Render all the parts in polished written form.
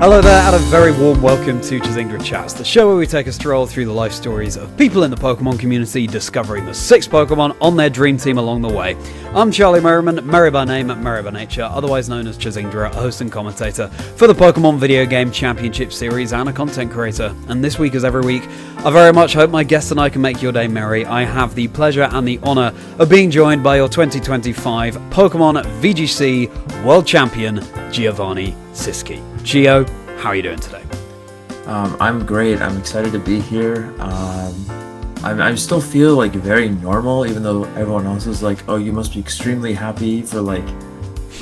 Hello there, and a very warm welcome to Chazingdra Chats, the show where we take a stroll through the life stories of people in the Pokémon community discovering the 6 Pokémon on their dream team along the way. I'm Charlie Merriman, merry by name, merry by nature, otherwise known as Chazingdra, a host and commentator for the Pokémon Video Game Championship Series and a content creator. And this week, as every week, I very much hope my guests and I can make your day merry. I have the pleasure and the honour of being joined by your 2025 Pokémon VGC World Champion, Giovanni Cischke. Gio, how are you doing today? I'm great. I'm excited to be here. I still feel like very normal, even though everyone else is like, oh, you must be extremely happy for like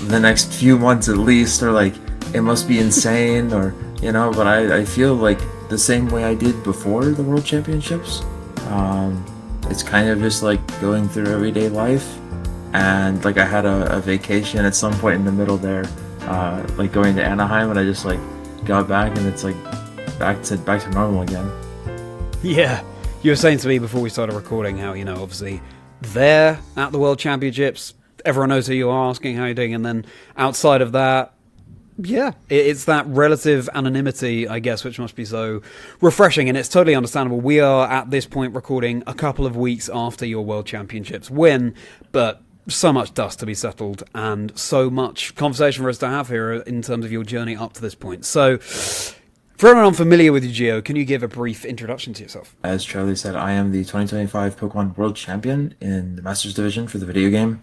the next few months at least, or like it must be insane, or but I feel like the same way I did before the World Championships. It's kind of just like going through everyday life, and like I had a vacation at some point in the middle there, like going to Anaheim, and I just like got back, and it's like back to normal again. Yeah, you were saying to me before we started recording how, obviously there at the World Championships, everyone knows who you are, asking how you're doing, and then outside of that, yeah, it's that relative anonymity, I guess, which must be so refreshing, and it's totally understandable. We are at this point recording a couple of weeks after your World Championships win, but so much dust to be settled and so much conversation for us to have here in terms of your journey up to this point. So, for everyone unfamiliar with you, Gio, can you give a brief introduction to yourself? As Charlie said, I am the 2025 Pokemon World Champion in the Masters Division for the video game.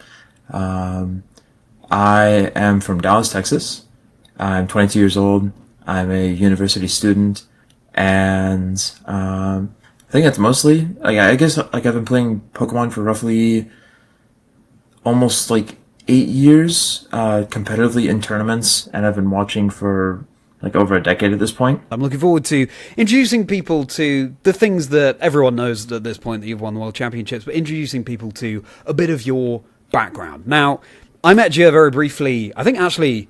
I am from Dallas, Texas. I'm 22 years old. I'm a university student, and I think that's mostly. I guess like I've been playing Pokemon for roughly almost like 8 years, competitively in tournaments, and I've been watching for like over a decade at this point. I'm looking forward to introducing people to the things that everyone knows at this point that you've won the World Championships, but introducing people to a bit of your background. Now, I met Gio very briefly, I think actually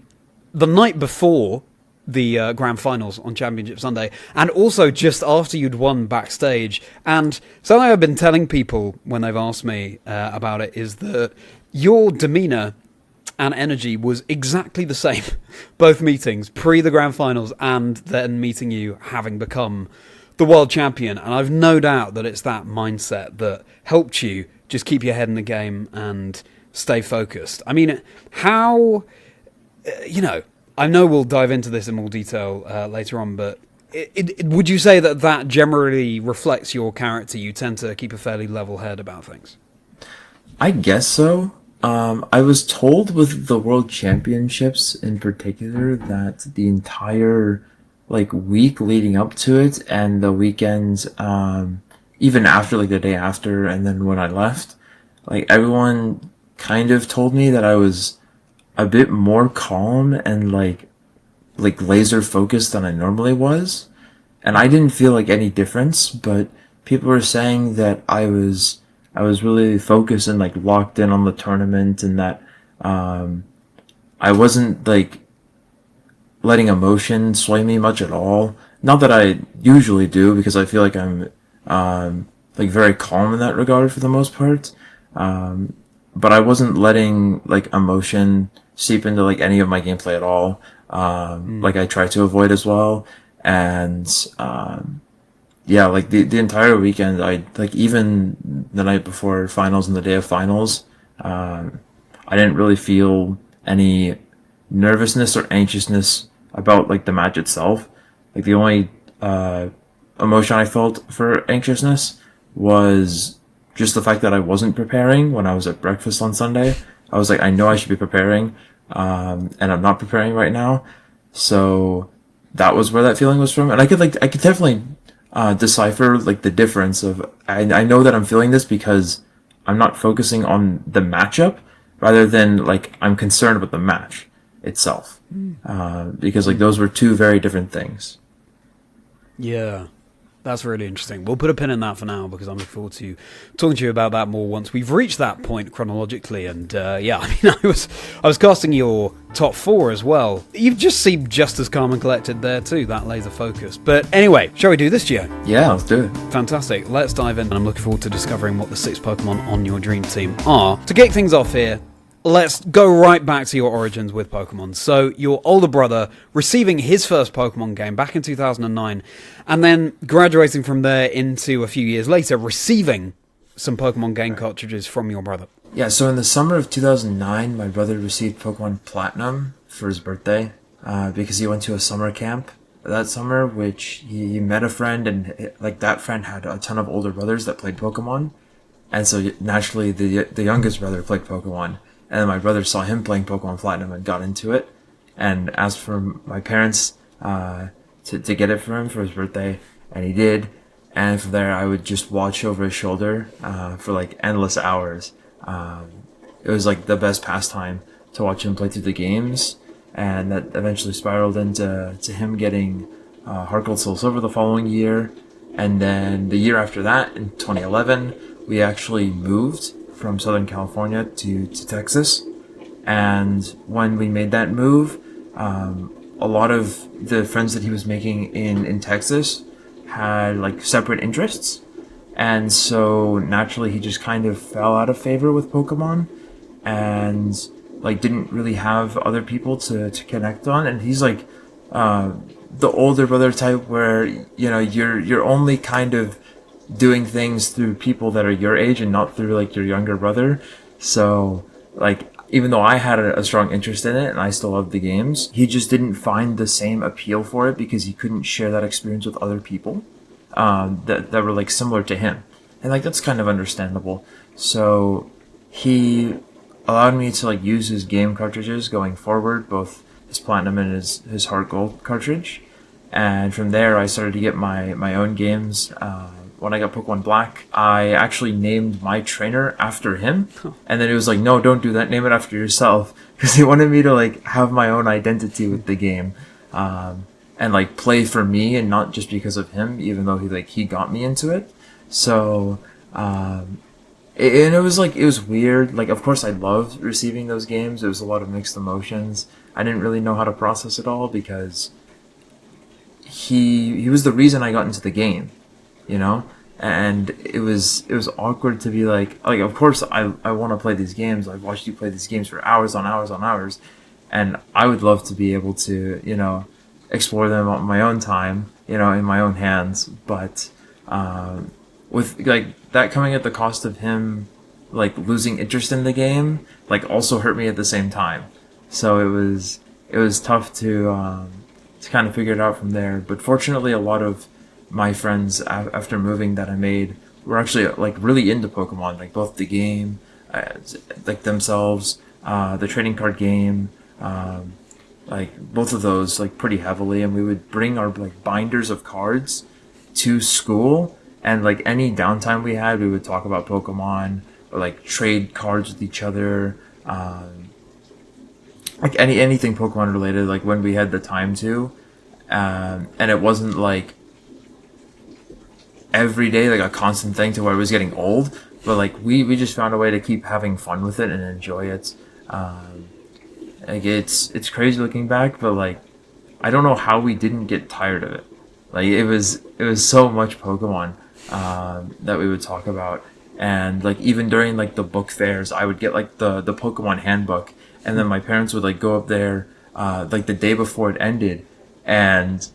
the night before the Grand Finals on Championship Sunday, and also just after you'd won backstage. And something I've been telling people when they've asked me about it is that your demeanour and energy was exactly the same, both meetings, pre the Grand Finals and then meeting you having become the world champion. And I've no doubt that it's that mindset that helped you just keep your head in the game and stay focused. I mean, how, I know we'll dive into this in more detail later on, but would you say that generally reflects your character? You tend to keep a fairly level head about things? I guess so. I was told with the World Championships in particular that the entire like week leading up to it and the weekends, even after like the day after and then when I left, like everyone kind of told me that I was a bit more calm and like laser focused than I normally was. And I didn't feel like any difference, but people were saying that I was really focused and like locked in on the tournament, and that I wasn't like letting emotion sway me much at all. Not that I usually do, because I feel like I'm like very calm in that regard for the most part. But I wasn't letting like emotion seep into like any of my gameplay at all. Like I try to avoid as well. And yeah, like the entire weekend, I like even the night before finals and the day of finals, I didn't really feel any nervousness or anxiousness about like the match itself. Like the only emotion I felt for anxiousness was just the fact that I wasn't preparing when I was at breakfast on Sunday. I was like, I know I should be preparing, and I'm not preparing right now. So that was where that feeling was from. And I could definitely decipher like the difference of, I know that I'm feeling this because I'm not focusing on the matchup rather than like I'm concerned with the match itself. Because like those were two very different things. Yeah. That's really interesting. We'll put a pin in that for now, because I'm looking forward to talking to you about that more once we've reached that point chronologically. And yeah, I mean, I was casting your top 4 as well. You've just seemed just as calm and collected there too, that laser focus. But anyway, shall we do this, Gio? Yeah, let's do it. Fantastic. Let's dive in. And I'm looking forward to discovering what the 6 Pokemon on your dream team are. To kick things off here, let's go right back to your origins with Pokemon. So, your older brother receiving his first Pokemon game back in 2009, and then graduating from there into a few years later, receiving some Pokemon game cartridges from your brother. Yeah, so in the summer of 2009, my brother received Pokemon Platinum for his birthday because he went to a summer camp that summer, which he met a friend, and like that friend had a ton of older brothers that played Pokemon. And so naturally, the youngest brother played Pokemon. And then my brother saw him playing Pokemon Platinum and got into it and asked for my parents to get it for him for his birthday. And he did. And from there, I would just watch over his shoulder for like endless hours. It was like the best pastime to watch him play through the games. And that eventually spiraled into him getting Heart Gold Soul Silver the following year. And then the year after that, in 2011, we actually moved from Southern California to Texas. And when we made that move, a lot of the friends that he was making in Texas had like separate interests. And so naturally he just kind of fell out of favor with Pokemon and like didn't really have other people to connect on. And he's like the older brother type where, you know, you're only kind of doing things through people that are your age and not through like your younger brother. So like even though I had a strong interest in it and I still loved the games, he just didn't find the same appeal for it because he couldn't share that experience with other people that were like similar to him. And like that's kind of understandable. So he allowed me to like use his game cartridges going forward, both his Platinum and his Heart Gold cartridge. And from there I started to get my own games. When I got Pokemon Black, I actually named my trainer after him. And then it was like, no, don't do that. Name it after yourself. Because he wanted me to like have my own identity with the game. And like play for me and not just because of him, even though he got me into it. So, and it was weird. Like, of course I loved receiving those games. There was a lot of mixed emotions. I didn't really know how to process it all because he was the reason I got into the game. You know, and it was awkward to be like of course I want to play these games. I've watched you play these games for hours on hours on hours, and I would love to be able to, you know, explore them on my own time, you know, in my own hands. But with like that coming at the cost of him like losing interest in the game, like also hurt me at the same time. So it was tough to kind of figure it out from there. But fortunately, a lot of my friends after moving that I made were actually like really into Pokemon, like both the game, like themselves, the trading card game, like both of those like pretty heavily. And we would bring our like binders of cards to school, and like any downtime we had, we would talk about Pokemon or like trade cards with each other, like anything Pokemon related, like when we had the time to, and it wasn't like every day like a constant thing to where it was getting old, but like we just found a way to keep having fun with it and enjoy it. Like it's crazy looking back, but like I don't know how we didn't get tired of it. Like it was so much Pokemon that we would talk about. And like even during like the book fairs, I would get like the Pokemon handbook, and then my parents would like go up there like the day before it ended, and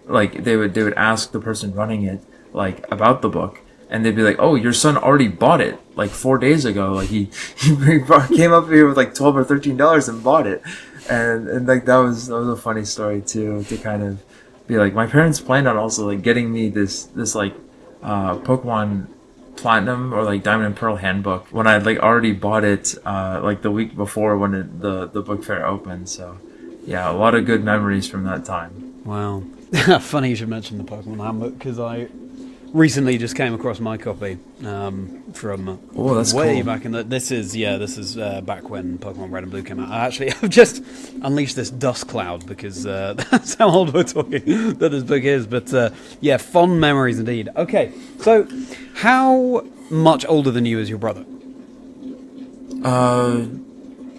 like they would ask the person running it like about the book, and they'd be like, "Oh, your son already bought it like 4 days ago. Like he came up here with like $12 or $13 and bought it," and like that was a funny story too, to kind of be like, my parents planned on also like getting me this like Pokemon Platinum or like Diamond and Pearl handbook when I like already bought it like the week before when the book fair opened. So yeah, a lot of good memories from that time. Wow. Funny you should mention the Pokemon handbook, because I recently just came across my copy from that's way cool. back in the. This is back when Pokemon Red and Blue came out. I've just unleashed this dust cloud because that's how old we're talking that this book is. But yeah, fond memories indeed. Okay, so how much older than you is your brother?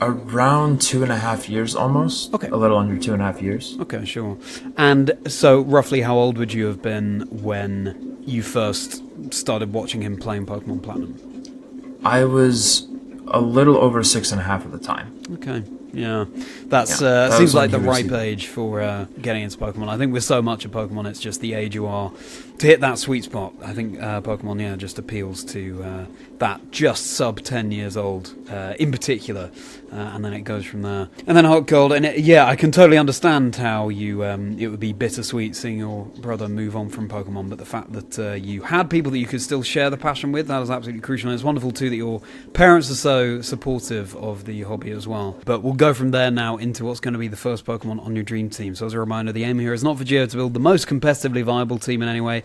Around 2.5 years almost. Okay. A little under 2.5 years. Okay, sure. And so roughly how old would you have been when you first started watching him playing Pokemon Platinum? I was a little over 6.5 at the time. Okay, yeah. That was seems when like the he ripe received- age for getting into Pokemon. I think with so much of Pokemon, it's just the age you are to hit that sweet spot. I think Pokemon, just appeals to that just sub 10 years old in particular, and then it goes from there. And then Hot Gold, and I can totally understand how you it would be bittersweet seeing your brother move on from Pokemon, but the fact that you had people that you could still share the passion with, that was absolutely crucial. And it's wonderful too that your parents are so supportive of the hobby as well. But we'll go from there now into what's going to be the first Pokemon on your dream team. So as a reminder, the aim here is not for Gio to build the most competitively viable team in any way,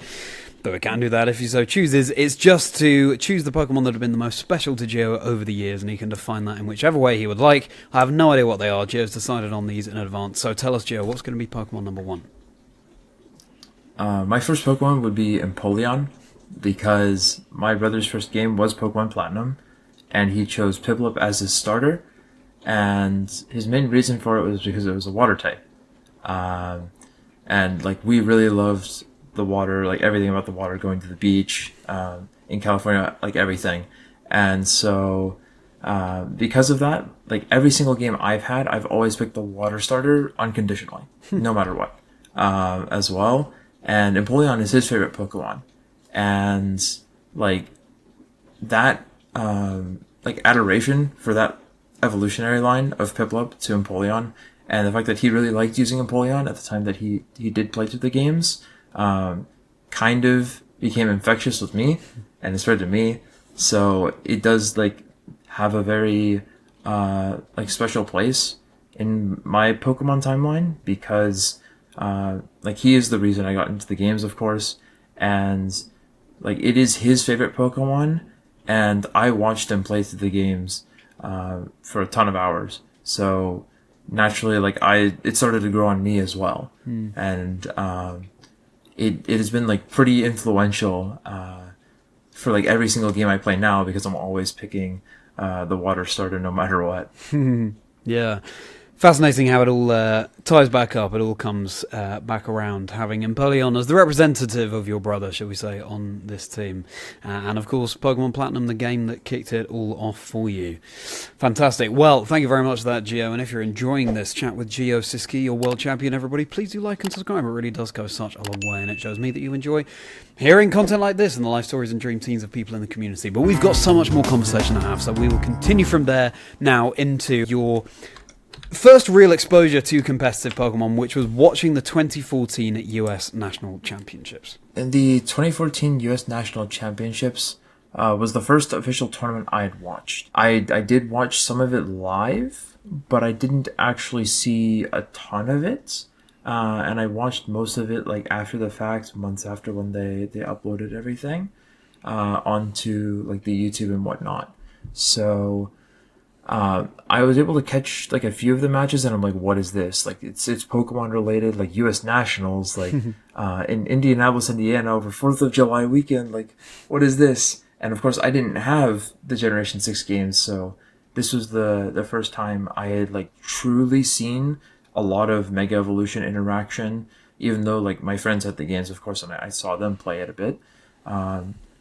though it can do that if he so chooses. It's just to choose the Pokemon that have been the most special to Gio over the years, and he can define that in whichever way he would like. I have no idea what they are. Gio's decided on these in advance. So tell us, Gio, what's going to be Pokemon number 1? My first Pokemon would be Empoleon, because my brother's first game was Pokemon Platinum, and he chose Piplup as his starter, and his main reason for it was because it was a water type. And like we really loved the water, like everything about the water, going to the beach in California, like everything. And so because of that, like every single game I've had, I've always picked the water starter unconditionally, no matter what, as well. And Empoleon is his favorite Pokemon, and like that like adoration for that evolutionary line of Piplup to Empoleon, and the fact that he really liked using Empoleon at the time that he did play through the games, kind of became infectious with me, and it spread to me. So it does like have a very like special place in my Pokemon timeline, because like he is the reason I got into the games, of course, and like it is his favorite Pokemon, and I watched him play through the games for a ton of hours. So naturally, like it started to grow on me as well, and it has been like pretty influential for like every single game I play now, because I'm always picking the water starter no matter what. Yeah. Fascinating how it all ties back up. It all comes back around, having Empoleon as the representative of your brother, shall we say, on this team. And of course, Pokemon Platinum, the game that kicked it all off for you. Fantastic. Well, thank you very much for that, Gio. And if you're enjoying this chat with Gio Cischke, your world champion, everybody, please do like and subscribe. It really does go such a long way, and it shows me that you enjoy hearing content like this and the life stories and dream teams of people in the community. But we've got so much more conversation to have, so we will continue from there now into your first real exposure to competitive Pokemon, which was watching the 2014 US National Championships. In the 2014 US National Championships was the first official tournament I had watched. I did watch some of it live, but I didn't actually see a ton of it. And I watched most of it like after the fact, months after, when they uploaded everything onto like the YouTube and whatnot. So I was able to catch like a few of the matches, and I'm like, what is this? Like it's Pokemon related, like US Nationals, like in Indianapolis, Indiana over 4th of July weekend. Like, what is this? And of course, I didn't have the Generation 6 games, so this was the first time I had like truly seen a lot of Mega Evolution interaction, even though like my friends had the games, of course, and I saw them play it a bit.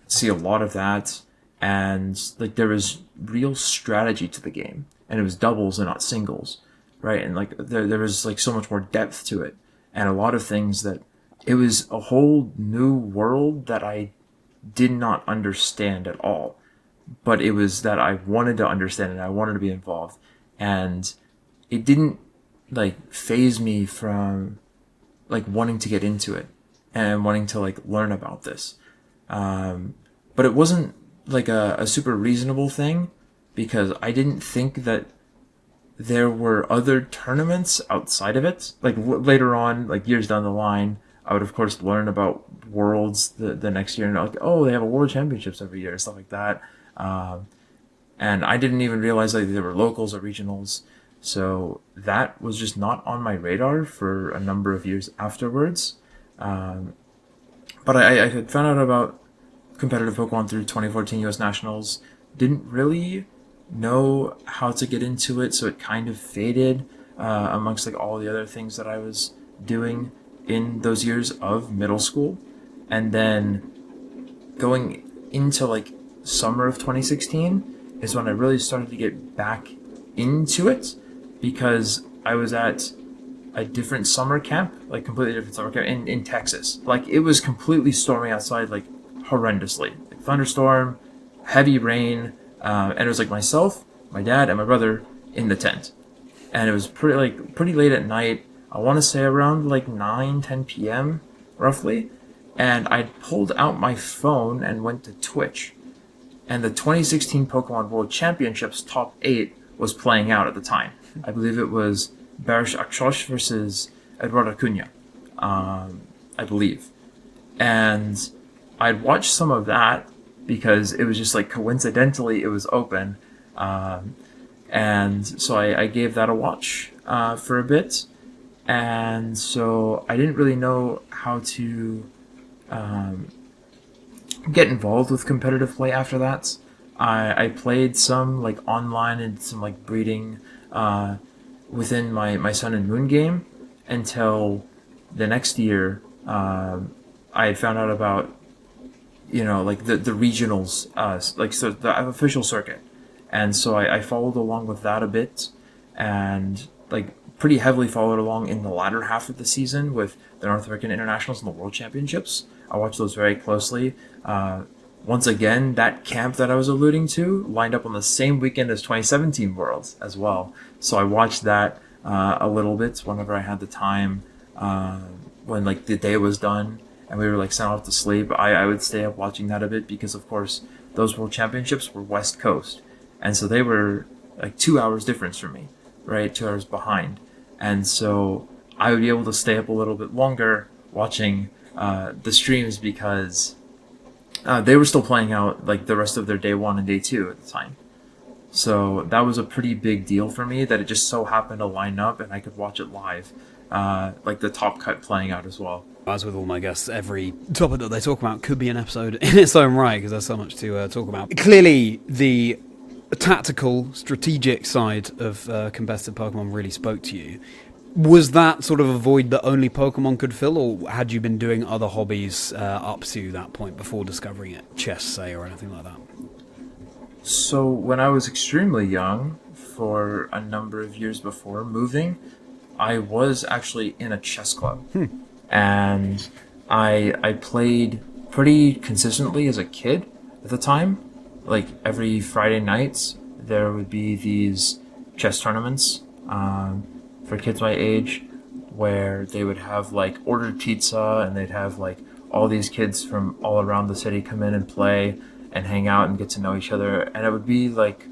See a lot of that. And like there was real strategy to the game, and it was doubles and not singles, right? And like there was like so much more depth to it, and a lot of things that it was a whole new world that I did not understand at all, but it was that I wanted to understand and I wanted to be involved, and it didn't like phase me from like wanting to get into it and wanting to like learn about this, but it wasn't like a super reasonable thing, because I didn't think that there were other tournaments outside of it. Like later on, like years down the line, I would of course learn about Worlds the next year, and like, oh, they have a World Championships every year, stuff like that. And I didn't even realize like there were locals or regionals. So that was just not on my radar for a number of years afterwards. But I had found out about competitive Pokemon through 2014 US Nationals. Didn't really know how to get into it, so it kind of faded amongst like all the other things that I was doing in those years of middle school. And then going into like summer of 2016, is when I really started to get back into it, because I was at a different summer camp, like completely different summer camp in Texas. Like it was completely stormy outside, like horrendously, like thunderstorm, heavy rain, and it was like myself, my dad, and my brother in the tent, and it was pretty late at night. I want to say around like 9-10 p.m. roughly, and I pulled out my phone and went to Twitch, and the 2016 Pokemon World Championships top 8 was playing out at the time. I believe it was Barish Akshosh versus Eduardo Cunha, I believe. And I'd watched some of that because it was just like coincidentally it was open. And so I gave that a watch for a bit. And so I didn't really know how to get involved with competitive play after that. I played some like online and some like breeding within my Sun and Moon game until the next year. I had found out about like the regionals, like so the official circuit, and so I followed along with that a bit, and like pretty heavily followed along in the latter half of the season with the North American Internationals and the World Championships. I watched those very closely. Once again, that camp that I was alluding to lined up on the same weekend as 2017 Worlds as well. So I watched that a little bit whenever I had the time. When like the day was done and we were like sent off to sleep, I would stay up watching that a bit because of course those World Championships were West Coast. And so they were like 2 hours difference from me, right? 2 hours behind. And so I would be able to stay up a little bit longer watching the streams because they were still playing out like the rest of their day 1 and day 2 at the time. So that was a pretty big deal for me that it just so happened to line up and I could watch it live, like the top cut playing out as well. As with all my guests, every topic that they talk about could be an episode in its own right because there's so much to talk about. Clearly, the tactical, strategic side of competitive Pokemon really spoke to you. Was that sort of a void that only Pokemon could fill, or had you been doing other hobbies up to that point before discovering it? Chess, say, or anything like that? So when I was extremely young, for a number of years before moving, I was actually in a chess club. And I played pretty consistently as a kid at the time. Like every Friday nights, there would be these chess tournaments for kids my age, where they would have like ordered pizza and they'd have like all these kids from all around the city come in and play and hang out and get to know each other. And it would be like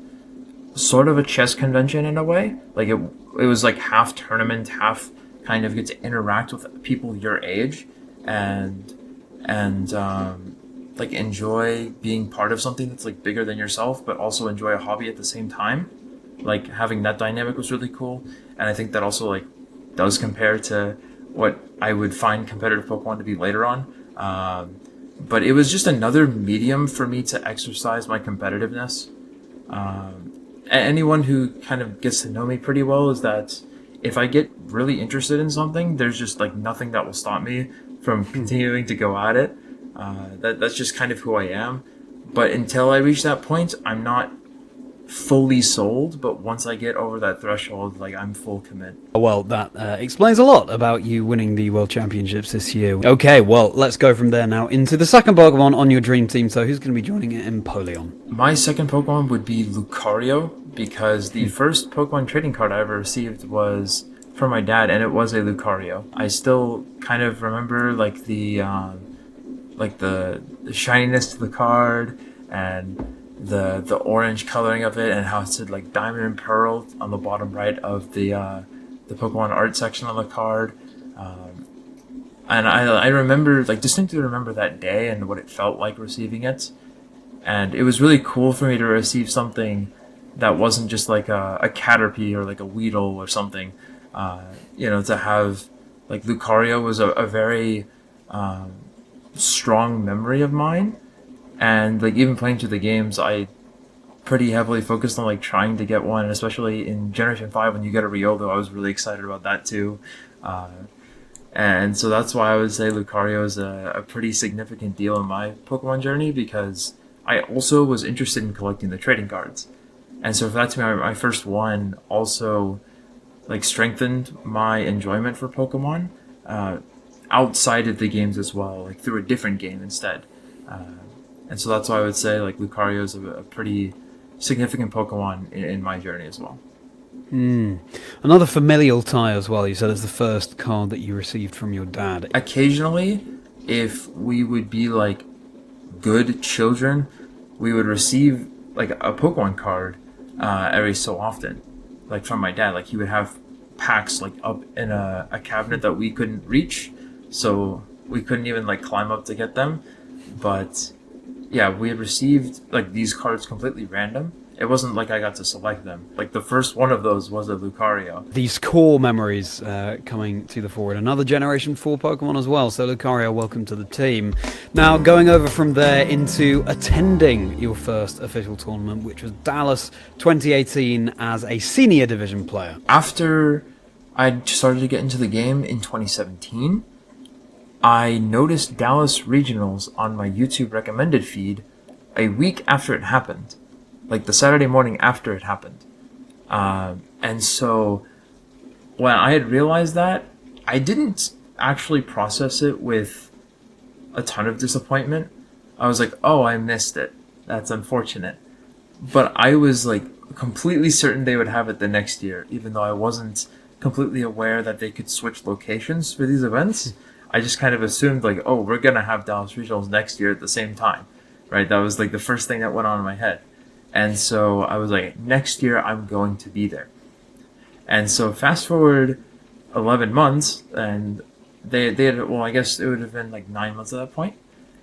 sort of a chess convention in a way. Like it was like half tournament, half kind of get to interact with people your age and like enjoy being part of something that's like bigger than yourself, but also enjoy a hobby at the same time. Like having that dynamic was really cool. And I think that also like does compare to what I would find competitive Pokemon to be later on. But it was just another medium for me to exercise my competitiveness. Anyone who kind of gets to know me pretty well is that if I get really interested in something, there's just like nothing that will stop me from continuing to go at it. That's just kind of who I am. But until I reach that point, I'm not fully sold. But once I get over that threshold, like I'm full commit. Well, that explains a lot about you winning the World Championships this year. Okay, well, let's go from there now into the second Pokemon on your dream team. So who's going to be joining it in Empoleon? My second Pokemon would be Lucario, because the first Pokemon trading card I ever received was from my dad, and it was a Lucario. I still kind of remember like the shininess to the card and the orange coloring of it, and how it said like Diamond and Pearl on the bottom right of the Pokemon art section on the card. And I remember, like distinctly remember that day and what it felt like receiving it. And it was really cool for me to receive something that wasn't just like a Caterpie or like a Weedle or something. To have like Lucario was a very strong memory of mine. And like even playing through the games, I pretty heavily focused on like trying to get one, and especially in Generation 5 when you get a Rioldo, I was really excited about that too. And so that's why I would say Lucario is a pretty significant deal in my Pokemon journey, because I also was interested in collecting the trading cards. And so for that to be my first one also like strengthened my enjoyment for Pokemon outside of the games as well, like through a different game instead. And so that's why I would say like Lucario is a pretty significant Pokemon in my journey as well. Another familial tie as well. You said it's the first card that you received from your dad. Occasionally, if we would be like good children, we would receive like a Pokemon card every so often, like from my dad. Like he would have packs like up in a cabinet that we couldn't reach, so we couldn't even like climb up to get them. But yeah, we had received like these cards completely random. It wasn't like I got to select them. Like the first one of those was a Lucario. These core memories coming to the fore. Another Generation 4 Pokemon as well. So Lucario, welcome to the team. Now, going over from there into attending your first official tournament, which was Dallas 2018 as a senior division player. After I started to get into the game in 2017, I noticed Dallas Regionals on my YouTube recommended feed a week after it happened. Like the Saturday morning after it happened. And so when I had realized that, I didn't actually process it with a ton of disappointment. I was like, oh, I missed it. That's unfortunate. But I was like completely certain they would have it the next year, even though I wasn't completely aware that they could switch locations for these events. I just kind of assumed like, oh, we're going to have Dallas Regionals next year at the same time, right? That was like the first thing that went on in my head. And so I was like, next year I'm going to be there. And so fast forward 11 months, and they had, well, I guess it would have been like 9 months at that point.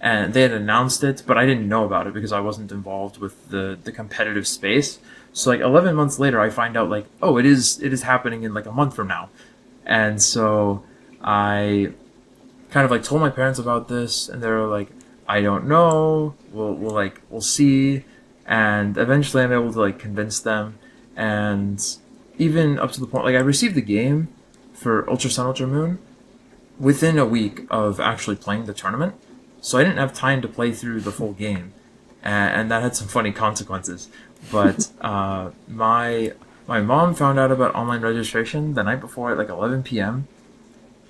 And they had announced it, but I didn't know about it because I wasn't involved with the competitive space. So like 11 months later, I find out like, oh, it is happening in like a month from now. And so I kind of like told my parents about this, and they were like, I don't know, we'll see. And eventually I'm able to like convince them, and even up to the point like I received the game for Ultra Sun Ultra Moon within a week of actually playing the tournament, so I didn't have time to play through the full game, and that had some funny consequences. But my mom found out about online registration the night before at like 11 p.m.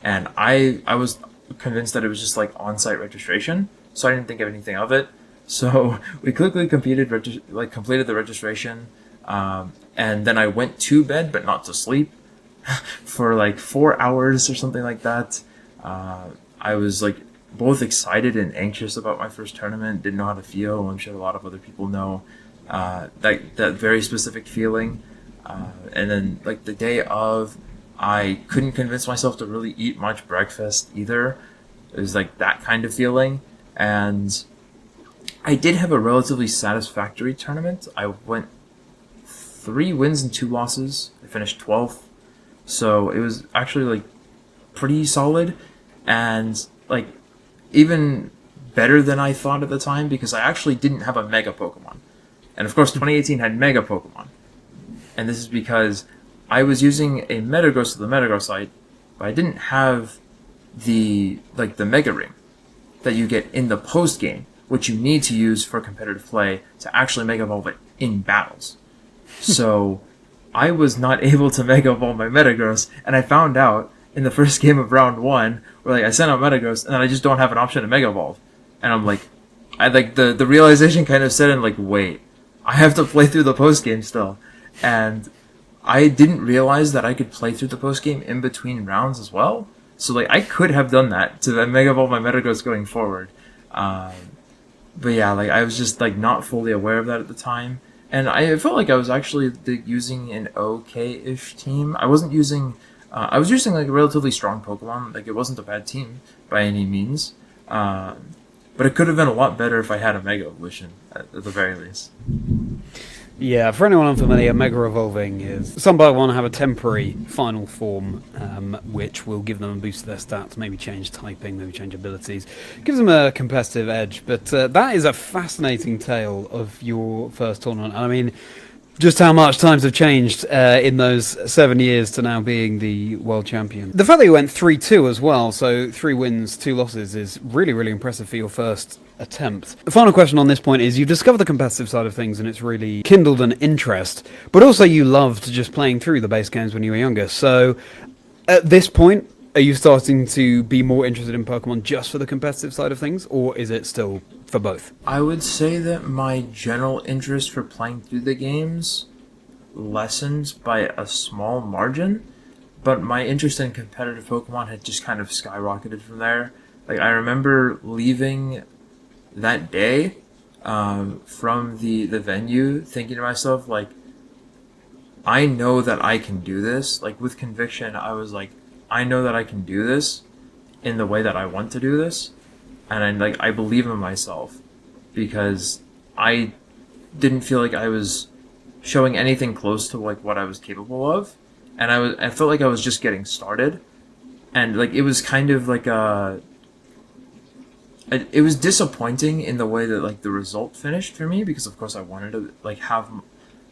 and I was convinced that it was just like on-site registration, so I didn't think of anything of it. So we quickly completed the registration, and then I went to bed, but not to sleep, for like 4 hours or something like that. I was like both excited and anxious about my first tournament, didn't know how to feel. I'm sure a lot of other people know that very specific feeling. And then like the day of, I couldn't convince myself to really eat much breakfast either. It was like that kind of feeling. And I did have a relatively satisfactory tournament. I went 3 wins and 2 losses. I finished 12th. So it was actually like pretty solid, and like even better than I thought at the time, because I actually didn't have a Mega Pokemon. And of course 2018 had Mega Pokemon. And this is because I was using a Metagross to the Metagross site, but I didn't have the Mega Ring that you get in the post game, which you need to use for competitive play to actually Mega Evolve it in battles. So I was not able to Mega Evolve my Metagross, and I found out in the first game of round 1, where like I sent out Metagross, and then I just don't have an option to Mega Evolve. And I'm like, the realization kind of set in like, wait, I have to play through the post game still. And I didn't realize that I could play through the post game in between rounds as well. So like I could have done that to Mega Evolve my Metagross going forward. But yeah, like I was just like not fully aware of that at the time, and I felt like I was actually using an okay-ish team. I wasn't using, I was using like a relatively strong Pokemon. Like it wasn't a bad team by any means, but it could have been a lot better if I had a Mega Evolution at the very least. Yeah, for anyone unfamiliar, Mega Evolving is some Pokemon have a temporary final form, which will give them a boost to their stats, maybe change typing, maybe change abilities, gives them a competitive edge. But that is a fascinating tale of your first tournament. I mean, Just how much times have changed in those 7 years to now being the world champion. The fact that you went 3-2 as well, so 3 wins, 2 losses, is really, really impressive for your first attempt. The final question on this point is, you've discovered the competitive side of things and it's really kindled an interest, but also you loved just playing through the base games when you were younger. So at this point, are you starting to be more interested in Pokemon just for the competitive side of things, or is it still for both? I would say that my general interest for playing through the games lessened by a small margin, but my interest in competitive Pokemon had just kind of skyrocketed from there. Like, I remember leaving that day from the venue thinking to myself, like, I know that I can do this. Like, with conviction, I was like, I know that I can do this in the way that I want to do this, and I believe in myself, because I didn't feel like I was showing anything close to like what I was capable of, and I felt like I was just getting started, and like it was kind of like it was disappointing in the way that like the result finished for me, because of course I wanted to like have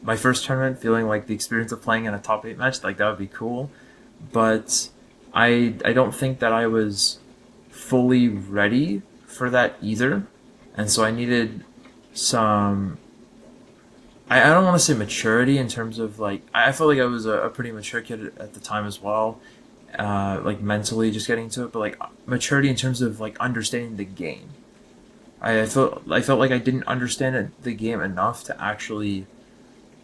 my first tournament feeling like the experience of playing in a top 8 match, like that would be cool, but I don't think that I was fully ready for that either, and so I needed some, I don't want to say maturity in terms of like, I felt like I was a pretty mature kid at the time as well, like mentally just getting to it, but like maturity in terms of like understanding the game. I felt like I didn't understand the game enough to actually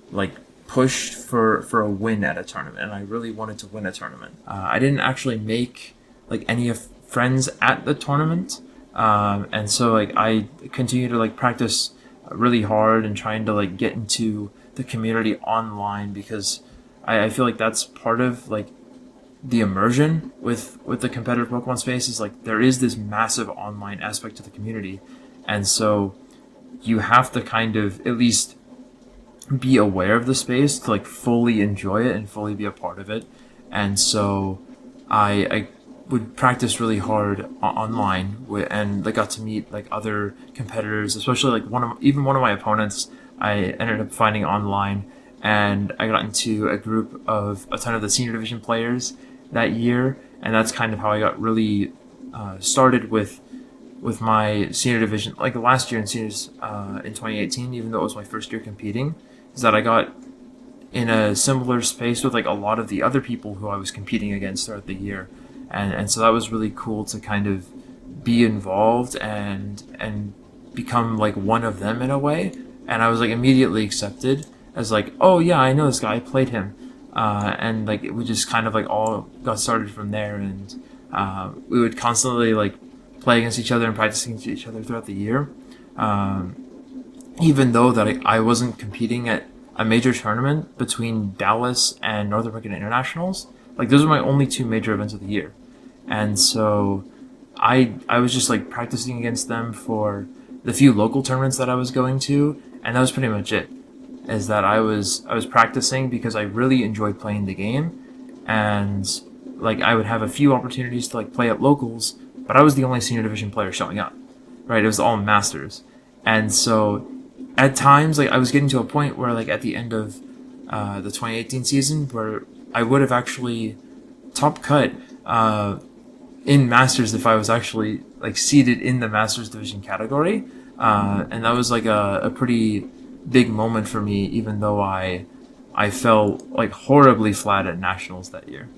like push for a win at a tournament, and I really wanted to win a tournament. I didn't actually make like any friends at the tournament, and so like I continued to like practice really hard and trying to like get into the community online, because I feel like that's part of like the immersion with the competitive Pokemon space, is like there is this massive online aspect to the community, and so you have to kind of at least be aware of the space to like fully enjoy it and fully be a part of it. And so I would practice really hard online and I got to meet like other competitors, especially like one of my opponents I ended up finding online, and I got into a group of a ton of the senior division players that year, and that's kind of how I got really started with my senior division, like last year in seniors in 2018, even though it was my first year competing, is that I got in a similar space with like a lot of the other people who I was competing against throughout the year, and so that was really cool to kind of be involved and become like one of them in a way, and I was like immediately accepted as like, oh yeah, I know this guy, I played him, and like we just kind of like all got started from there, and we would constantly like play against each other and practice against each other throughout the year. Even though that I wasn't competing at a major tournament between Dallas and North American Internationals, like those were my only 2 major events of the year, and so I was just like practicing against them for the few local tournaments that I was going to, and that was pretty much it. Is that I was practicing because I really enjoyed playing the game, and like I would have a few opportunities to like play at locals, but I was the only senior division player showing up, right? It was all masters, and so at times, like I was getting to a point where, like at the end of the 2018 season, where I would have actually top cut in Masters if I was actually like seated in the Masters division category, and that was like a pretty big moment for me, even though I fell like horribly flat at nationals that year.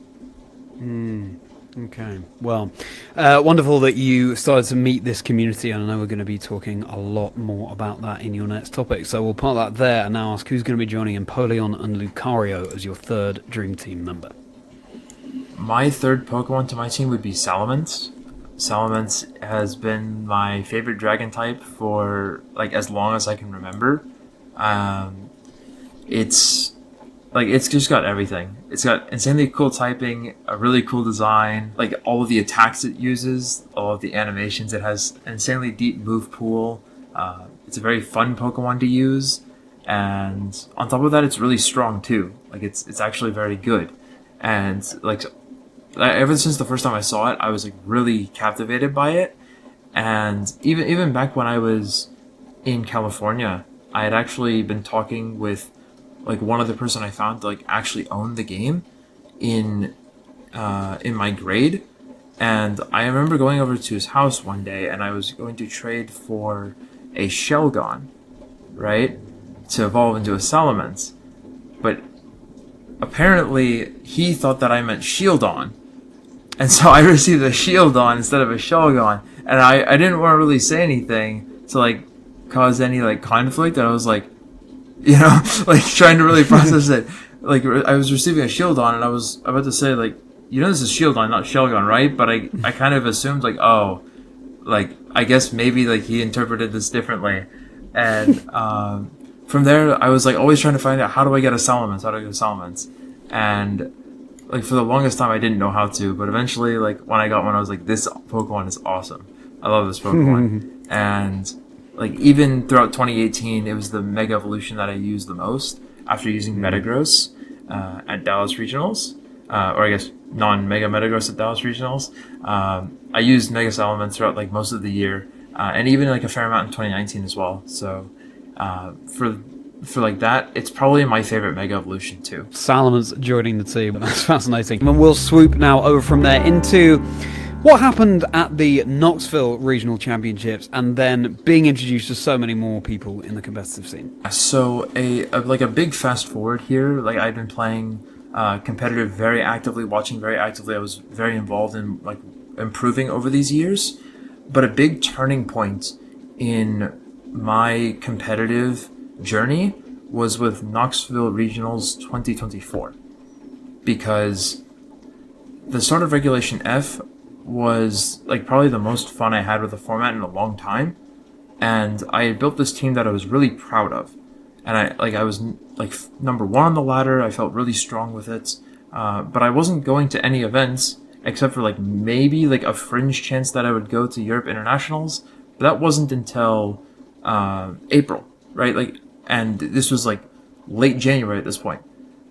Okay, well, wonderful that you started to meet this community, and I know we're going to be talking a lot more about that in your next topic, so we'll part that there and now ask who's going to be joining Empoleon and Lucario as your 3rd Dream Team member. My 3rd Pokemon to my team would be Salamence. Salamence has been my favorite dragon type for like as long as I can remember. It's just got everything. It's got insanely cool typing, a really cool design, like all of the attacks it uses, all of the animations. It has an insanely deep move pool. It's a very fun Pokemon to use, and on top of that, it's really strong too. Like it's actually very good, and like ever since the first time I saw it, I was like really captivated by it. And even back when I was in California, I had actually been talking with like one other person I found like actually owned the game in my grade. And I remember going over to his house one day, and I was going to trade for a Shelgon, right, to evolve into a Salamence. But apparently he thought that I meant Shieldon, and so I received a Shieldon instead of a Shelgon. And I didn't want to really say anything to like cause any like conflict. And I was like, like trying to really process it. Like I was receiving a Shieldon, and I was about to say like, this is Shieldon, not Shelgon, right? But I kind of assumed like, oh, like I guess maybe like he interpreted this differently. And from there, I was like always trying to find out, how do I get a Salamence? And like for the longest time, I didn't know how to. But eventually, like when I got one, I was like, this Pokemon is awesome. I love this Pokemon. And like even throughout 2018, it was the Mega Evolution that I used the most after using Metagross at Dallas Regionals. Or I guess non-Mega Metagross at Dallas Regionals. I used Mega Salamence throughout like most of the year, and even like a fair amount in 2019 as well. So for like that, it's probably my favorite Mega Evolution too. Salamence joining the team. That's fascinating. And we'll swoop now over from there into what happened at the Knoxville Regional Championships, and then being introduced to so many more people in the competitive scene. So a big fast forward here. Like I'd been playing competitive very actively, watching very actively. I was very involved in like improving over these years. But a big turning point in my competitive journey was with Knoxville Regionals 2024, because the start of Regulation F was like probably the most fun I had with the format in a long time, and I had built this team that I was really proud of, and I was like number one on the ladder. I felt really strong with it, but I wasn't going to any events except for like maybe like a fringe chance that I would go to Europe Internationals, but that wasn't until April, right? Like, and this was like late January at this point,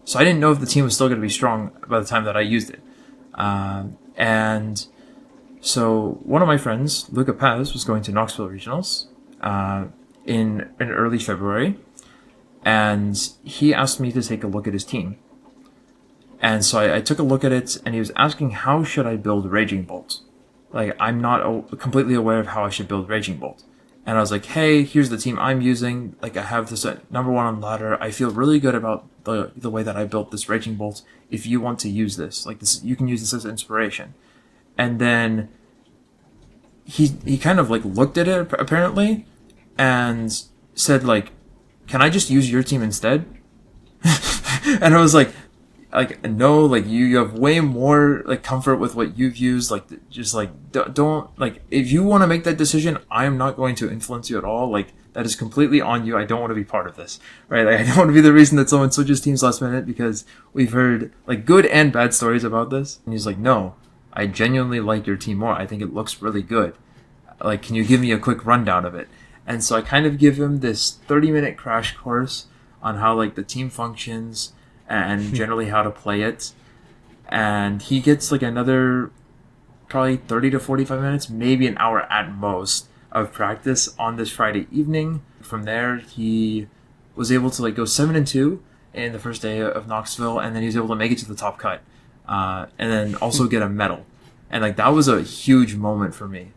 so I didn't know if the team was still going to be strong by the time that I used it, and so one of my friends, Luca Paz, was going to Knoxville Regionals in early February, and he asked me to take a look at his team. And so I took a look at it, and he was asking how should I build Raging Bolt. Like, I'm not completely aware of how I should build Raging Bolt. And I was like, hey, here's the team I'm using. Like, I have this at number one on ladder. I feel really good about the way that I built this Raging Bolt. If you want to use this, like this, you can use this as inspiration. And then he kind of like looked at it apparently and said like, can I just use your team instead? And I was like no, like you have way more like comfort with what you've used. Like just like don't like, if you want to make that decision, I am not going to influence you at all. Like that is completely on you. I don't want to be part of this, right? Like I don't want to be the reason that someone switches teams last minute, because we've heard like good and bad stories about this. And he's like, no, I genuinely like your team more. I think it looks really good. Like, can you give me a quick rundown of it? And so I kind of give him this 30-minute crash course on how like the team functions and generally how to play it. And he gets like another probably 30 to 45 minutes, maybe an hour at most, of practice on this Friday evening. From there, he was able to like go 7-2 in the first day of Knoxville, and then he was able to make it to the top cut, and then also get a medal. And like that was a huge moment for me,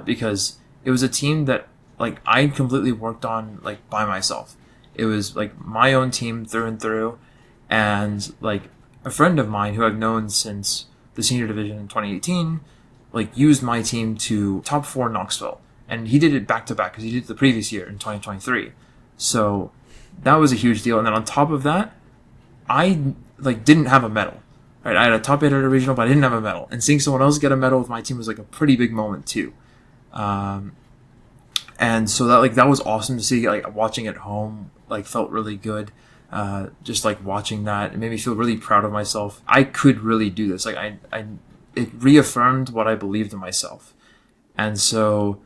because it was a team that like I completely worked on like by myself. It was like my own team through and through. And like a friend of mine who I've known since the senior division in 2018, like used my team to top 4 Knoxville, and he did it back to back because he did it the previous year in 2023. So that was a huge deal. And then on top of that, I like didn't have a medal. Right, I had a top 8 at a regional, but I didn't have a medal. And seeing someone else get a medal with my team was like a pretty big moment too. And so that was awesome to see. Like watching at home, like felt really good. Just like watching that, it made me feel really proud of myself. I could really do this. Like it reaffirmed what I believed in myself. And so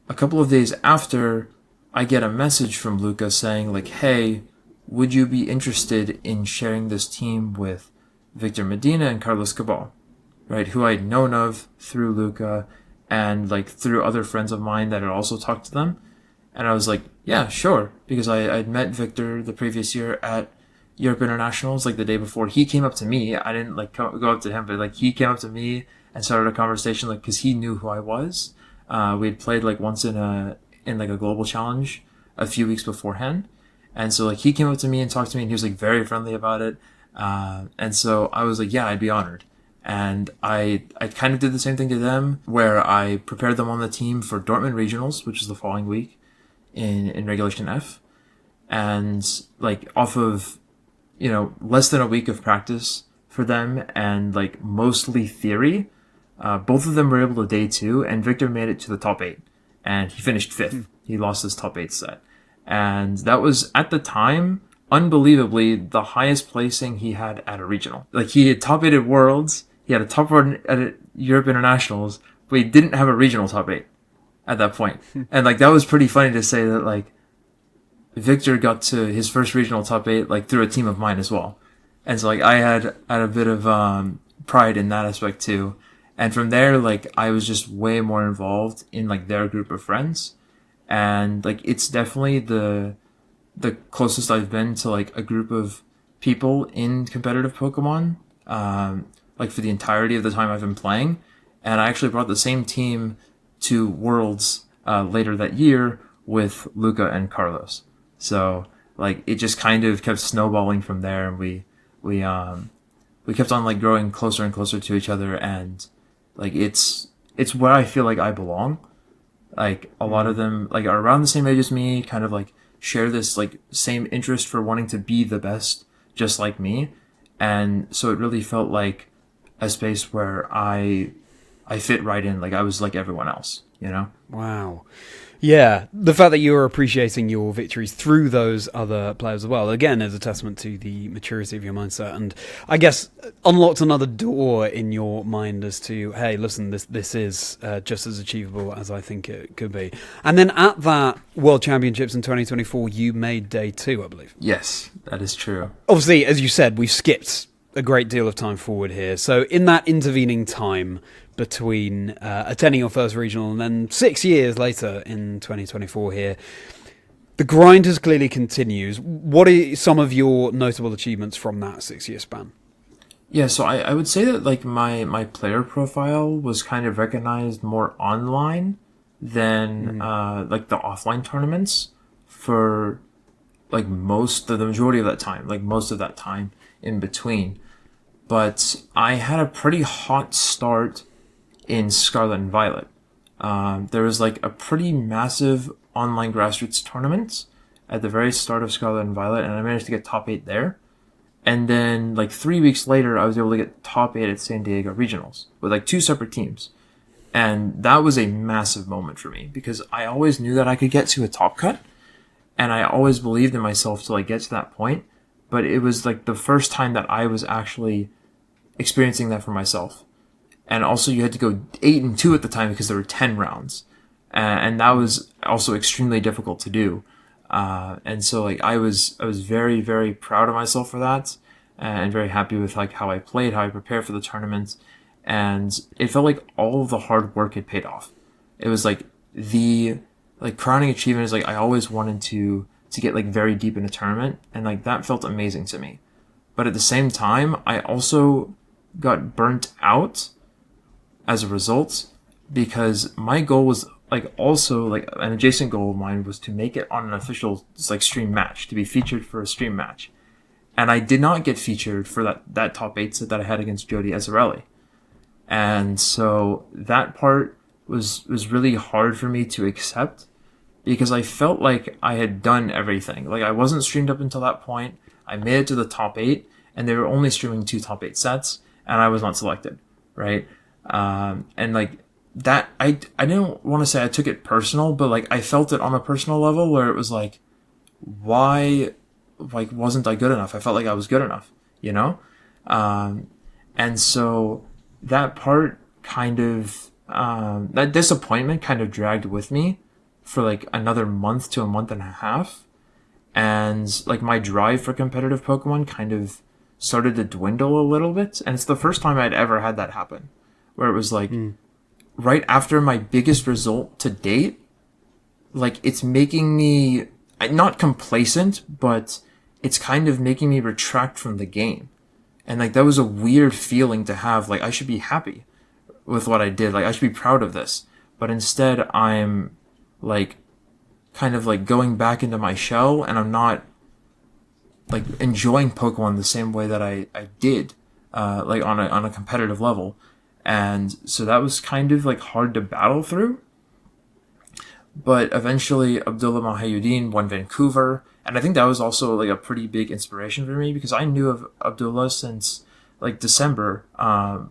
a couple of days after, I get a message from Luca saying like, hey, would you be interested in sharing this team with Victor Medina and Carlos Cabal, right? Who I'd known of through Luca and like through other friends of mine that had also talked to them. And I was like, yeah, sure. Because I'd met Victor the previous year at Europe Internationals, like the day before, he came up to me. I didn't like go up to him, but like he came up to me and started a conversation, like, because he knew who I was. We had played like once in like a global challenge a few weeks beforehand, and so like he came up to me and talked to me, and he was like very friendly about it. And so I was like, yeah, I'd be honored. And I kind of did the same thing to them, where I prepared them on the team for Dortmund regionals, which is the following week in Regulation F. And like off of, less than a week of practice for them and like mostly theory, both of them were able to day 2, and Victor made it to the top 8 and he finished 5th. He lost his top 8 set. And that was at the time, unbelievably, the highest placing he had at a regional. Like he had top 8 at Worlds, he had a top 4 at Europe Internationals, but he didn't have a regional top 8 at that point. And like that was pretty funny to say that like Victor got to his first regional top 8 like through a team of mine as well. And so like I had a bit of pride in that aspect too. And from there, like I was just way more involved in like their group of friends. And like it's definitely the closest I've been to like a group of people in competitive Pokemon, like for the entirety of the time I've been playing. And I actually brought the same team to Worlds later that year with Luca and Carlos. So like it just kind of kept snowballing from there, and we kept on like growing closer and closer to each other, and like it's where I feel like I belong. Like a lot of them like are around the same age as me, kind of like share this like same interest for wanting to be the best just like me. And so it really felt like a space where I fit right in. Like I was like everyone else, Wow. Yeah, the fact that you were appreciating your victories through those other players as well, again, is a testament to the maturity of your mindset, and I guess unlocked another door in your mind as to, hey, listen, this is just as achievable as I think it could be. And then at that World Championships in 2024, you made day 2, I believe. Yes, that is true. Obviously, as you said, we've skipped a great deal of time forward here. So in that intervening time between attending your first regional and then 6 years later in 2024 here, the grind has clearly continues. What are some of your notable achievements from that 6-year span? Yeah, so I would say that like my player profile was kind of recognized more online than like the offline tournaments for like the majority of that time, like most of that time in between. But I had a pretty hot start in Scarlet and Violet. There was like a pretty massive online grassroots tournament at the very start of Scarlet and Violet, and I managed to get top 8 there. And then like 3 weeks later, I was able to get top 8 at San Diego Regionals with like 2 separate teams. And that was a massive moment for me because I always knew that I could get to a top cut, and I always believed in myself to like get to that point. But it was like the first time that I was actually experiencing that for myself. And also you had to go 8-2 at the time because there were 10 rounds. And that was also extremely difficult to do. And so like I was very, very proud of myself for that, and very happy with like how I played, how I prepared for the tournament. And it felt like all of the hard work had paid off. It was like the like crowning achievement is like I always wanted to get like very deep in a tournament, and like that felt amazing to me. But at the same time, I also got burnt out as a result, because my goal was like also like an adjacent goal of mine was to make it on an official like stream match, to be featured for a stream match. And I did not get featured for that top 8 set that I had against Jody Azzarelli. And so that part was really hard for me to accept, because I felt like I had done everything. Like I wasn't streamed up until that point. I made it to the top 8, and they were only streaming 2 top 8 sets, and I was not selected, right? And like that, I didn't want to say I took it personal, but like I felt it on a personal level where it was like, why, like, wasn't I good enough? I felt like I was good enough, and so that part kind of, that disappointment kind of dragged with me for like another month to a month and a half. And like my drive for competitive Pokemon kind of started to dwindle a little bit. And it's the first time I'd ever had that happen, where it was like right after my biggest result to date, like it's making me not complacent, but it's kind of making me retract from the game. And like that was a weird feeling to have. Like I should be happy with what I did. Like I should be proud of this. But instead I'm like kind of like going back into my shell, and I'm not like enjoying Pokemon the same way that I did like on a competitive level. And so that was kind of like hard to battle through. But eventually Abdullah Mahayuddin won Vancouver, and I think that was also like a pretty big inspiration for me, because I knew of Abdullah since like December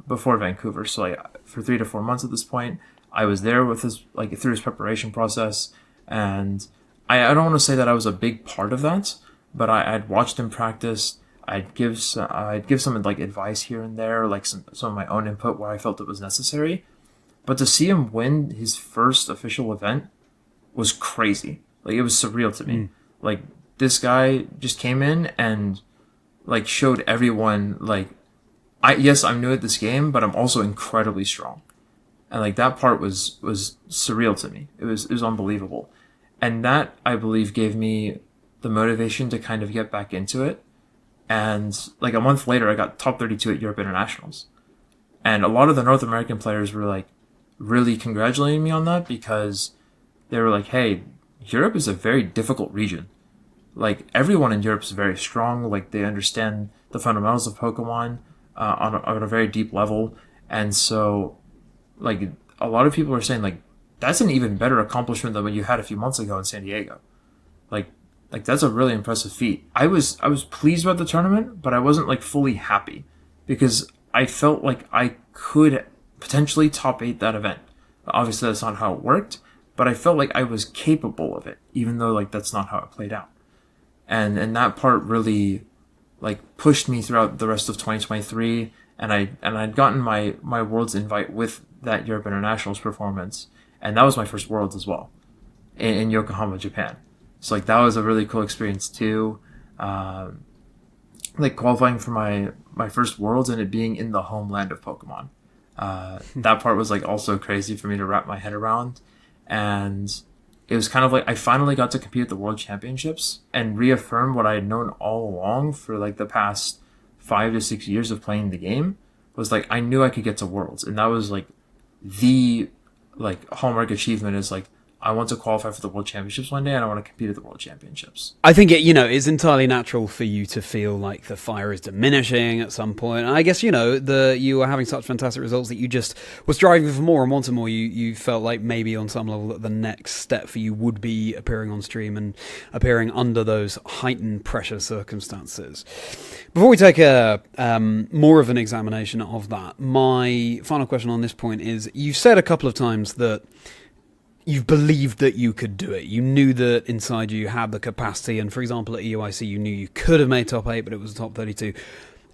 before Vancouver. So like for 3 to 4 months at this point, I was there with his like through his preparation process, and I don't want to say that I was a big part of that, but I'd watched him practice. I'd give some like advice here and there, like some of my own input where I felt it was necessary. But to see him win his first official event was crazy. Like it was surreal to me. Like this guy just came in and like showed everyone like I'm new at this game, but I'm also incredibly strong. And like that part was surreal to me. It was unbelievable. And that, I believe, gave me the motivation to kind of get back into it. And like a month later, I got top 32 at Europe Internationals. And a lot of the North American players were like really congratulating me on that, because they were like, hey, Europe is a very difficult region. Like everyone in Europe is very strong. Like they understand the fundamentals of Pokemon on a very deep level. And so like a lot of people are saying like, that's an even better accomplishment than what you had a few months ago in San Diego. Like that's a really impressive feat. I was pleased with the tournament, but I wasn't like fully happy, because I felt like I could potentially top 8 that event. Obviously that's not how it worked, but I felt like I was capable of it, even though like that's not how it played out. And that part really like pushed me throughout the rest of 2023. And I'd gotten my Worlds invite with that Europe Internationals performance, and that was my first Worlds as well in Yokohama, Japan. So like that was a really cool experience too. Like qualifying for my first Worlds and it being in the homeland of Pokemon. That part was like also crazy for me to wrap my head around. And it was kind of like I finally got to compete at the World Championships and reaffirm what I had known all along for like the past 5 to 6 years of playing the game. Was like I knew I could get to Worlds, and that was like the like hallmark achievement, is like I want to qualify for the World Championships one day, and I want to compete at the World Championships. I think it's entirely natural for you to feel like the fire is diminishing at some point. And I guess, you were having such fantastic results that you just was driving for more and wanted more. You felt like maybe on some level that the next step for you would be appearing on stream and appearing under those heightened pressure circumstances. Before we take a more of an examination of that, my final question on this point is, you've said a couple of times that you've believed that you could do it. You knew that inside you had the capacity, and for example at EUIC you knew you could have made top 8, but it was a top 32.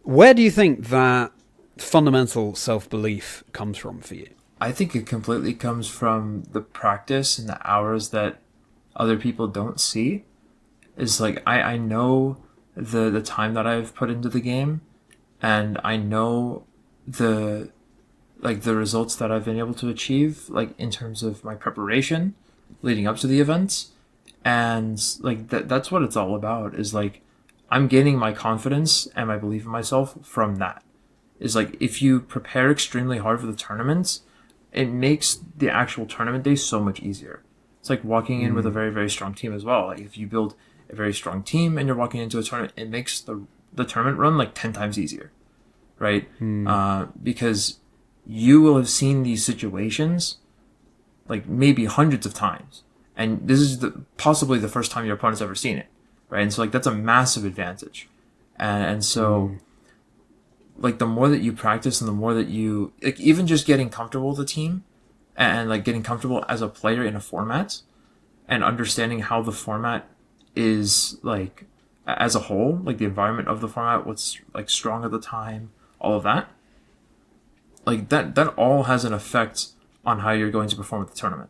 Where do you think that fundamental self-belief comes from for you? I think it completely comes from the practice and the hours that other people don't see. Is like I know the time that I've put into the game, and I know the results that I've been able to achieve, like in terms of my preparation leading up to the events. And like that's what it's all about, is like I'm gaining my confidence and my belief in myself from that. Is like if you prepare extremely hard for the tournaments, it makes the actual tournament day so much easier. It's like walking in with a very, very strong team as well. Like if you build a very strong team and you're walking into a tournament, it makes the tournament run like 10 times easier, right? Because you will have seen these situations like maybe hundreds of times, and this is possibly the first time your opponent's ever seen it, right? And so like that's a massive advantage, and so like the more that you practice and the more that you like, even just getting comfortable with the team and like getting comfortable as a player in a format and understanding how the format is like as a whole, like the environment of the format, what's like strong at the time, all of that. Like that all has an effect on how you're going to perform at the tournament.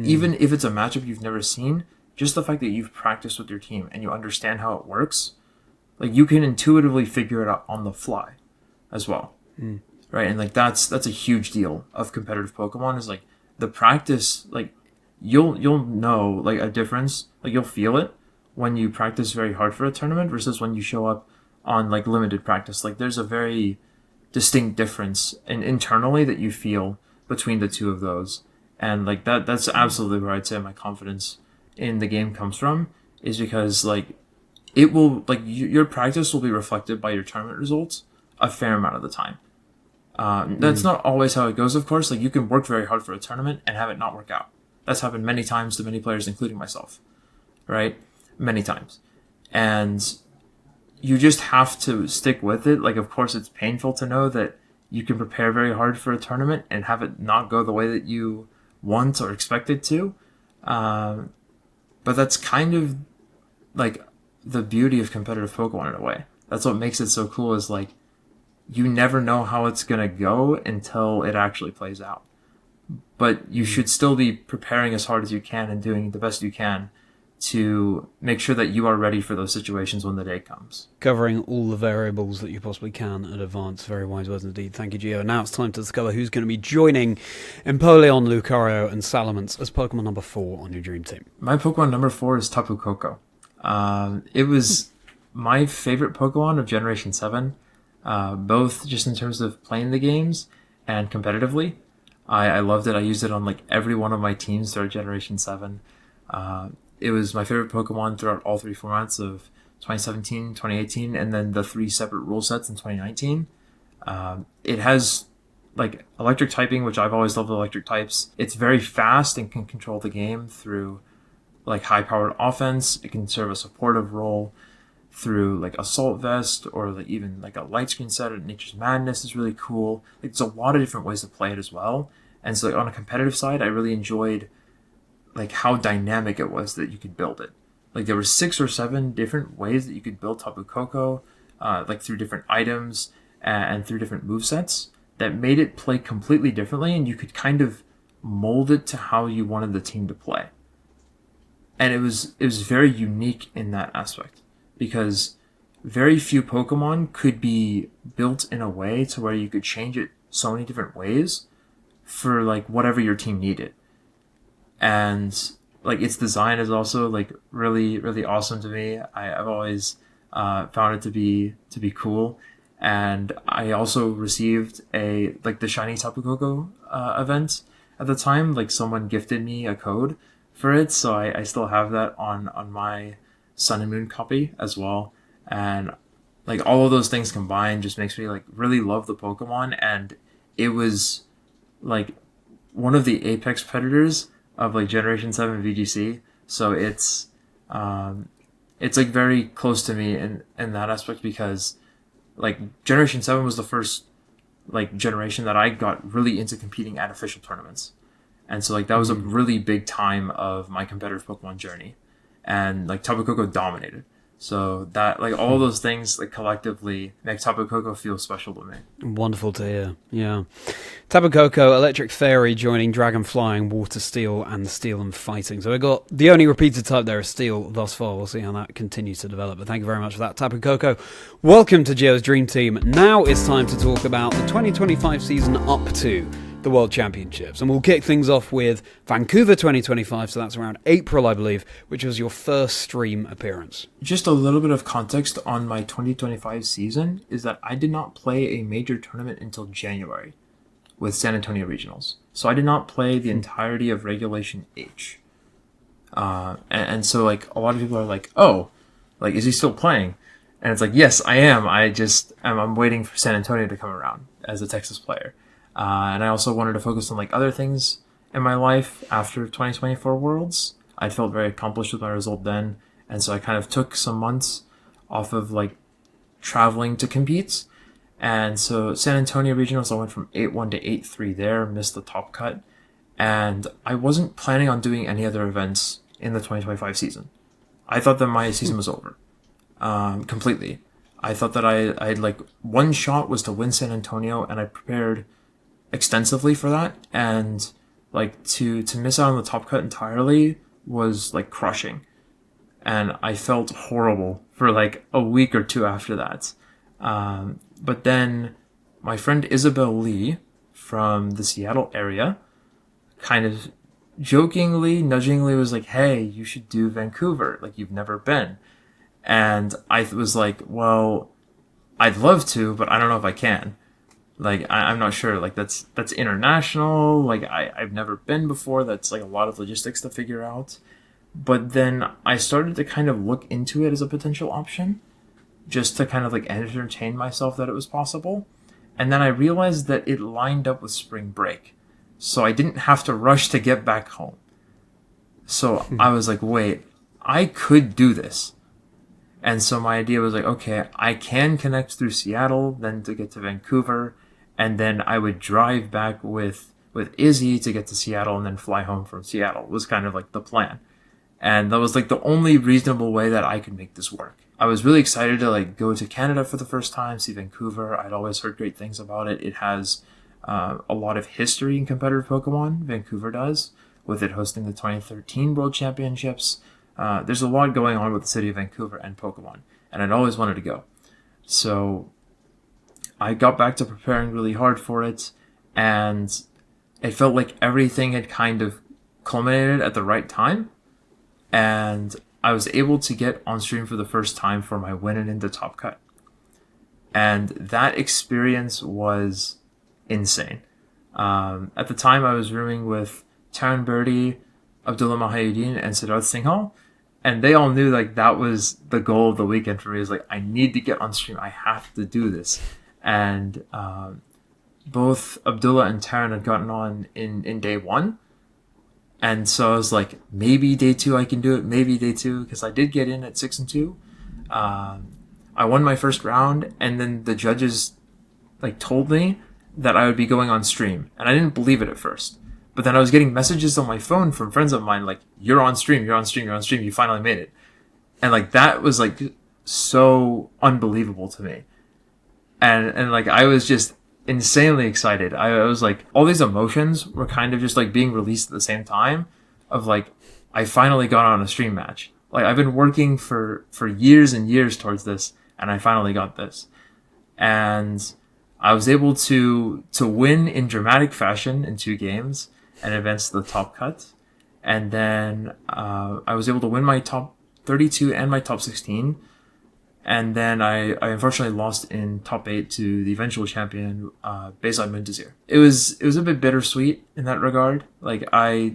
Even if it's a matchup you've never seen, just the fact that you've practiced with your team and you understand how it works, like you can intuitively figure it out on the fly as well. Right? And like that's a huge deal of competitive Pokemon, is like the practice, like you'll know like a difference, like you'll feel it when you practice very hard for a tournament versus when you show up on like limited practice. Like there's a very distinct difference internally that you feel between the two of those. And like that's absolutely where I'd say my confidence in the game comes from, is because like it will, like your practice will be reflected by your tournament results a fair amount of the time. That's not always how it goes, of course. Like you can work very hard for a tournament and have it not work out. That's happened many times to many players, including myself, right? Many times. And you just have to stick with it. Like, of course, it's painful to know that you can prepare very hard for a tournament and have it not go the way that you want or expect it to. But that's kind of like the beauty of competitive Pokemon in a way. That's what makes it so cool, is like you never know how it's going to go until it actually plays out. But you should still be preparing as hard as you can and doing the best you can to make sure that you are ready for those situations when the day comes. Covering all the variables that you possibly can in advance. Very wise words indeed. Thank you, Gio. Now it's time to discover who's going to be joining Empoleon, Lucario, and Salamence as Pokemon number 4 on your dream team. My Pokemon number 4 is Tapu Koko. It was my favorite Pokemon of Generation 7, both just in terms of playing the games and competitively. I loved it. I used it on like every one of my teams throughout Generation 7. It was my favorite Pokemon throughout all 3 formats of 2017, 2018, and then the 3 separate rule sets in 2019. It has like electric typing, which I've always loved electric types. It's very fast and can control the game through like high-powered offense. It can serve a supportive role through like Assault Vest, or like even like a light screen set. Nature's Madness is really cool. Like, there's a lot of different ways to play it as well. And so like, on a competitive side, I really enjoyed like how dynamic it was that you could build it. Like there were 6 or 7 different ways that you could build Tapu Koko, like through different items and through different movesets that made it play completely differently, and you could kind of mold it to how you wanted the team to play. And it was very unique in that aspect, because very few Pokemon could be built in a way to where you could change it so many different ways for like whatever your team needed. And like its design is also like really, really awesome to me. I've always found it to be cool. And I also received the Shiny Tapu Koko event at the time. Like someone gifted me a code for it, so I still have that on my Sun and Moon copy as well. And like all of those things combined just makes me like really love the Pokemon. And it was like one of the apex predators of like Generation 7 VGC, so it's like very close to me in that aspect, because like Generation 7 was the first like generation that I got really into competing at official tournaments, and so like that was a really big time of my competitive Pokemon journey, and like Tapu Koko dominated. So that like all those things like collectively make Tapu Koko feel special to me. Wonderful to hear. Yeah. Tapu Koko, Electric Fairy joining Dragon Flying, Water Steel, and Steel and Fighting. So we got the only repeated type there is Steel thus far. We'll see how that continues to develop. But thank you very much for that, Tapu Koko. Welcome to Gio's Dream Team. Now it's time to talk about the 2025 season up to the World Championships. And we'll kick things off with Vancouver 2025, so that's around April, I believe, which was your first stream appearance. Just a little bit of context on my 2025 season is that I did not play a major tournament until January with San Antonio Regionals. So I did not play the entirety of Regulation H. And so like a lot of people are like, oh, like, is he still playing? And it's like, yes, I am. I'm waiting for San Antonio to come around as a Texas player. And I also wanted to focus on like other things in my life after 2024 Worlds. I felt very accomplished with my result then, and so I kind of took some months off of like traveling to compete. And so San Antonio Regionals, I went from 8-1 to 8-3 there, missed the top cut, and I wasn't planning on doing any other events in the 2025 season. I thought that my season was over completely. I thought that I had like one shot was to win San Antonio, and I prepared extensively for that, and like to miss out on the top cut entirely was like crushing, and I felt horrible for like a week or two after that. But then my friend Isabel Lee from the Seattle area kind of jokingly, nudgingly was like, hey, you should do Vancouver. Like, you've never been. And I was like, well, I'd love to, but I don't know if I can. Like, I'm not sure. Like, that's international. Like, I've never been before. That's like a lot of logistics to figure out. But then I started to kind of look into it as a potential option, just to kind of like entertain myself that it was possible. And then I realized that it lined up with spring break. So I didn't have to rush to get back home. So I was like, wait, I could do this. And so my idea was like, okay, I can connect through Seattle, then to get to Vancouver, and then I would drive back with Izzy to get to Seattle and then fly home from Seattle was kind of like the plan. And that was like the only reasonable way that I could make this work. I was really excited to like go to Canada for the first time, see Vancouver. I'd always heard great things about it. It has a lot of history in competitive Pokemon. Vancouver does, with it hosting the 2013 World Championships. There's a lot going on with the city of Vancouver and Pokemon, and I'd always wanted to go. So I got back to preparing really hard for it, and it felt like everything had kind of culminated at the right time, and I was able to get on stream for the first time for my win and into top cut. And that experience was insane. At the time, I was rooming with Taryn Birdie, Abdullah Mahayuddin, and Siddharth Singhal. And they all knew like that was the goal of the weekend for me. It was like, I need to get on stream. I have to do this. And both Abdullah and Taryn had gotten on in day one. And so I was like, maybe day two I can do it. Maybe day two, because I did get in at 6-2. I won my first round, and then the judges like told me that I would be going on stream, and I didn't believe it at first. But then I was getting messages on my phone from friends of mine like, you're on stream, you're on stream, you're on stream, you finally made it. And like that was like so unbelievable to me. And like I was just insanely excited. I was like, all these emotions were kind of just like being released at the same time of like, I finally got on a stream match. Like I've been working for years and years towards this, and I finally got this. And I was able to win in dramatic fashion in 2 games and advance to the top cut. And then I was able to win my top 32 and my top 16. And then I unfortunately lost in top 8 to the eventual champion, Bayside Muntazir. It was a bit bittersweet in that regard. Like I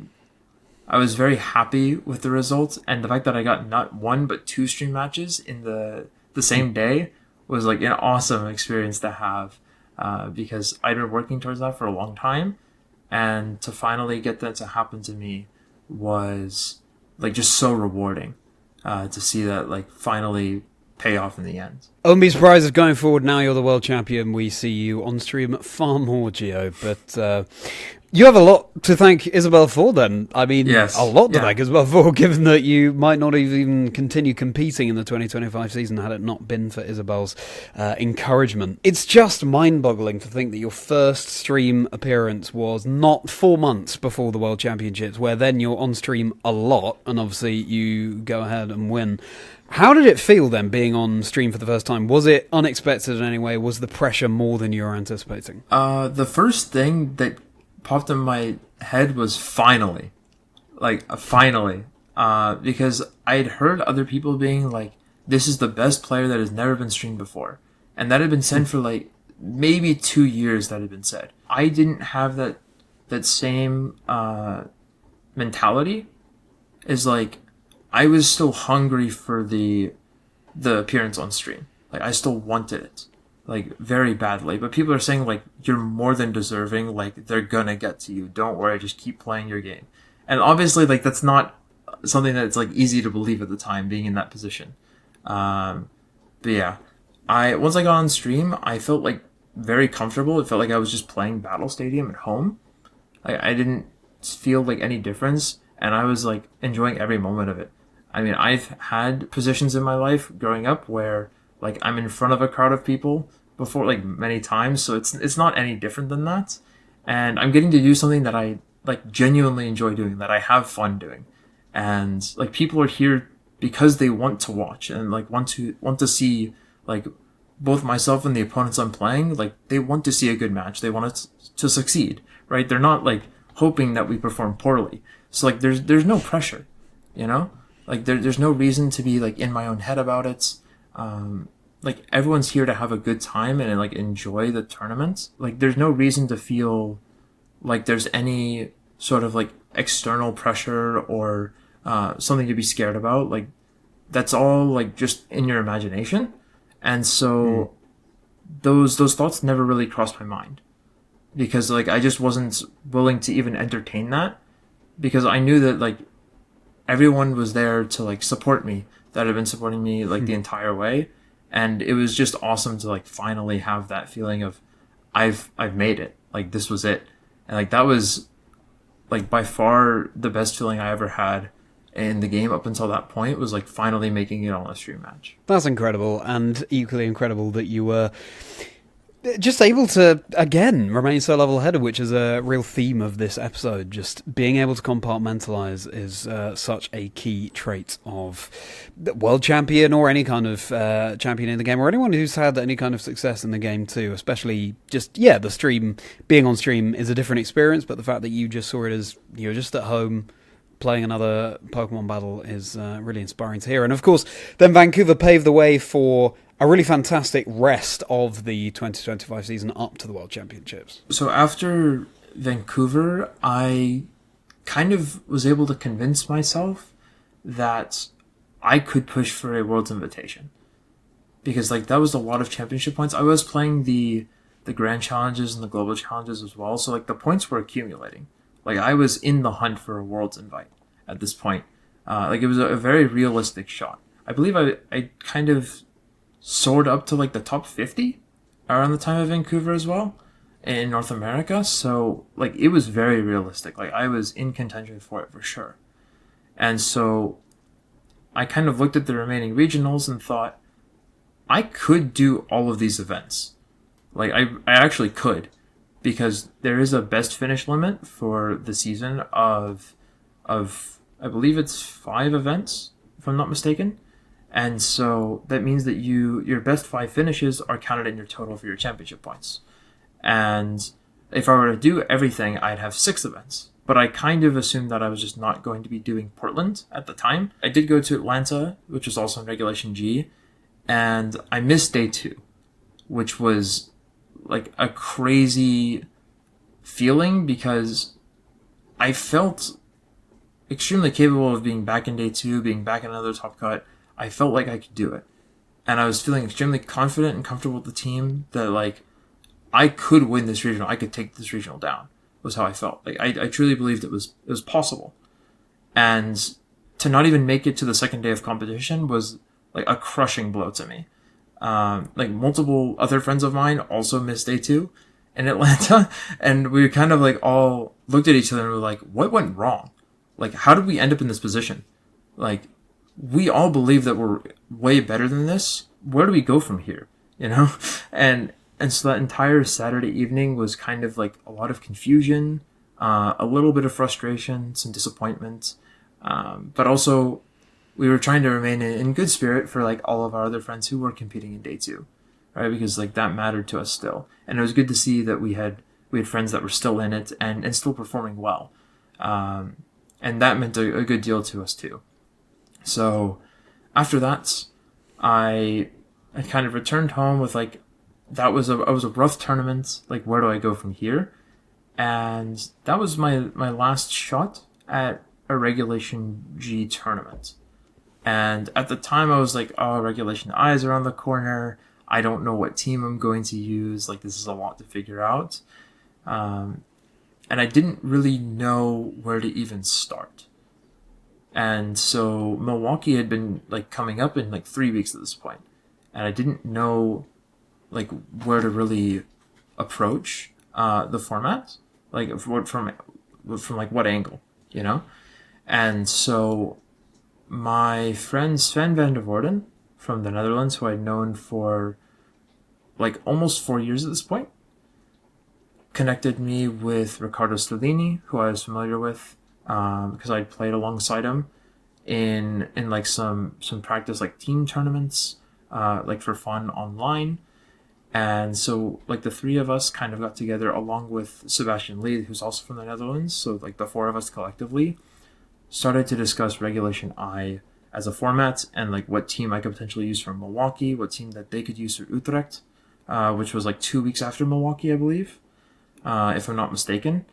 was very happy with the results, and the fact that I got not 1 but 2 stream matches in the same day was like an awesome experience to have, because I'd been working towards that for a long time, and to finally get that to happen to me was like just so rewarding, to see that like finally pay off in the end. I wouldn't be surprised if going forward, now you're the world champion, we see you on stream far more, Gio. But you have a lot to thank Isabel for then. I mean, yes. A lot to thank Isabel for, given that you might not even continue competing in the 2025 season had it not been for Isabel's encouragement. It's just mind-boggling to think that your first stream appearance was not 4 months before the World Championships, where then you're on stream a lot, and obviously you go ahead and win. How did it feel then, being on stream for the first time? Was it unexpected in any way? Was the pressure more than you were anticipating? The first thing that popped in my head was finally. Because I'd heard other people being like, this is the best player that has never been streamed before. And that had been said for like maybe 2 years that had been said. I didn't have that same mentality. Is like, I was still hungry for the appearance on stream. Like, I still wanted it, like, very badly. But people are saying, like, you're more than deserving. Like, they're gonna get to you. Don't worry. Just keep playing your game. And obviously, like, that's not something that's, like, easy to believe at the time, being in that position. But yeah, once I got on stream, I felt, like, very comfortable. It felt like I was just playing Battle Stadium at home. Like, I didn't feel, like, any difference. And I was, like, enjoying every moment of it. I mean, I've had positions in my life growing up where, like, I'm in front of a crowd of people before, like, many times, so it's not any different than that. And I'm getting to do something that I, like, genuinely enjoy doing, that I have fun doing. And, like, people are here because they want to watch and, like, want to see, like, both myself and the opponents I'm playing. Like, they want to see a good match. They want it to succeed, right? They're not, like, hoping that we perform poorly. So like there's no pressure, you know? Like there's no reason to be like in my own head about it. Like everyone's here to have a good time and like enjoy the tournament. Like there's no reason to feel like there's any sort of like external pressure or something to be scared about. Like that's all like just in your imagination. And so those thoughts never really crossed my mind, because like I just wasn't willing to even entertain that, because I knew that like everyone was there to like support me, that had been supporting me like the entire way. And it was just awesome to like finally have that feeling of I've made it. Like this was it. And like that was like by far the best feeling I ever had in the game up until that point, was like finally making it on a stream match. That's incredible, and equally incredible that you were just able to, again, remain so level-headed, which is a real theme of this episode. Just being able to compartmentalize is such a key trait of the world champion, or any kind of champion in the game, or anyone who's had any kind of success in the game too. Especially just, the stream, being on stream is a different experience, but the fact that you just saw it as you're just at home playing another Pokemon battle is really inspiring to hear. And of course, then Vancouver paved the way for a really fantastic rest of the 2025 season up to the World Championships. So after Vancouver, I kind of was able to convince myself that I could push for a World's Invitation, because like that was a lot of championship points. I was playing the Grand Challenges and the Global Challenges as well, so like the points were accumulating. Like I was in the hunt for a World's invite at this point. Like it was a very realistic shot. I believe I kind of soared up to like the top 50 around the time of Vancouver as well in North America. So like it was very realistic. Like I was in contention for it for sure. And so I kind of looked at the remaining regionals and thought I could do all of these events. Like I actually could, because there is a best finish limit for the season of I believe it's 5 events, if I'm not mistaken. And so that means that your best 5 finishes are counted in your total for your championship points. And if I were to do everything, I'd have 6 events. But I kind of assumed that I was just not going to be doing Portland at the time. I did go to Atlanta, which was also in Regulation G, and I missed day 2, which was like a crazy feeling, because I felt extremely capable of being back in day 2, being back in another top cut. I felt like I could do it. And I was feeling extremely confident and comfortable with the team that like I could win this regional. I could take this regional down, was how I felt. Like I truly believed it was possible. And to not even make it to the second day of competition was like a crushing blow to me. Like multiple other friends of mine also missed day 2 in Atlanta, and we kind of like all looked at each other and were like, what went wrong? Like, how did we end up in this position? Like, we all believe that we're way better than this. Where do we go from here? You know? And so that entire Saturday evening was kind of like a lot of confusion, a little bit of frustration, some disappointment, but also we were trying to remain in good spirit for like all of our other friends who were competing in day 2, right? Because like that mattered to us still. And it was good to see that we had friends that were still in it and still performing well. And that meant a good deal to us too. So after that, I kind of returned home with like, it was a rough tournament. Like, where do I go from here? And that was my last shot at a Regulation G tournament. And at the time I was like, oh, Regulation I is around the corner. I don't know what team I'm going to use. Like, this is a lot to figure out. And I didn't really know where to even start. And so Milwaukee had been like coming up in like 3 weeks at this point, and I didn't know like where to really approach the format, like from like what angle, you know. And so my friend Sven van der Voorden from the Netherlands, who I'd known for like almost 4 years at this point, connected me with Riccardo Stellini, who I was familiar with because I'd played alongside him in like some practice like team tournaments like for fun online. And so, like, the three of us kind of got together along with Sebastian Lee, who's also from the Netherlands. So, like, the four of us collectively started to discuss Regulation I as a format and, like, what team I could potentially use for Milwaukee, what team that they could use for Utrecht, which was, like, 2 weeks after Milwaukee, I believe, if I'm not mistaken.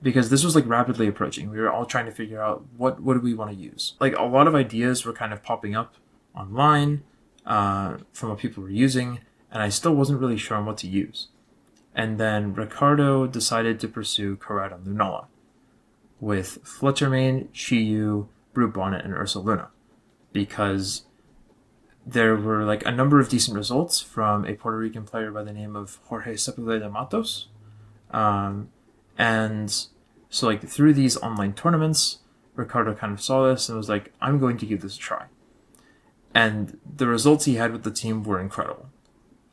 Because this was, like, rapidly approaching. We were all trying to figure out what do we want to use. Like, a lot of ideas were kind of popping up online from what people were using, and I still wasn't really sure on what to use. And then Ricardo decided to pursue Corrado Lunala with Fluttermane, Chiyu, Brute Bonnet, and Ursaluna, because there were like a number of decent results from a Puerto Rican player by the name of Jorge Sepulveda Matos. And so like through these online tournaments, Ricardo kind of saw this and was like, I'm going to give this a try. And the results he had with the team were incredible.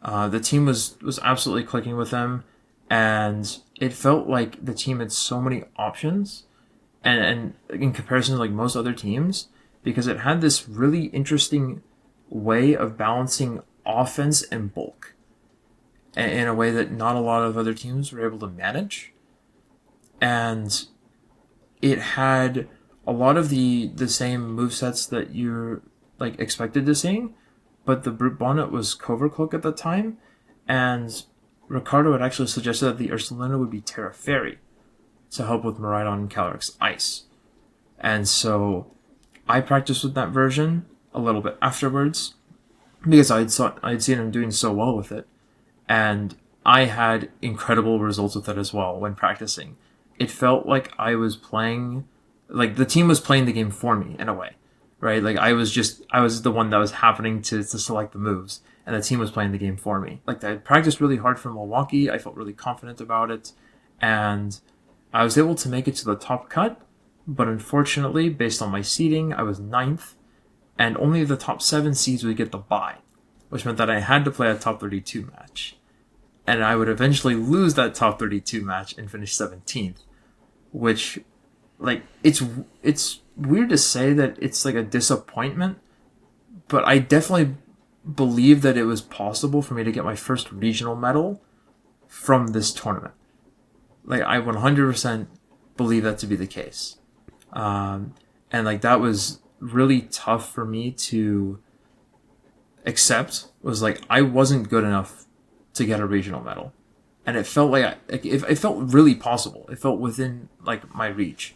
The team was absolutely clicking with him, and it felt like the team had so many options, and in comparison to like most other teams, because it had this really interesting way of balancing offense and bulk in a way that not a lot of other teams were able to manage. And it had a lot of the same movesets that you're like expected to see, but the Brute Bonnet was Covert Cloak at the time, and Ricardo had actually suggested that the Ursaluna would be Terra Fairy to help with Miraidon and Calyrex Ice. And so I practiced with that version a little bit afterwards because I'd seen him doing so well with it, and I had incredible results with it as well when practicing. It felt like I was playing, like the team was playing the game for me in a way. Right, like I was the one that was happening to select the moves, and the team was playing the game for me. Like I practiced really hard for Milwaukee. I felt really confident about it, and I was able to make it to the top cut. But unfortunately, based on my seeding, I was 9th, and only the top 7 seeds would get the bye, which meant that I had to play a top 32 match, and I would eventually lose that top 32 match and finish 17th, which, like, it's weird to say that it's like a disappointment, but I definitely believe that it was possible for me to get my first regional medal from this tournament. Like, I 100% believe that to be the case. And like that was really tough for me to accept, was like I wasn't good enough to get a regional medal. And it felt like it felt really possible. It felt within like my reach.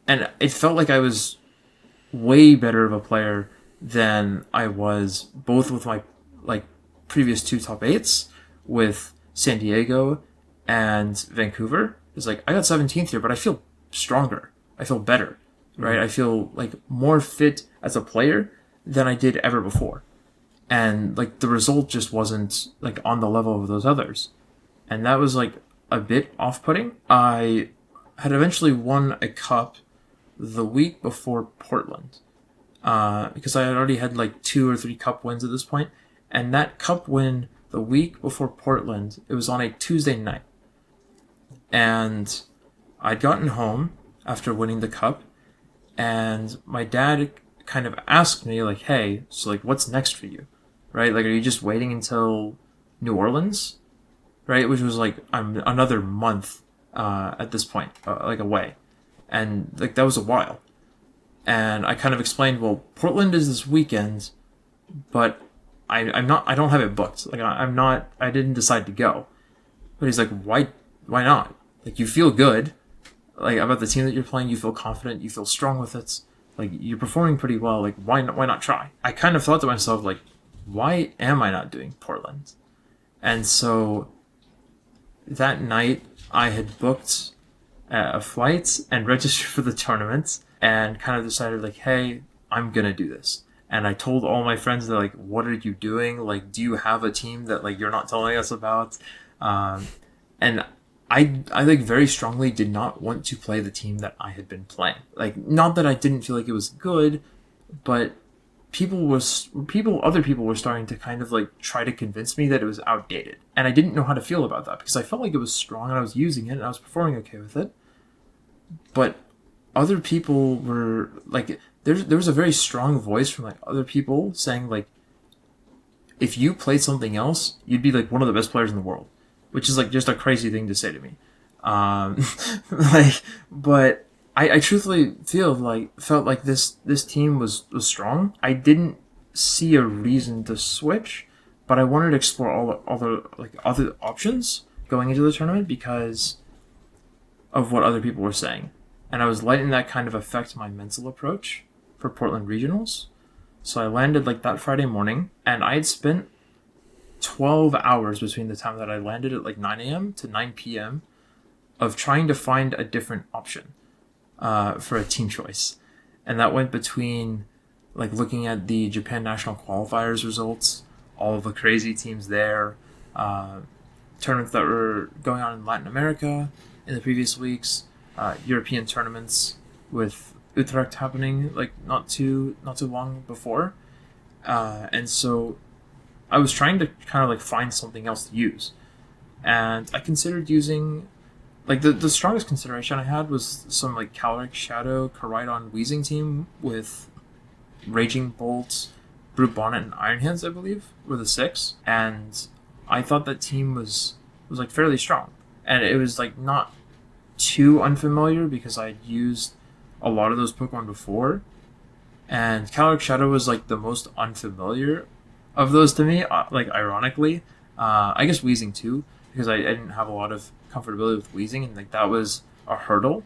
And it felt like I was way better of a player than I was both with my like previous 2 top 8s with San Diego and Vancouver. It's like I got 17th here, but I feel stronger. I feel better, right? I feel like more fit as a player than I did ever before. And like the result just wasn't like on the level of those others. And that was like a bit off-putting. I had eventually won a cup the week before Portland, because I had already had like 2 or 3 cup wins at this point, and that cup win the week before Portland, it was on a Tuesday night, and I'd gotten home after winning the cup, and my dad kind of asked me like, hey, so like what's next for you, right? Like, are you just waiting until New Orleans, right? Which was like I'm another month at this point, like away. And like that was a while. And I kind of explained, well, Portland is this weekend, but I don't have it booked. Like I didn't decide to go. But he's like, why not? Like, you feel good, like about the team that you're playing, you feel confident, you feel strong with it, like you're performing pretty well, like why not try? I kind of thought to myself, like, why am I not doing Portland? And so that night I had booked a flight and registered for the tournament and kind of decided like, hey, I'm gonna do this. And I told all my friends, they're like, what are you doing? Like, do you have a team that like you're not telling us about? And I like very strongly did not want to play the team that I had been playing. Like, not that I didn't feel like it was good, but other people were starting to kind of like try to convince me that it was outdated. And I didn't know how to feel about that because I felt like it was strong and I was using it and I was performing okay with it. But other people were like, there was a very strong voice from like other people saying like, if you played something else, you'd be like one of the best players in the world, which is like just a crazy thing to say to me. But I truthfully felt like this team was strong. I didn't see a reason to switch, but I wanted to explore all the other options going into the tournament because of what other people were saying, and I was letting that kind of affect my mental approach for Portland regionals. So I landed like that Friday morning, and I had spent 12 hours between the time that I landed at like 9 a.m. to 9 p.m. of trying to find a different option for a team choice. And that went between like looking at the Japan national qualifiers results, all of the crazy teams there, tournaments that were going on in Latin America in the previous weeks, European tournaments with Utrecht happening like not too long before, and so I was trying to kind of like find something else to use, and I considered using like the strongest consideration I had was some like Caloric Shadow Koraidon Weezing team with Raging Bolt, Brute Bonnet, and Iron Hands, I believe, were the 6, and I thought that team was like fairly strong, and it was like not too unfamiliar because I had used a lot of those Pokemon before, and Caloric Shadow was like the most unfamiliar of those to me, like ironically. I guess Weezing too, because I didn't have a lot of comfortability with Weezing, and like that was a hurdle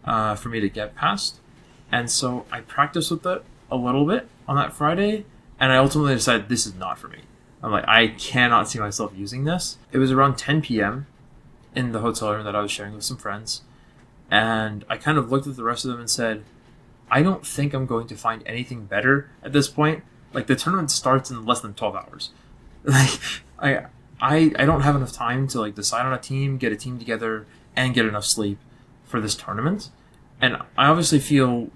for me to get past. And so I practiced with it a little bit on that Friday, and I ultimately decided this is not for me. I'm like, I cannot see myself using this. It was around 10 p.m. in the hotel room that I was sharing with some friends, and I kind of looked at the rest of them and said, I don't think I'm going to find anything better at this point. Like, the tournament starts in less than 12 hours. Like, I don't have enough time to like decide on a team, get a team together, and get enough sleep for this tournament. And I obviously feel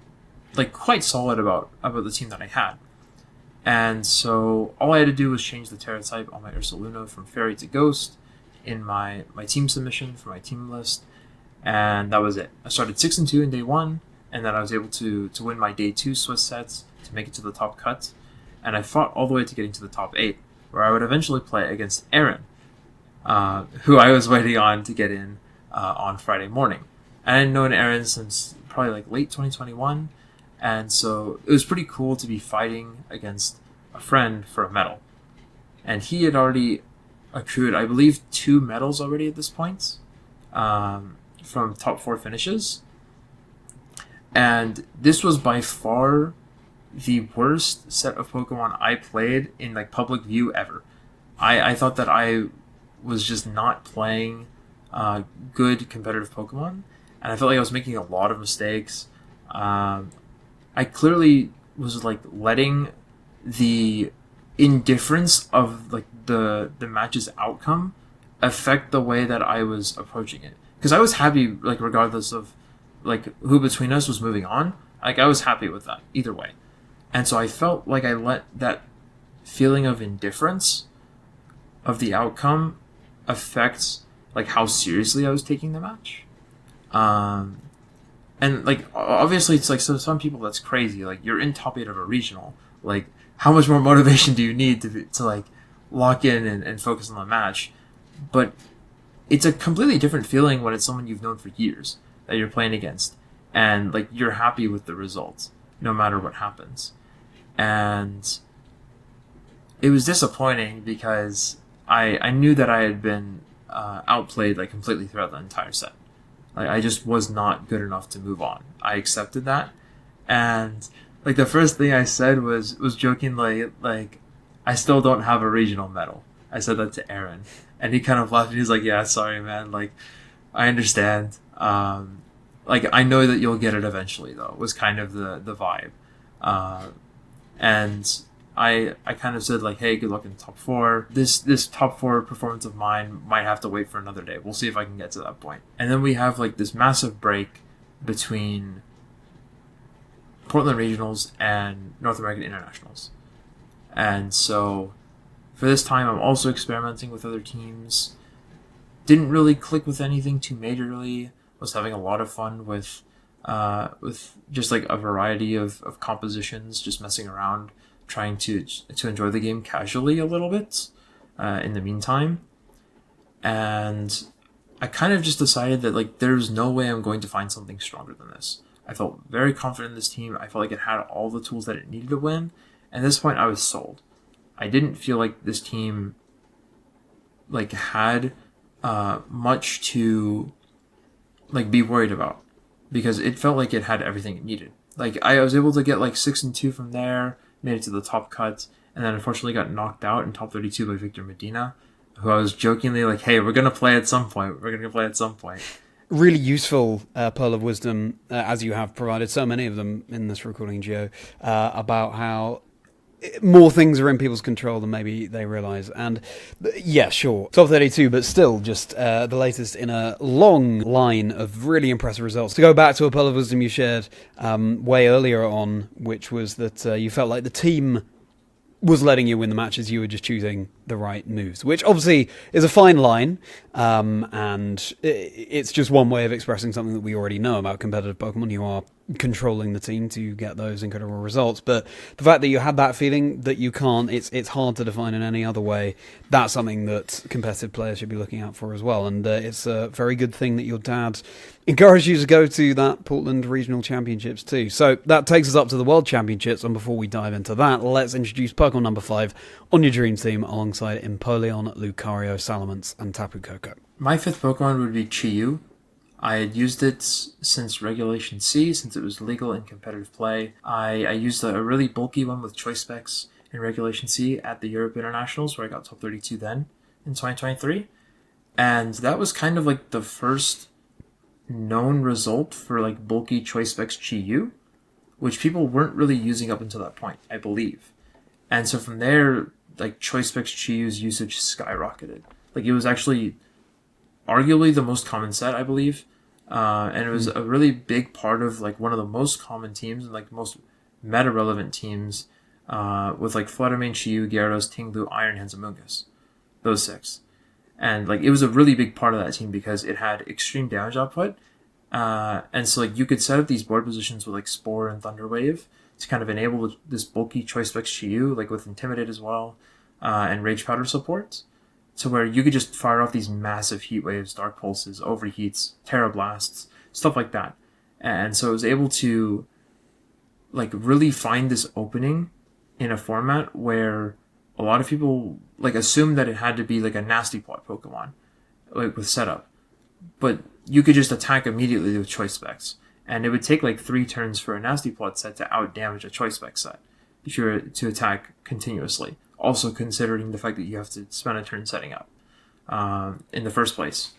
like quite solid about the team that I had. And so all I had to do was change the Terra type on my Ursaluna from Fairy to Ghost in my team submission for my team list, and that was it. I started 6-2 in day 1, and then I was able to win my day 2 Swiss sets to make it to the top cut, and I fought all the way to getting to the top 8, where I would eventually play against Aaron, who I was waiting on to get in on Friday morning. I hadn't known Aaron since probably like late 2021, and so it was pretty cool to be fighting against a friend for a medal. And he had already accrued, I believe, 2 medals already at this point, from top 4 finishes. And this was by far the worst set of Pokemon I played in like public view ever. I thought that I was just not playing good competitive Pokemon, and I felt like I was making a lot of mistakes. I clearly was like letting the indifference of like the match's outcome affect the way that I was approaching it, because I was happy like regardless of like who between us was moving on. Like I was happy with that either way, and so I felt like I let that feeling of indifference of the outcome affect like how seriously I was taking the match. And like obviously it's like, so some people that's crazy. Like you're in top 8 of a regional. Like how much more motivation do you need to like lock in and focus on the match? But it's a completely different feeling when it's someone you've known for years that you're playing against, and like you're happy with the results no matter what happens. And it was disappointing because I knew that I had been outplayed like completely throughout the entire set. Like I just was not good enough to move on. I accepted that, and like the first thing I said was jokingly like I still don't have a regional medal. I said that to Aaron, and he kind of laughed and he's like, "Yeah, sorry, man. Like I understand. Like I know that you'll get it eventually, though." Was kind of the vibe, and I kind of said like, "Hey, good luck in top 4. This top 4 performance of mine might have to wait for another day. We'll see if I can get to that point." And then we have like this massive break between Portland Regionals and North American Internationals, and so for this time I'm also experimenting with other teams. Didn't really click with anything too majorly. Was having a lot of fun with just like a variety of compositions, just messing around, trying to enjoy the game casually a little bit in the meantime. And I kind of just decided that like there's no way I'm going to find something stronger than this. I felt very confident in this team. I felt like it had all the tools that it needed to win. And at this point, I was sold. I didn't feel like this team like had much to like be worried about, because it felt like it had everything it needed. Like I was able to get like 6-2 from there, made it to the top cut, and then unfortunately got knocked out in top 32 by Victor Medina, who I was jokingly like, hey, we're gonna play at some point. Really useful pearl of wisdom, as you have provided so many of them in this recording, Gio, about how more things are in people's control than maybe they realise. And yeah, sure, top 32, but still just the latest in a long line of really impressive results. To go back to a pearl of wisdom you shared way earlier on, which was that you felt like the team was letting you win the matches, you were just choosing the right moves, which obviously is a fine line, and it's just one way of expressing something that we already know about competitive Pokemon. You are controlling the team to get those incredible results, but the fact that you had that feeling that you can't, it's hard to define in any other way, that's something that competitive players should be looking out for as well. And it's a very good thing that your dad encouraged you to go to that Portland Regional Championships too. So that takes us up to the World Championships, and before we dive into that, let's introduce Pokemon number 5 on your dream team alongside Empoleon, Lucario, Salamence, and Tapu Koko. My 5th Pokemon would be Chi-Yu. I had used it since Regulation C, since it was legal in competitive play. I used a really bulky one with choice specs in Regulation C at the Europe Internationals, where I got top 32 then in 2023. And that was kind of like the first known result for like bulky choice specs Chi-Yu, which people weren't really using up until that point, I believe. And so from there, like choice specs Chi-Yu's usage skyrocketed. Like it was actually arguably the most common set, I believe. And it was a really big part of like one of the most common teams and like most meta relevant teams, with like Fluttermane, Chi-Yu, Gyarados, Tinglu, Iron Hands, and Mungus. Those 6. And like it was a really big part of that team because it had extreme damage output. And so like you could set up these board positions with like Spore and Thunder Wave to kind of enable this bulky choice specs Chi-Yu, like with Intimidate as well, and Rage Powder support, to where you could just fire off these massive heat waves, Dark Pulses, Overheats, Terra Blasts, stuff like that. And so it was able to like really find this opening in a format where a lot of people like assumed that it had to be like a Nasty Plot Pokemon, like with setup. But you could just attack immediately with choice specs. And it would take like 3 turns for a Nasty Plot set to out damage a choice spec set if you were to attack continuously. Also considering the fact that you have to spend a turn setting up in the first place.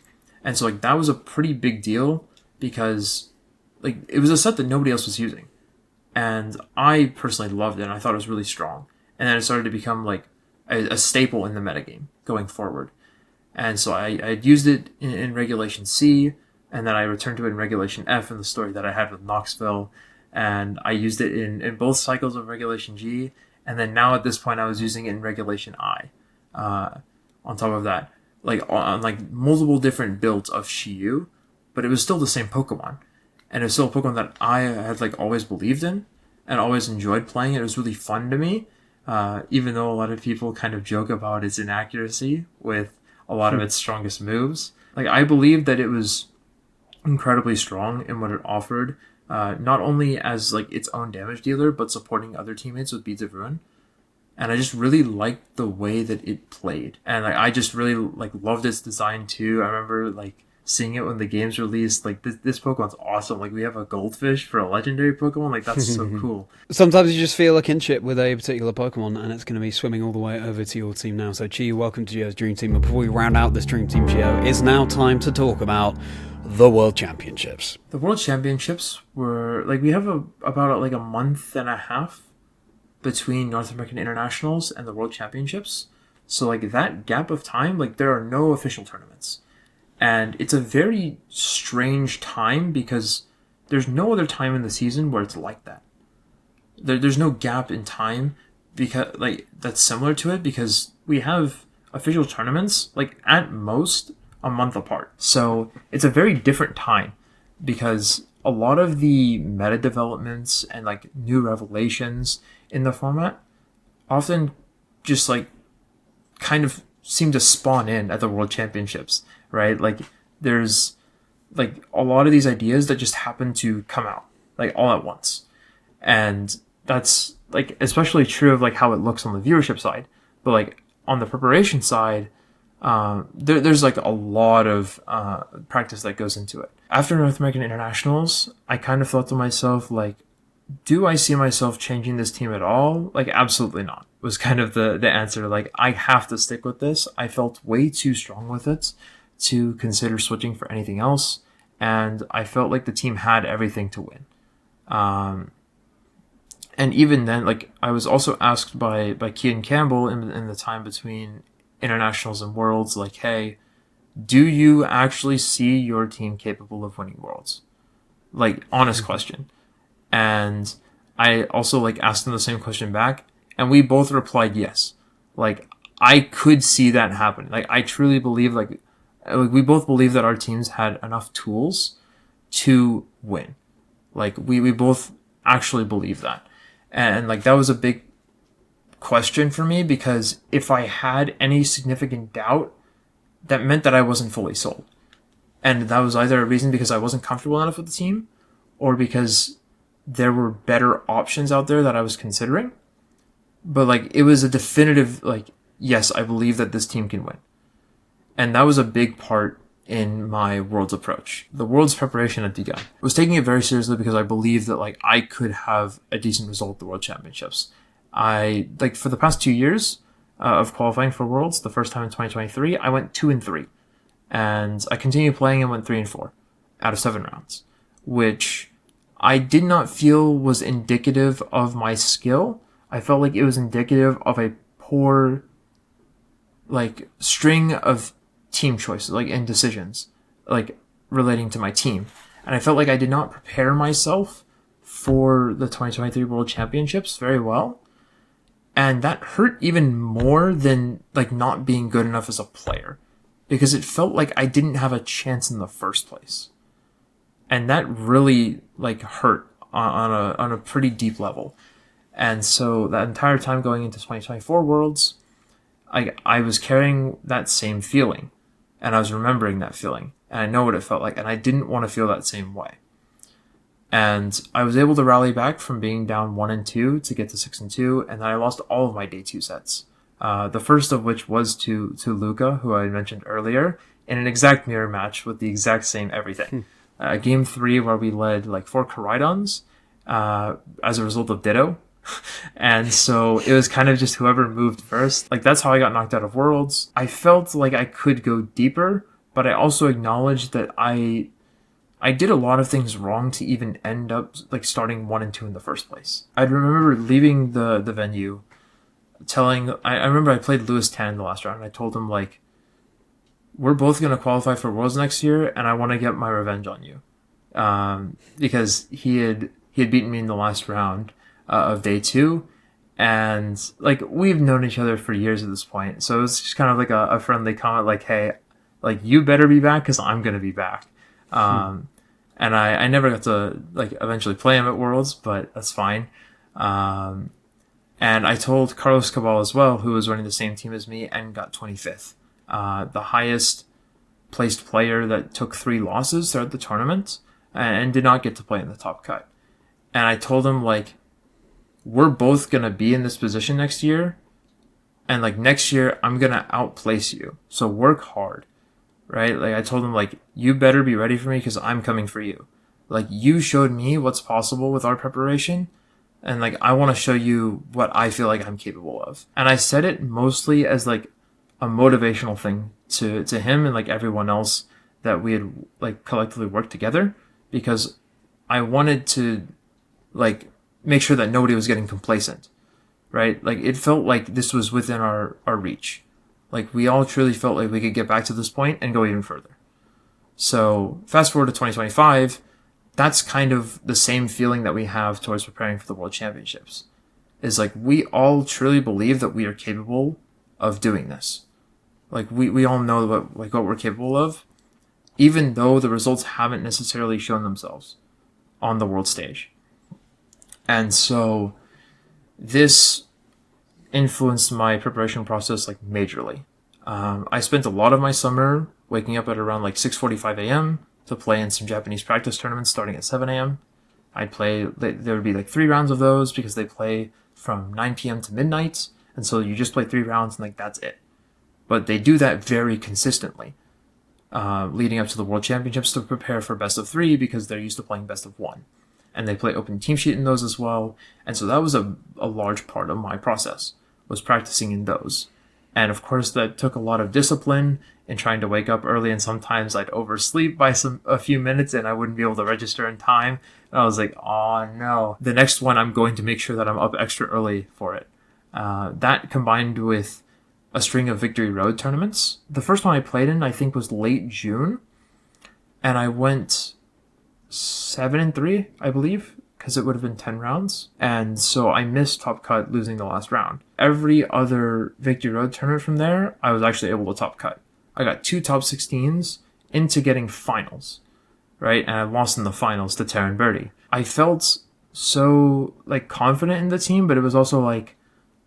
And so like that was a pretty big deal because like it was a set that nobody else was using. And I personally loved it and I thought it was really strong. And then it started to become like a staple in the metagame going forward. And so I used it in Regulation C, and then I returned to it in Regulation F in the story that I had with Knoxville. And I used it in both cycles of Regulation G. And then now at this point, I was using it in Regulation I. On top of that, like on like multiple different builds of Chi-Yu, but it was still the same Pokemon. And it was still a Pokemon that I had like always believed in and always enjoyed playing. It was really fun to me, even though a lot of people kind of joke about its inaccuracy with a lot of its strongest moves. Like I believed that it was incredibly strong in what it offered, not only as like its own damage dealer, but supporting other teammates with Beads of Ruin. And I just really liked the way that it played, and like I just really like loved its design too. I remember like seeing it when the game's released. Like this Pokemon's awesome. Like we have a goldfish for a legendary Pokemon. Like that's so cool. Sometimes you just feel a kinship with a particular Pokemon, and it's going to be swimming all the way over to your team now. So Chi, welcome to Gio's Dream Team. But before we round out this Dream Team, Gio, it's now time to talk about the World Championships. The World Championships were like we have about like a month and a half between North American Internationals and the World Championships. So like that gap of time, like there are no official tournaments. And it's a very strange time because there's no other time in the season where it's like that. There's no gap in time because like that's similar to it because we have official tournaments like at most a month apart. So it's a very different time because a lot of the meta developments and like new revelations in the format often just like kind of seem to spawn in at the World Championships, right? Like there's like a lot of these ideas that just happen to come out like all at once. And that's like especially true of like how it looks on the viewership side, but like on the preparation side, there's like a lot of practice that goes into it. After North American Internationals, I kind of thought to myself, like, do I see myself changing this team at all? Like, absolutely not, was kind of the answer. Like, I have to stick with this. I felt way too strong with it to consider switching for anything else. And I felt like the team had everything to win. And even then, like, I was also asked by Kean Campbell in the time between internationals and worlds, like, hey, do you actually see your team capable of winning worlds? Like, honest question. And I also like asked him the same question back, and we both replied yes. Like, I could see that happen. Like, I truly believe like we both believe that our teams had enough tools to win. Like, we both actually believe that. And like that was a big question for me, because if I had any significant doubt, that meant that I wasn't fully sold. And that was either a reason because I wasn't comfortable enough with the team, or because there were better options out there that I was considering. But like it was a definitive like, yes, I believe that this team can win. And that was a big part in my Worlds approach. The Worlds preparation had begun. I was taking it very seriously because I believed that like I could have a decent result at the World Championships. I like for the past 2 years of qualifying for Worlds, the first time in 2023, I went 2-3. And I continued playing and went 3-4 out of 7 rounds, which I did not feel was indicative of my skill. I felt like it was indicative of a poor, like, string of team choices, like, and decisions, like, relating to my team. And I felt like I did not prepare myself for the 2023 World Championships very well. And that hurt even more than, like, not being good enough as a player, because it felt like I didn't have a chance in the first place. And that really like hurt on a pretty deep level. And so that entire time going into 2024 Worlds, I was carrying that same feeling, and I was remembering that feeling, and I know what it felt like, and I didn't want to feel that same way. And I was able to rally back from being down 1-2 to get to 6-2, and then I lost all of my day 2 sets. The first of which was to Luca, who I mentioned earlier, in an exact mirror match with the exact same everything. Game 3 where we led like 4 Koraidons as a result of Ditto. And so it was kind of just whoever moved first. Like that's how I got knocked out of Worlds. I felt like I could go deeper, but I also acknowledged that I did a lot of things wrong to even end up like starting 1-2 in the first place. I remember leaving the venue I remember I played Lewis Tan in the last round, and I told him like, we're both going to qualify for Worlds next year, and I want to get my revenge on you. Because he had beaten me in the last round of day 2, and like we've known each other for years at this point, so it was just kind of like a friendly comment like, hey, like you better be back because I'm going to be back. And I never got to like eventually play him at Worlds, but that's fine. And I told Carlos Cabal as well, who was running the same team as me and got 25th. The highest placed player that took 3 losses throughout the tournament and did not get to play in the top cut. And I told him, like, we're both going to be in this position next year. And, like, next year, I'm going to outplace you. So work hard, right? Like, I told him, like, you better be ready for me because I'm coming for you. Like, you showed me what's possible with our preparation. And, like, I want to show you what I feel like I'm capable of. And I said it mostly as, like, a motivational thing to him and, like, everyone else that we had, like, collectively worked together. Because I wanted to, like, make sure that nobody was getting complacent, right? Like, it felt like this was within our reach. Like, we all truly felt like we could get back to this point and go even further. So, fast forward to 2025... that's kind of the same feeling that we have towards preparing for the World Championships. Is like, we all truly believe that we are capable of doing this. Like, we all know what we're capable of, even though the results haven't necessarily shown themselves on the world stage. And so, this influenced my preparation process like majorly. I spent a lot of my summer waking up at around like 6:45 a.m. to play in some Japanese practice tournaments starting at 7 a.m. There would be like 3 rounds of those because they play from 9 p.m. to midnight. And so you just play 3 rounds and like that's it. But they do that very consistently, leading up to the World Championships to prepare for best of 3 because they're used to playing best of 1. And they play open team sheet in those as well. And so that was a large part of my process, was practicing in those. And of course that took a lot of discipline in trying to wake up early, and sometimes I'd oversleep by a few minutes and I wouldn't be able to register in time. And I was like, oh no. The next one, I'm going to make sure that I'm up extra early for it. That combined with a string of Victory Road tournaments. The first one I played in, I think, was late June. And I went 7-3, I believe, because it would have been 10 rounds. And so I missed Top Cut, losing the last round. Every other Victory Road tournament from there, I was actually able to Top Cut. I got 2 top 16s into getting finals, right? And I lost in the finals to Taryn Birdie. I felt so like confident in the team, but it was also like,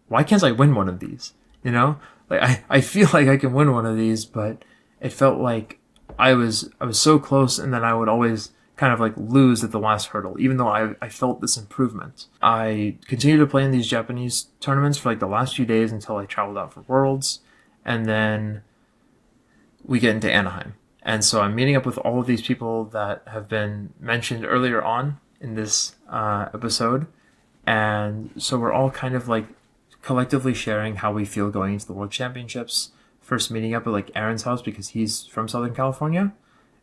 why can't I win one of these? You know, like I feel like I can win one of these, but it felt like I was so close, and then I would always kind of like lose at the last hurdle, even though I felt this improvement. I continued to play in these Japanese tournaments for like the last few days until I traveled out for Worlds, and then we get into Anaheim. And so I'm meeting up with all of these people that have been mentioned earlier on in this episode. And so we're all kind of like collectively sharing how we feel going into the World Championships. First meeting up at like Aaron's house because he's from Southern California.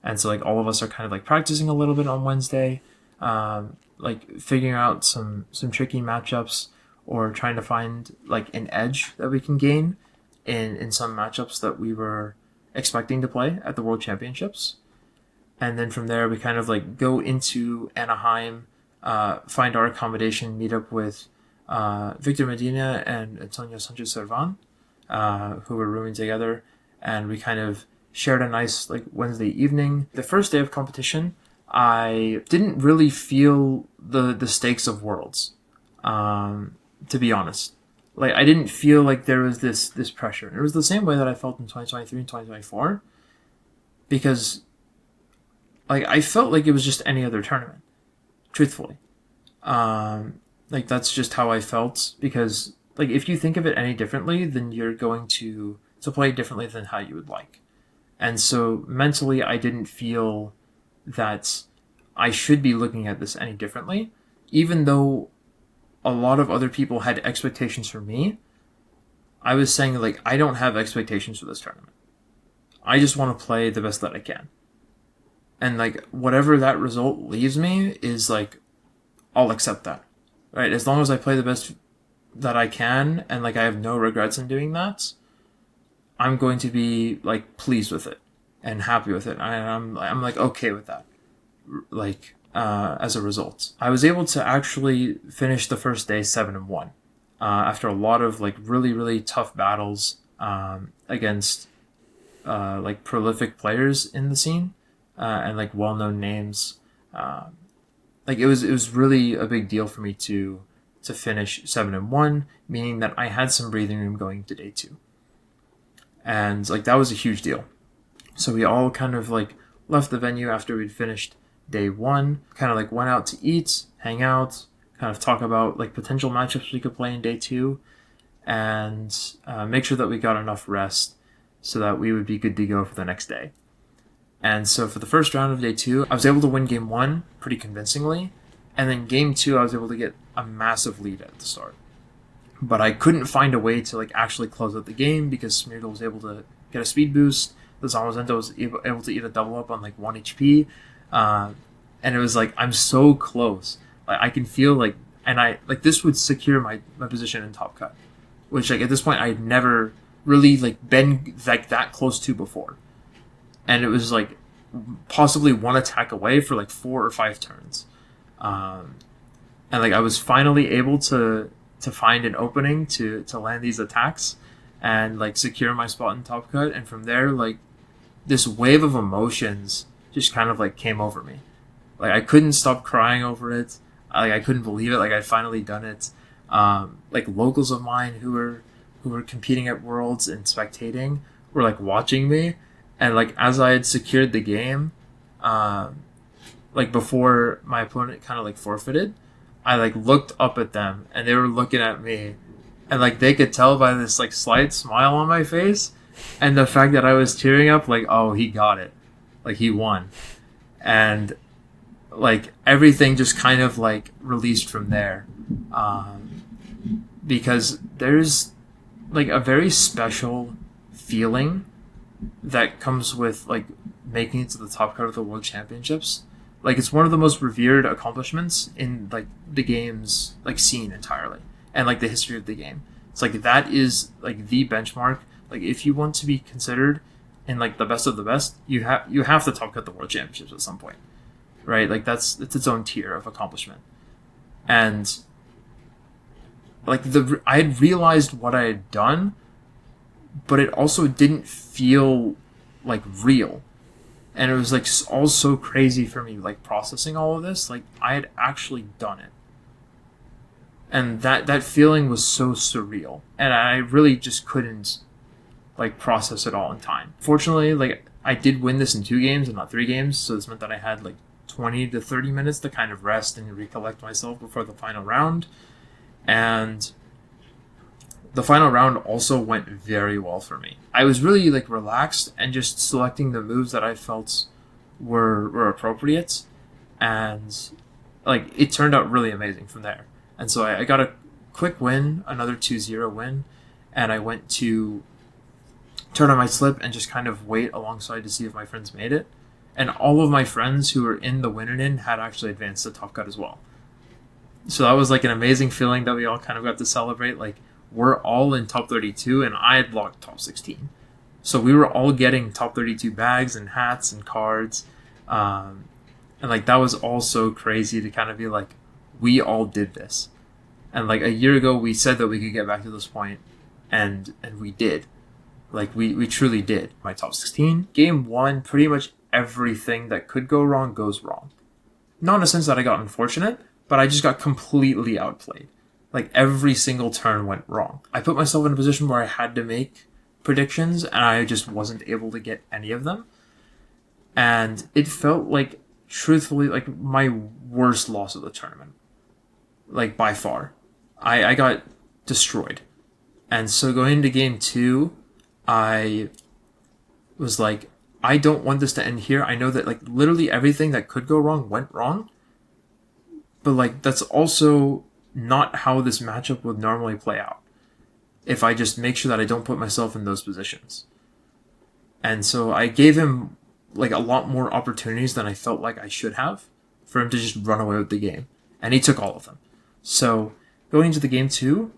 And so like all of us are kind of like practicing a little bit on Wednesday, like figuring out some tricky matchups, or trying to find like an edge that we can gain in some matchups that we were expecting to play at the World Championships. And then from there we kind of like go into Anaheim, find our accommodation, meet up with Victor Medina and Antonio Sanchez Servan, who were rooming together, and we kind of shared a nice like Wednesday evening. The first day of competition, I didn't really feel the stakes of Worlds, to be honest. Like I didn't feel like there was this pressure. And it was the same way that I felt in 2023 and 2024, because like I felt like it was just any other tournament, truthfully. Like that's just how I felt, because like if you think of it any differently, then you're going to play differently than how you would like. And so mentally, I didn't feel that I should be looking at this any differently, even though a lot of other people had expectations for me. I was saying like, I don't have expectations for this tournament. I just want to play the best that I can. And like, whatever that result leaves me is like, I'll accept that, right? As long as I play the best that I can, and like, I have no regrets in doing that, I'm going to be like pleased with it and happy with it. I'm like okay with that. Like, as a result, I was able to actually finish the first day 7-1, after a lot of like really, really tough battles, against, like prolific players in the scene, and like well-known names. Like it was really a big deal for me to finish 7-1, meaning that I had some breathing room going to day 2. And like that was a huge deal. So we all kind of like left the venue after we'd finished day 1, kind of like went out to eat, hang out, kind of talk about like potential matchups we could play in day 2, and make sure that we got enough rest so that we would be good to go for the next day. And so for the first round of day 2, I was able to win game 1 pretty convincingly, and then game 2 I was able to get a massive lead at the start. But I couldn't find a way to like actually close out the game because Smeargle was able to get a speed boost. The Zamazenta was able to eat a double up on like 1 HP. And it was like, I'm so close. Like I can feel like, and I like this would secure my position in Top Cut, which like at this point I had never really like been like that close to before. And it was like possibly 1 attack away for like 4 or 5 turns. And like I was finally able to find an opening to land these attacks and like secure my spot in Top Cut. And from there, like this wave of emotions just kind of like came over me. Like I couldn't stop crying over it. Like I couldn't believe it. Like I'd finally done it. Like locals of mine who were competing at Worlds and spectating were like watching me, and like as I had secured the game, like before my opponent kind of like forfeited, I like looked up at them and they were looking at me, and like they could tell by this like slight smile on my face and the fact that I was tearing up, like, oh, he got it, like he won. And like everything just kind of like released from there, because there's like a very special feeling that comes with like making it to the top cut of the World Championships. Like it's one of the most revered accomplishments in like the game's like scene entirely, and like the history of the game. It's like that is like the benchmark. Like if you want to be considered in like the best of the best, you have to top cut the World Championships at some point, right? Like it's its own tier of accomplishment. And like I had realized what I had done, but it also didn't feel like real. And it was like all so crazy for me, like processing all of this. Like I had actually done it, and that feeling was so surreal, and I really just couldn't like process it all in time. Fortunately, like I did win this in 2 games and not 3 games, so this meant that I had like 20 to 30 minutes to kind of rest and recollect myself before the final round. And the final round also went very well for me. I was really like relaxed and just selecting the moves that I felt were appropriate, and like it turned out really amazing from there. And so I got a quick win, another 2-0 win, and I went to turn on my slip and just kind of wait alongside to see if my friends made it. And all of my friends who were in the winner-in had actually advanced to top cut as well. So that was like an amazing feeling that we all kind of got to celebrate. Like we're all in top 32 and I had locked top 16. So we were all getting top 32 bags and hats and cards. And like that was all so crazy to kind of be like, we all did this. And like a year ago we said that we could get back to this point, and we did. Like we truly did. My top 16. Game 1, pretty much everything that could go wrong goes wrong. Not in a sense that I got unfortunate, but I just got completely outplayed. Like every single turn went wrong. I put myself in a position where I had to make predictions and I just wasn't able to get any of them. And it felt like, truthfully, like my worst loss of the tournament. Like by far. I got destroyed. And so going into game 2, I was like, I don't want this to end here. I know that like literally everything that could go wrong went wrong. But like that's also not how this matchup would normally play out if I just make sure that I don't put myself in those positions. And so I gave him like a lot more opportunities than I felt like I should have for him to just run away with the game. And he took all of them. So going into the game 2,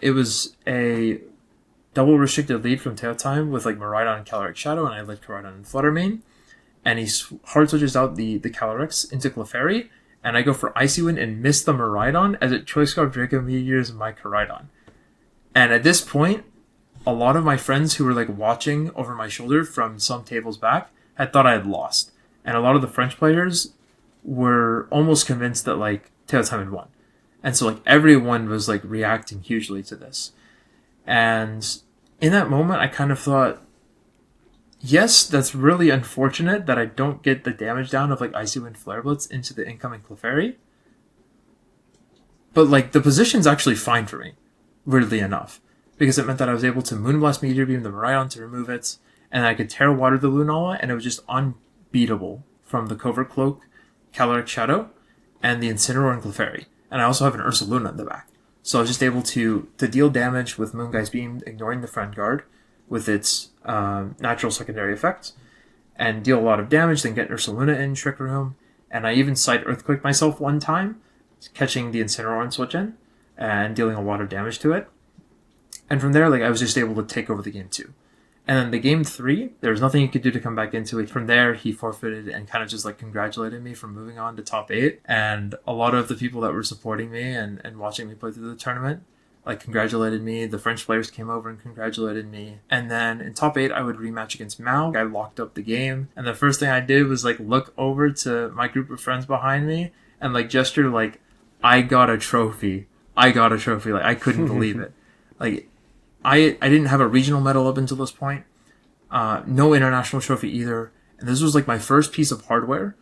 it was a double restricted lead from Teotime with like Miraidon and Calyrex Shadow, and I led Miraidon and Fluttermane. And he hard switches out the Calyrex into Clefairy, and I go for Icy Wind and miss the Miraidon as it Choice Scarf Draco Meteors my Koraidon. And at this point, a lot of my friends who were like watching over my shoulder from some tables back had thought I had lost. And a lot of the French players were almost convinced that like Teotime had won. And so like everyone was like reacting hugely to this. And in that moment, I kind of thought, yes, that's really unfortunate that I don't get the damage down of like Icy Wind Flare Blitz into the incoming Clefairy. But like the position's actually fine for me, weirdly enough, because it meant that I was able to Moonblast Meteor Beam the Miraidon to remove it, and I could Terra Water the Lunala, and it was just unbeatable from the Covert Cloak, Calyrex Shadow, and the Incineroar and Clefairy. And I also have an Ursaluna in the back. So I was just able to deal damage with Moongeist Beam, ignoring the Friend Guard with its natural secondary effect, and deal a lot of damage, then get Ursaluna in Trick Room, and I even side Earthquake myself one time, catching the Incineroar and Switch in, and dealing a lot of damage to it. And from there, like I was just able to take over the game 2. And then the game 3, there was nothing he could do to come back into it. From there, he forfeited and kind of just like congratulated me for moving on to top 8. And a lot of the people that were supporting me and watching me play through the tournament like congratulated me. The French players came over and congratulated me. And then in top 8, I would rematch against Mao. I locked up the game. And the first thing I did was like look over to my group of friends behind me and like gesture like I got a trophy I got a trophy. Like, I couldn't believe it. Like, I didn't have a regional medal up until this point. No international trophy either. And this was like my first piece of hardware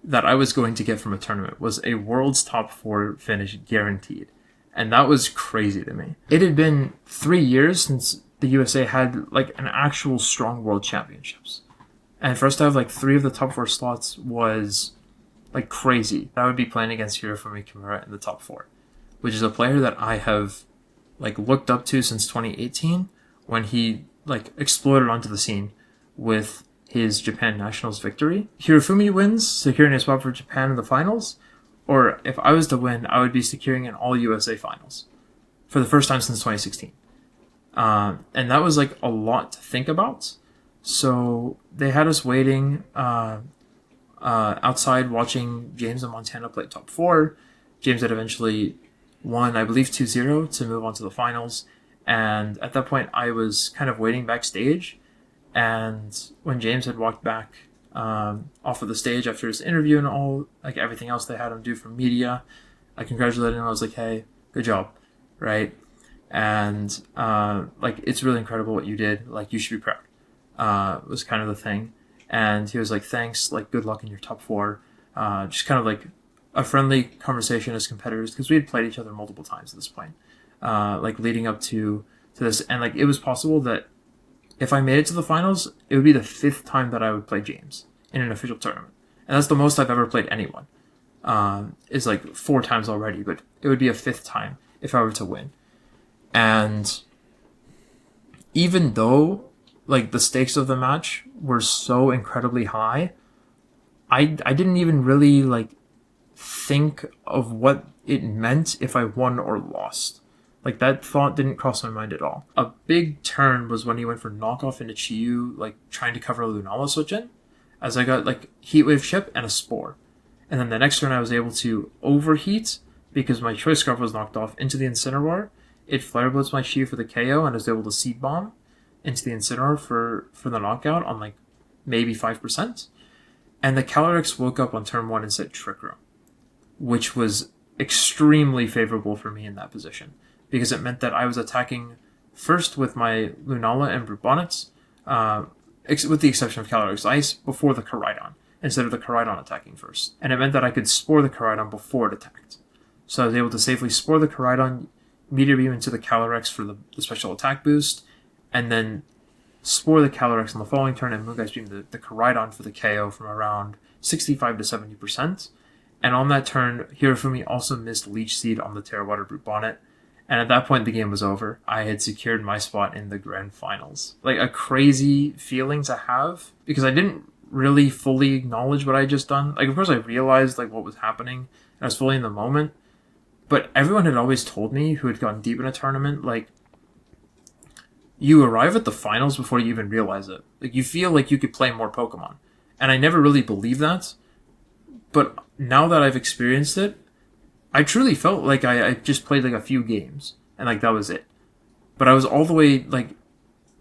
that I was going to get from a tournament was a world's top 4 finish guaranteed. And that was crazy to me. It had been 3 years since the USA had like an actual strong world championships. And for us to have like 3 of the top 4 slots was like crazy. I would be playing against Hirofumi Kimura in the top 4, which is a player that I have like looked up to since 2018 when he like exploded onto the scene with his Japan Nationals victory. Hirofumi wins, securing a spot for Japan in the finals, or if I was to win, I would be securing an All-USA finals for the first time since 2016. And that was like a lot to think about. So they had us waiting outside watching James and Montana play top 4. James had eventually won, I believe, 2-0 to move on to the finals. And at that point, I was kind of waiting backstage. And when James had walked back off of the stage after his interview and all, like everything else they had him do for media, I congratulated him. I was like, hey, good job, right? And like, it's really incredible what you did. Like, you should be proud, was kind of the thing. And he was like, thanks, like, good luck in your top 4. Just kind of like a friendly conversation as competitors, because we had played each other multiple times at this point, like leading up to this. And like, it was possible that if I made it to the finals, it would be the 5th time that I would play James in an official tournament. And that's the most I've ever played anyone. Is like 4 times already, but it would be a 5th time if I were to win. And even though like the stakes of the match were so incredibly high, I didn't even really like think of what it meant if I won or lost. Like, that thought didn't cross my mind at all. A big turn was when he went for knockoff into Chiyu, like, trying to cover a Lunala switch-in, as I got, like, Heatwave Chip and a Spore. And then the next turn I was able to overheat, because my Choice Scarf was knocked off, into the Incineroar. It Flare Blitzed my Chiyu for the KO, and I was able to Seed Bomb into the Incineroar for the knockout on, like, maybe 5%. And the Calyrex woke up on turn 1 and said Trick Room, which was extremely favorable for me in that position, because it meant that I was attacking first with my Lunala and Brute Bonnets, with the exception of Calyrex Ice, before the Koraidon, instead of the Koraidon attacking first. And it meant that I could Spore the Koraidon before it attacked. So I was able to safely Spore the Koraidon, Meteor Beam into the Calyrex for the special attack boost, and then Spore the Calyrex on the following turn and Moongeist Beam the Koraidon for the KO from around 65 to 70%. And on that turn, Hirofumi also missed Leech Seed on the Terra Water Brute Bonnet. And at that point, the game was over. I had secured my spot in the grand finals. Like, a crazy feeling to have, because I didn't really fully acknowledge what I had just done. Like, of course, I realized, like, what was happening, and I was fully in the moment. But everyone had always told me, who had gone deep in a tournament, like, you arrive at the finals before you even realize it. Like, you feel like you could play more Pokemon. And I never really believed that. But now that I've experienced it, I truly felt like I just played like a few games and like that was it. But I was all the way like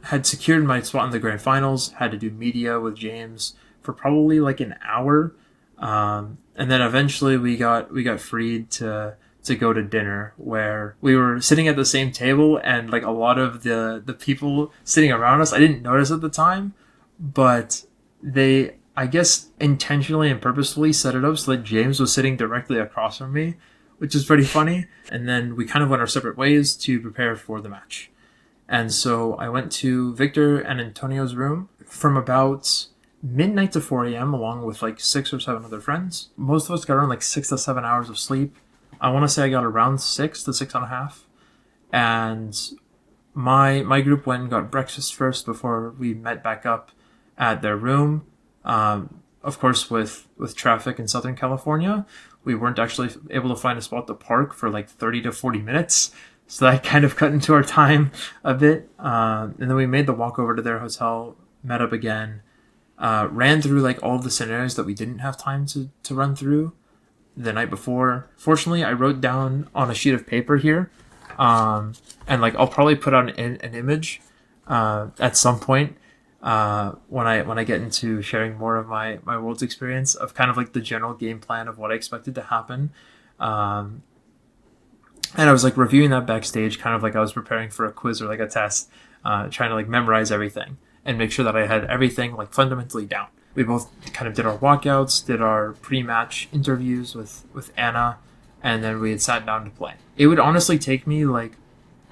had secured my spot in the grand finals, had to do media with James for probably like an hour. And then eventually we got freed to go to dinner, where we were sitting at the same table, and like a lot of the people sitting around us, I didn't notice at the time, but they, I guess, intentionally and purposefully set it up so that James was sitting directly across from me, which is pretty funny. And then we kind of went our separate ways to prepare for the match. And so I went to Victor and Antonio's room from about midnight to 4 a.m. along with like 6 or 7 other friends. Most of us got around like 6 to 7 hours of sleep. I want to say I got around 6 to 6.5. And my group went and got breakfast first before we met back up at their room. Of course, with traffic in Southern California, we weren't actually able to find a spot to park for like 30 to 40 minutes. So that kind of cut into our time a bit. And then we made the walk over to their hotel, met up again, ran through like all the scenarios that we didn't have time to run through the night before. Fortunately, I wrote down on a sheet of paper here, and like I'll probably put out an image at some point when I get into sharing more of my Worlds experience of kind of like the general game plan of what I expected to happen. And I was like reviewing that backstage, kind of like I was preparing for a quiz or like a test, trying to like memorize everything and make sure that I had everything like fundamentally down. We both kind of did our walkouts, did our pre-match interviews with Anna, and then we had sat down to play. It would honestly take me like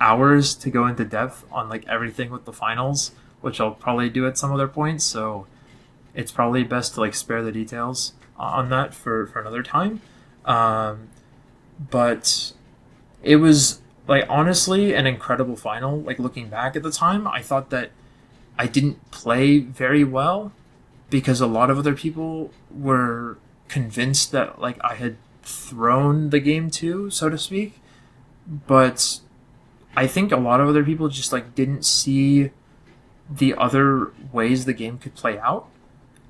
hours to go into depth on like everything with the finals, which I'll probably do at some other point. So it's probably best to like spare the details on that for another time. But it was like honestly an incredible final. Like looking back at the time, I thought that I didn't play very well because a lot of other people were convinced that like I had thrown the game too, so to speak. But I think a lot of other people just like didn't see the other ways the game could play out.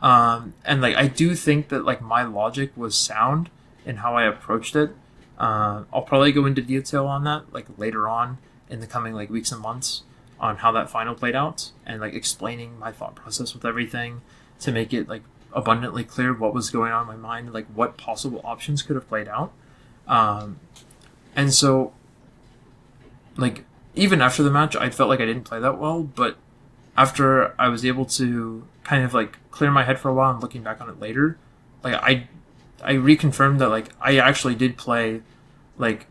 And like I do think that like my logic was sound in how I approached it. I'll probably go into detail on that like later on in the coming like weeks and months on how that final played out and like explaining my thought process with everything to make it like abundantly clear what was going on in my mind, like what possible options could have played out. And so like even after the match, I felt like I didn't play that well, but after I was able to kind of like clear my head for a while and looking back on it later, like I reconfirmed that like I actually did play like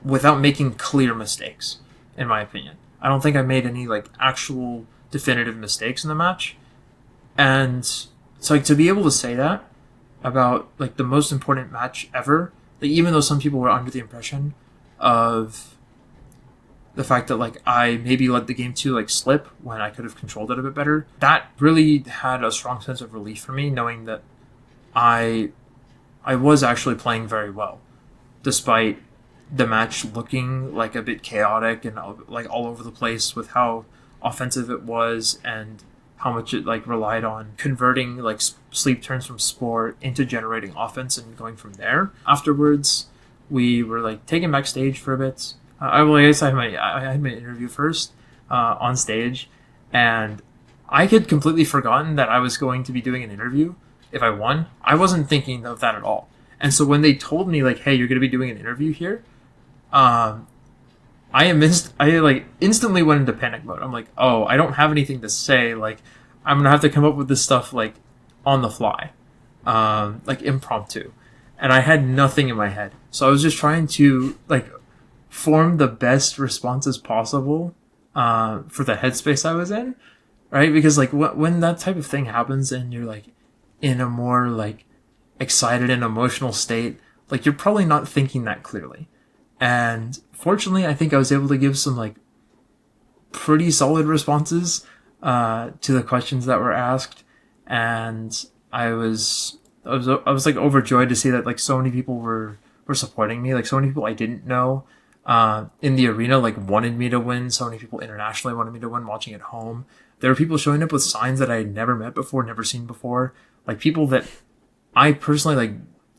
without making clear mistakes, in my opinion. I don't think I made any like actual definitive mistakes in the match. And so like to be able to say that about like the most important match ever, like even though some people were under the impression of the fact that like I maybe let the game too like slip when I could have controlled it a bit better, that really had a strong sense of relief for me, knowing that I was actually playing very well, despite the match looking like a bit chaotic and like all over the place with how offensive it was and how much it like relied on converting like sleep turns from sport into generating offense and going from there. Afterwards, we were like taken backstage for a bit. I guess I had my interview first on stage, and I had completely forgotten that I was going to be doing an interview if I won. I wasn't thinking of that at all. And so when they told me like, "Hey, you're going to be doing an interview here," I like instantly went into panic mode. I'm like, "Oh, I don't have anything to say. Like, I'm gonna have to come up with this stuff like on the fly, like impromptu." And I had nothing in my head, so I was just trying to like form the best responses possible for the headspace I was in, right? Because like when that type of thing happens and you're like in a more like excited and emotional state, like you're probably not thinking that clearly. And fortunately, I think I was able to give some like pretty solid responses to the questions that were asked, and I was like overjoyed to see that like so many people were supporting me. Like so many people I didn't know in the arena like wanted me to win. So many people internationally wanted me to win. Watching at home, there were people showing up with signs that I had never met before, never seen before. Like people that I personally like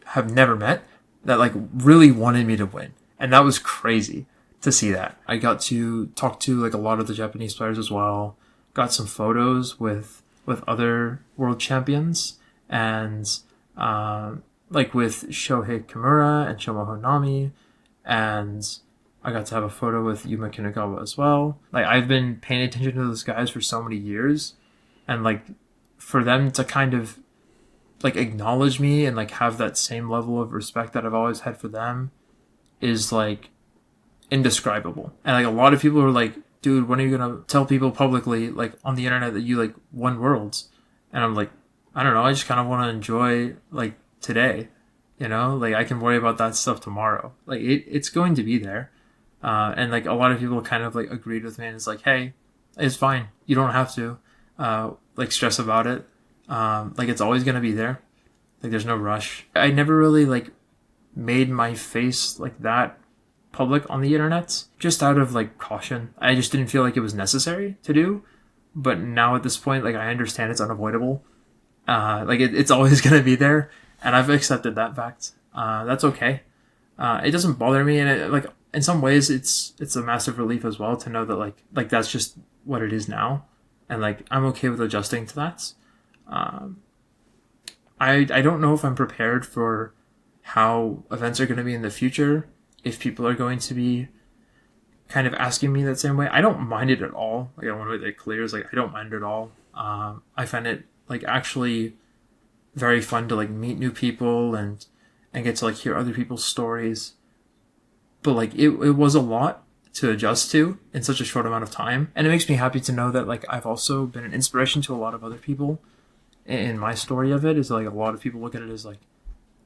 have never met that like really wanted me to win, and that was crazy to see that. I got to talk to like a lot of the Japanese players as well. Got some photos with other world champions and like with Shohei Kimura and Shomo Honami, and I got to have a photo with Yuma Kinagawa as well. Like I've been paying attention to those guys for so many years, and like for them to kind of like acknowledge me and like have that same level of respect that I've always had for them is like indescribable. And like a lot of people are like, "Dude, when are you gonna tell people publicly like on the internet that you like won worlds?" And I'm like, I don't know, I just kind of want to enjoy like today, you know, like I can worry about that stuff tomorrow. Like it's going to be there. And like a lot of people kind of like agreed with me, and it's like, "Hey, it's fine, you don't have to like stress about it. Like it's always going to be there. Like there's no rush." I never really like made my face like that public on the internet, just out of like caution. I just didn't feel like it was necessary to do. But now at this point, like I understand it's unavoidable. Like it's always going to be there, and I've accepted that fact. That's okay. It doesn't bother me, and it, like in some ways, it's a massive relief as well to know that like that's just what it is now, and like I'm okay with adjusting to that. I don't know if I'm prepared for how events are going to be in the future. if people are going to be kind of asking me that same way. I don't mind it at all. Like, I want to make that clear. Is like, I don't mind it at all. I find it like actually very fun to like meet new people and get to like hear other people's stories. But like it was a lot to adjust to in such a short amount of time. And it makes me happy to know that like I've also been an inspiration to a lot of other people. In my story of it is like a lot of people look at it as like,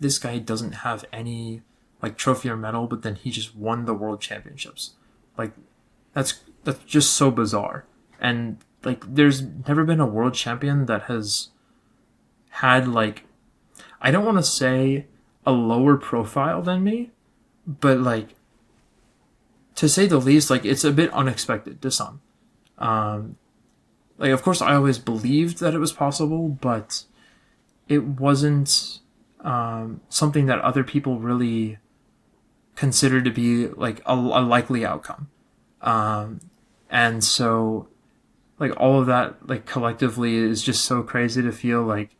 this guy doesn't have any like trophy or medal, but then he just won the world championships. Like that's just so bizarre. And like there's never been a world champion that has had like, I don't want to say a lower profile than me, but like, to say the least, like it's a bit unexpected to some. Like, of course, I always believed that it was possible, but it wasn't something that other people really considered to be like a likely outcome. And so, like, all of that, like, collectively is just so crazy to feel like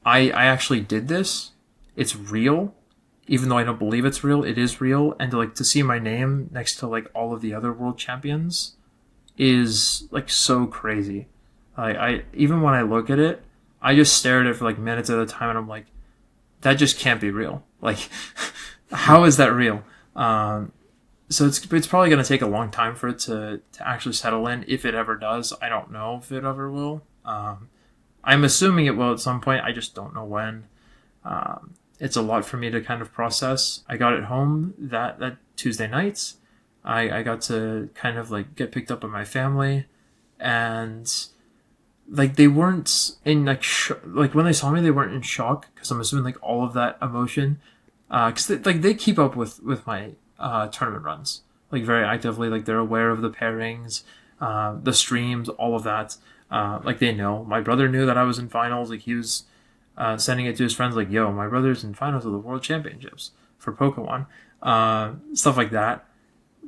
I actually did this. It's real. Even though I don't believe it's real, it is real. And to see my name next to like all of the other world champions is like so crazy. I even when I look at it, I just stare at it for like minutes at a time, and I'm like, that just can't be real. Like, how is that real? So it's probably going to take a long time for it to actually settle in. If it ever does, I don't know if it ever will. I'm assuming it will at some point. I just don't know when. It's a lot for me to kind of process. I got it home that Tuesday night. I got to kind of like get picked up by my family, and like they weren't in like like when they saw me, they weren't in shock, because I'm assuming like all of that emotion, because they keep up with my tournament runs like very actively. Like they're aware of the pairings, the streams, all of that. Like they know. My brother knew that I was in finals. Like he was sending it to his friends like, yo, my brother's in finals of the world championships for Pokemon, stuff like that.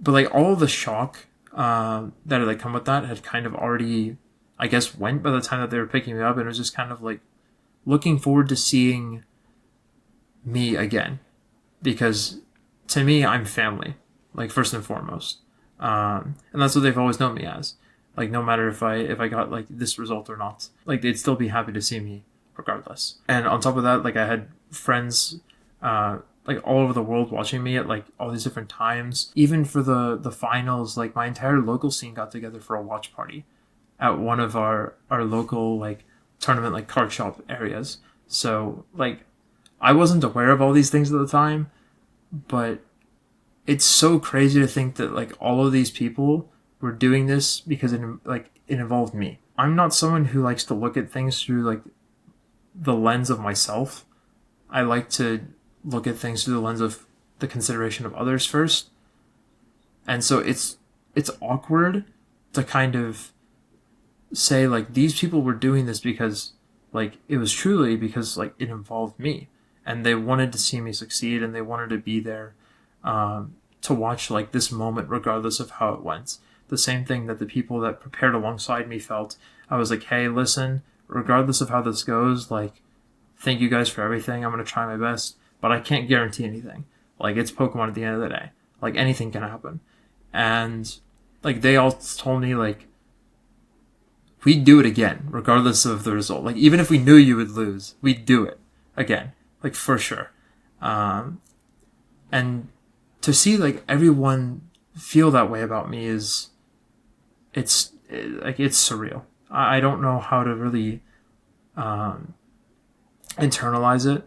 But like all of the shock that had like come with that had kind of already, I guess, went by the time that they were picking me up, and it was just kind of like looking forward to seeing me again, because to me, I'm family, like first and foremost, and that's what they've always known me as. Like no matter if I got like this result or not, like they'd still be happy to see me regardless. And on top of that, like I had friends like all over the world watching me at like all these different times. Even for the finals, like my entire local scene got together for a watch party at one of our local like tournament like card shop areas. So like I wasn't aware of all these things at the time, but it's so crazy to think that like all of these people were doing this because it involved me. I'm not someone who likes to look at things through like the lens of myself. I like to look at things through the lens of the consideration of others first. And so it's awkward to kind of say like these people were doing this because like it was truly because like it involved me, and they wanted to see me succeed, and they wanted to be there to watch like this moment regardless of how it went. The same thing that the people that prepared alongside me felt. I was like, hey, listen, regardless of how this goes, like, thank you guys for everything. I'm going to try my best, but I can't guarantee anything. Like, it's Pokemon at the end of the day. Like, anything can happen. And, like, they all told me, like, we'd do it again, regardless of the result. Like, even if we knew you would lose, we'd do it again. Like, for sure. And to see, like, everyone feel that way about me it's surreal. I don't know how to really internalize it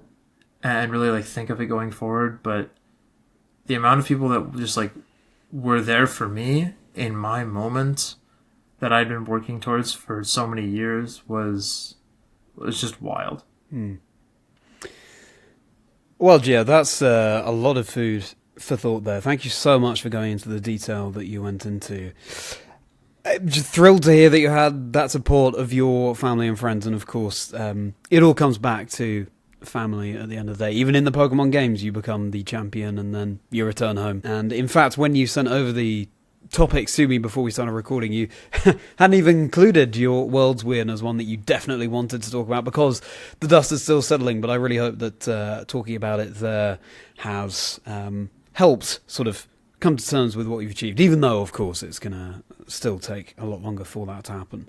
and really like think of it going forward, but the amount of people that just like were there for me in my moment that I'd been working towards for so many years was just wild. Well, Gia, that's a lot of food for thought there. Thank you so much for going into the detail that you went into. I'm just thrilled to hear that you had that support of your family and friends, and of course, it all comes back to family at the end of the day. Even in the Pokemon games, you become the champion and then you return home. And in fact, when you sent over the topics to me before we started recording, you hadn't even included your World's Weird as one that you definitely wanted to talk about because the dust is still settling, but I really hope that talking about it there has helped sort of come to terms with what you've achieved, even though, of course, it's going to still take a lot longer for that to happen.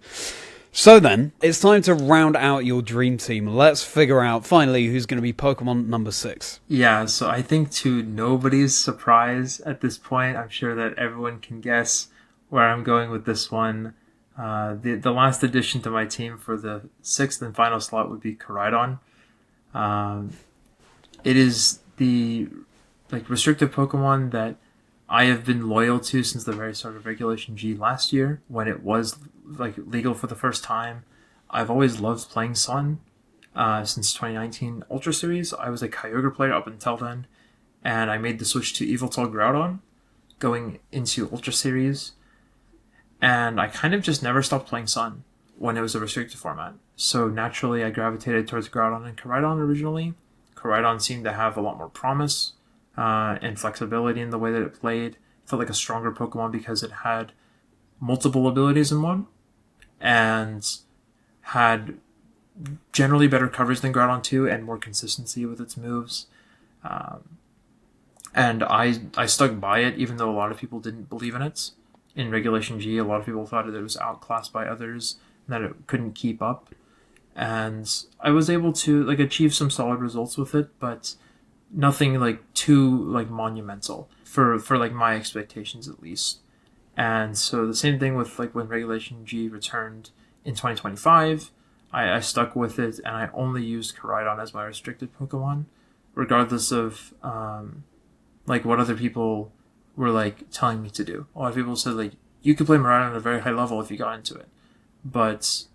So then, it's time to round out your dream team. Let's figure out, finally, who's going to be Pokemon number 6. Yeah, so I think to nobody's surprise at this point, I'm sure that everyone can guess where I'm going with this one. The last addition to my team for the 6th and final slot would be Koraidon. It is the restricted Pokemon that I have been loyal to since the very start of Regulation G last year, when it was legal for the first time. I've always loved playing Sun since 2019 Ultra Series. I was a Kyogre player up until then, and I made the switch to Yveltal Groudon going into Ultra Series, and I kind of just never stopped playing Sun when it was a restricted format. So naturally, I gravitated towards Groudon and Koraidon originally. Koraidon seemed to have a lot more promise and flexibility in the way that it played. It felt like a stronger Pokemon because it had multiple abilities in one, and had generally better coverage than Groudon 2 and more consistency with its moves. And I stuck by it, even though a lot of people didn't believe in it. In Regulation G, a lot of people thought that it was outclassed by others and that it couldn't keep up. And I was able to achieve some solid results with it, but nothing too monumental for my expectations at least. And so the same thing with when Regulation G returned in 2025, I stuck with it, and I only used Koraidon as my restricted Pokemon, regardless of what other people were telling me to do. A lot of people said you could play Miraidon at a very high level if you got into it, but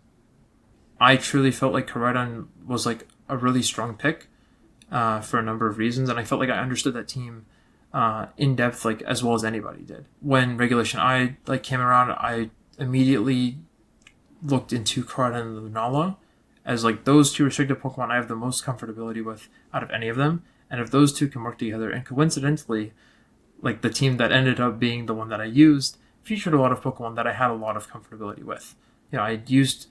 I truly felt like Koraidon was a really strong pick for a number of reasons, and I felt like I understood that team in depth as well as anybody did. When Regulation I came around, I immediately looked into Koraidon and Lunala as those two restricted Pokemon I have the most comfortability with out of any of them, and if those two can work together, and coincidentally, the team that ended up being the one that I used featured a lot of Pokemon that I had a lot of comfortability with. I had used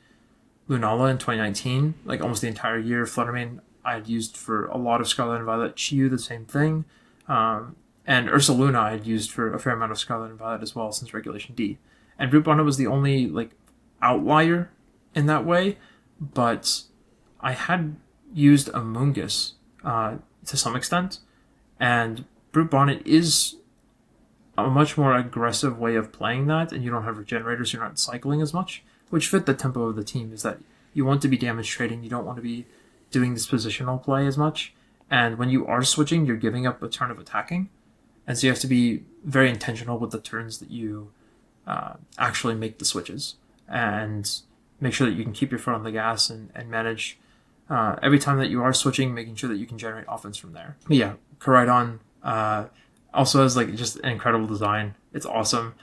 Lunala in 2019, almost the entire year. Fluttermane I had used for a lot of Scarlet and Violet. Chiyu, the same thing. And Ursaluna I had used for a fair amount of Scarlet and Violet as well since Regulation D. And Brute Bonnet was the only outlier in that way, but I had used Amoonguss to some extent, and Brute Bonnet is a much more aggressive way of playing that, and you don't have regenerators, you're not cycling as much, which fit the tempo of the team. Is that you want to be damage trading, you don't want to be doing this positional play as much, and when you are switching, you're giving up a turn of attacking, and so you have to be very intentional with the turns that you actually make the switches, and make sure that you can keep your foot on the gas and manage every time that you are switching, making sure that you can generate offense from there. But yeah, Koraidon also has just an incredible design. It's awesome.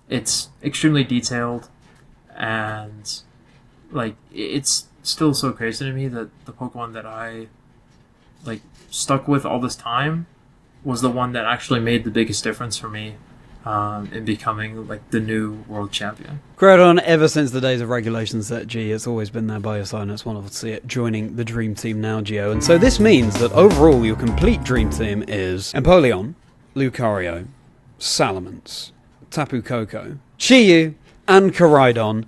It's extremely detailed, and it's still so crazy to me that the Pokemon that I stuck with all this time was the one that actually made the biggest difference for me in becoming the new world champion. Groudon, ever since the days of Regulation Set G, it's always been there by your side, and it's wonderful to see it joining the Dream Team now, Gio. And so this means that overall your complete Dream Team is Empoleon, Lucario, Salamence, Tapu Koko, Chiyu, and Koraidon.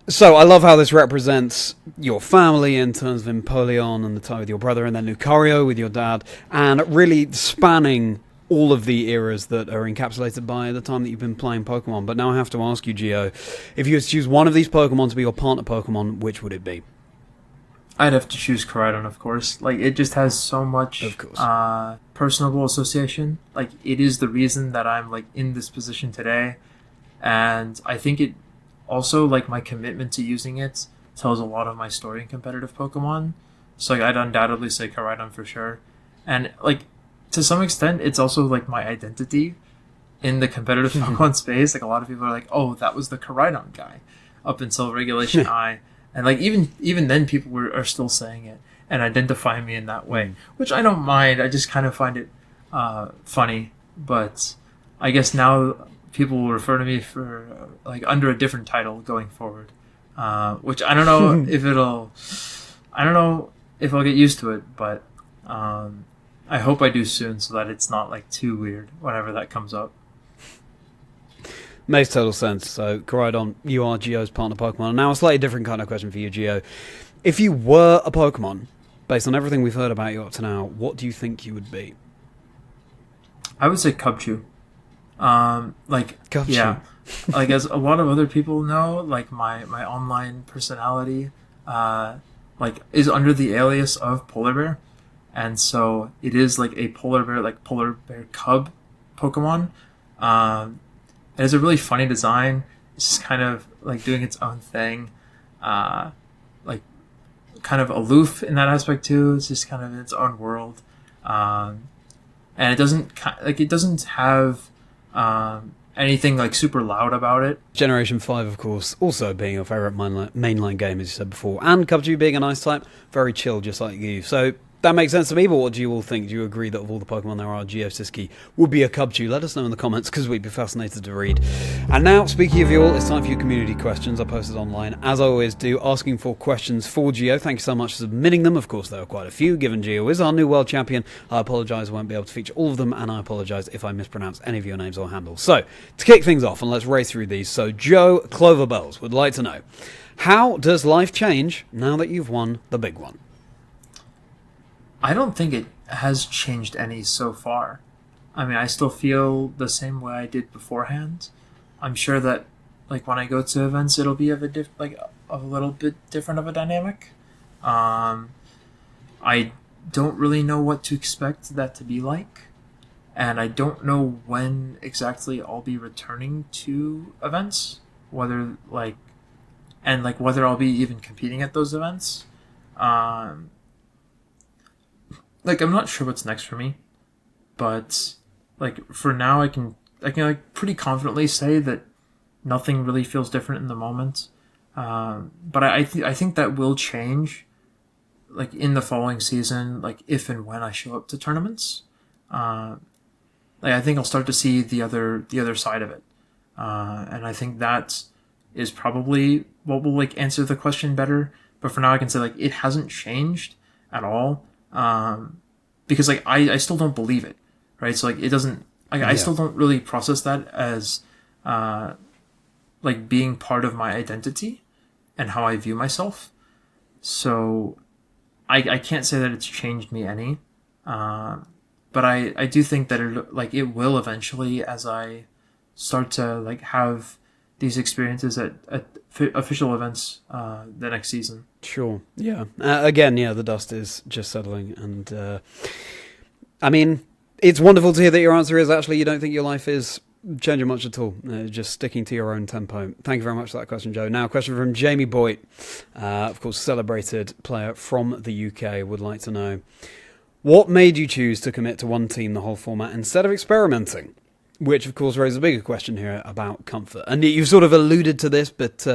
So I love how this represents your family in terms of Empoleon and the tie with your brother, and then Lucario with your dad, and really spanning all of the eras that are encapsulated by the time that you've been playing Pokemon. But now I have to ask you, Gio, if you were to choose one of these Pokemon to be your partner Pokemon, which would it be? I'd have to choose Koraidon, of course. It just has so much personable association. It is the reason that I'm in this position today, and I think it also my commitment to using it tells a lot of my story in competitive Pokemon. So I'd undoubtedly say Koraidon for sure, and to some extent it's also my identity in the competitive Pokemon space. A lot of people are oh, that was the Koraidon guy up until Regulation I, and even then people are still saying it and identifying me in that way, which I don't mind. I just kind of find it funny, but I guess now people will refer to me for like under a different title going forward, which I don't know if it'll. I don't know if I'll get used to it, but I hope I do soon, so that it's not like too weird whenever that comes up. Makes total sense. So, Coridon, you are Geo's partner Pokemon. Now, a slightly different kind of question for you, Geo. If you were a Pokemon, based on everything we've heard about you up to now, what do you think you would be? I would say Cubchoo. Cubchoo. Yeah, like as a lot of other people know, like my online personality, is under the alias of Polar Bear, and so it is like a polar bear cub Pokemon. It has a really funny design. It's just kind of like doing its own thing, like kind of aloof in that aspect too. It's just kind of in its own world, and it doesn't have anything like super loud about it. Generation 5, of course, also being your favourite mainline game, as you said before, and Cubchoo being an ice type, very chill, just like you. So that makes sense to me, but what do you all think? Do you agree that of all the Pokemon there are, Geo Cischke would be a Cubchoo? Let us know in the comments, because we'd be fascinated to read. And now, speaking of you all, it's time for your community questions. I posted online, as I always do, asking for questions for Geo. Thank you so much for submitting them. Of course, there are quite a few, given Geo is our new world champion. I apologise, I won't be able to feature all of them, and I apologise if I mispronounce any of your names or handles. So, to kick things off, and let's race through these. So, Joe Cloverbells would like to know, how does life change now that you've won the big one? I don't think it has changed any so far. I mean, I still feel the same way I did beforehand. I'm sure that, like, when I go to events, it'll be of a little bit different of a dynamic. I don't really know what to expect that to be like, and I don't know when exactly I'll be returning to events, whether I'll be even competing at those events. I'm not sure what's next for me, but for now, I can pretty confidently say that nothing really feels different in the moment. But I think that will change, in the following season, if and when I show up to tournaments. I think I'll start to see the other side of it, and I think that is probably what will answer the question better. But for now, I can say it hasn't changed at all. Because I still don't believe it, right? So it doesn't. I still don't really process that as being part of my identity and how I view myself. So I can't say that it's changed me any, but I do think that it will eventually, as I start to have these experiences at official events the next season. Sure. Yeah. Again, the dust is just settling, and I mean, it's wonderful to hear that your answer is actually you don't think your life is changing much at all, just sticking to your own tempo. Thank you very much for that question, Joe. Now, a question from Jamie Boyd, of course, celebrated player from the UK, would like to know, what made you choose to commit to one team the whole format instead of experimenting? Which, of course, raises a bigger question here about comfort. And you've sort of alluded to this, but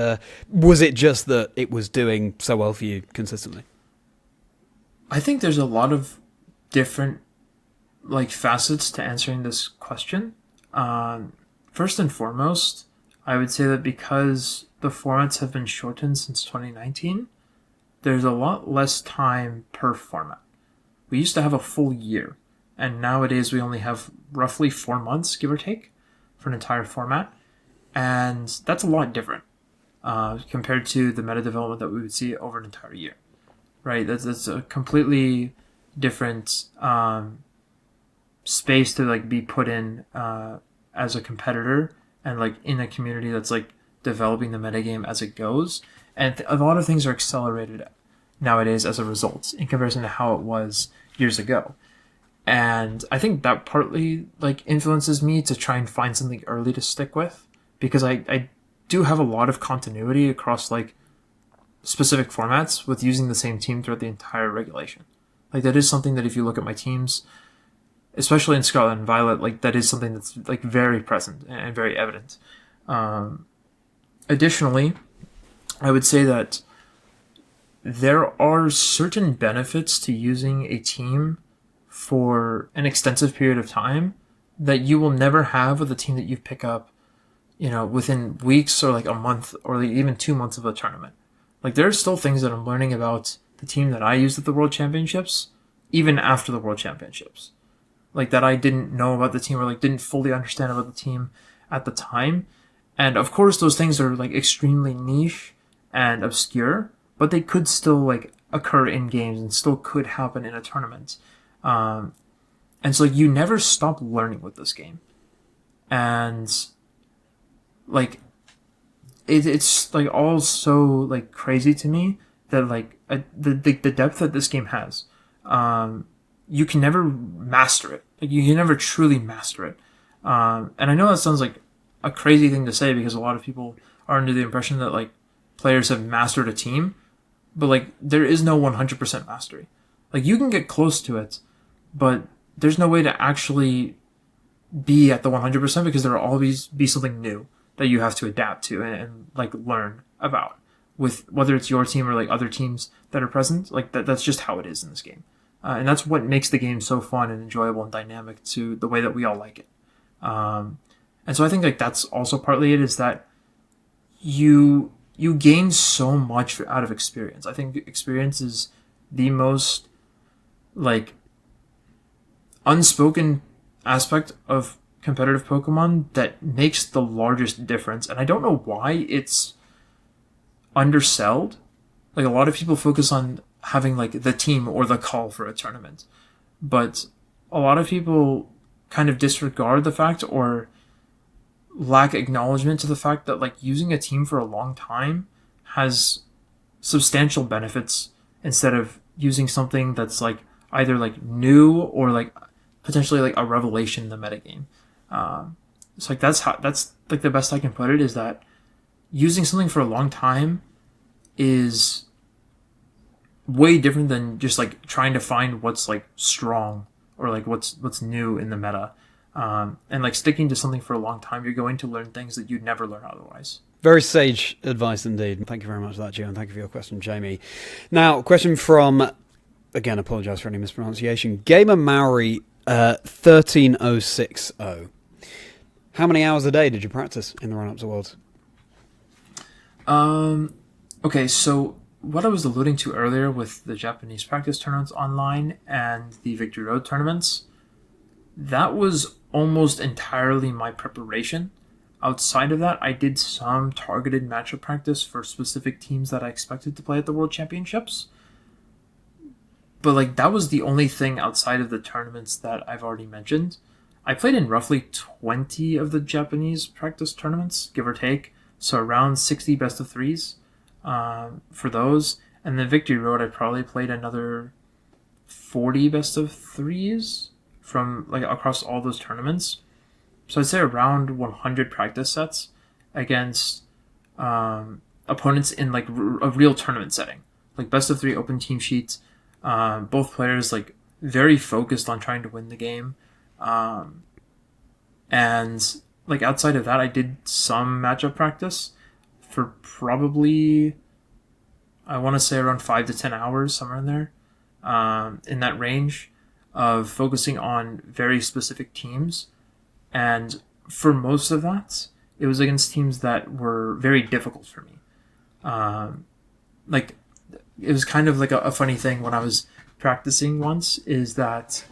was it just that it was doing so well for you consistently? I think there's a lot of different facets to answering this question. First and foremost, I would say that because the formats have been shortened since 2019, there's a lot less time per format. We used to have a full year, and nowadays we only have roughly 4 months, give or take, for an entire format. And that's a lot different compared to the meta development that we would see over an entire year, right? That's a completely different space to be put in as a competitor and in a community that's developing the metagame as it goes. And a lot of things are accelerated nowadays as a result in comparison to how it was years ago. And I think that partly influences me to try and find something early to stick with, because I do have a lot of continuity across specific formats with using the same team throughout the entire regulation. That is something that if you look at my teams, especially in Scarlet and Violet, that is something that's very present and very evident. Additionally, I would say that there are certain benefits to using a team for an extensive period of time that you will never have with a team that you pick up, within weeks or like a month or like even 2 months of a tournament. Like there's still things that I'm learning about the team that I used at the World Championships, even after the World Championships. Like that I didn't know about the team or like didn't fully understand about the team at the time. And of course those things are like extremely niche and obscure, but they could still like occur in games and still could happen in a tournament. And so like you never stop learning with this game. And like it's like all so like crazy to me that like the depth that this game has. You can never master it. Like you can never truly master it. And I know that sounds like a crazy thing to say because a lot of people are under the impression that like players have mastered a team, but like there is no 100% mastery. Like you can get close to it, but there's no way to actually be at the 100% because there will always be something new that you have to adapt to and like learn about, with whether it's your team or like other teams that are present. Like that's just how it is in this game. And that's what makes the game so fun and enjoyable and dynamic to the way that we all like it. And so I think like that's also partly it, is that you gain so much out of experience. I think experience is the most like unspoken aspect of competitive Pokemon that makes the largest difference. And I don't know why it's undersold. Like a lot of people focus on having like the team or the call for a tournament, but a lot of people kind of disregard the fact or lack acknowledgement to the fact that like using a team for a long time has substantial benefits instead of using something that's like either like new or like potentially like a revelation in the metagame. So like that's like the best I can put it, is that using something for a long time is way different than just like trying to find what's like strong or like what's new in the meta. And like sticking to something for a long time, you're going to learn things that you'd never learn otherwise. Very sage advice indeed. Thank you very much for that, Gio, and thank you for your question, Jamie. Now, question from, again, apologise for any mispronunciation, Gamer Maori 13060. How many hours a day did you practice in the run-up to Worlds? Okay, so what I was alluding to earlier with the Japanese practice tournaments online and the Victory Road tournaments, that was almost entirely my preparation. Outside of that, I did some targeted matchup practice for specific teams that I expected to play at the World Championships. But like that was the only thing outside of the tournaments that I've already mentioned. I played in roughly 20 of the Japanese practice tournaments, give or take. So around 60 best of threes for those. And then Victory Road, I probably played another 40 best of threes from like across all those tournaments. So I'd say around 100 practice sets against opponents in like a real tournament setting, like best of three open team sheets. Both players like very focused on trying to win the game. And like outside of that, I did some matchup practice for probably, I want to say around 5 to 10 hours, somewhere in there, in that range of focusing on very specific teams. And for most of that, it was against teams that were very difficult for me. Like it was kind of like a funny thing when I was practicing once, is that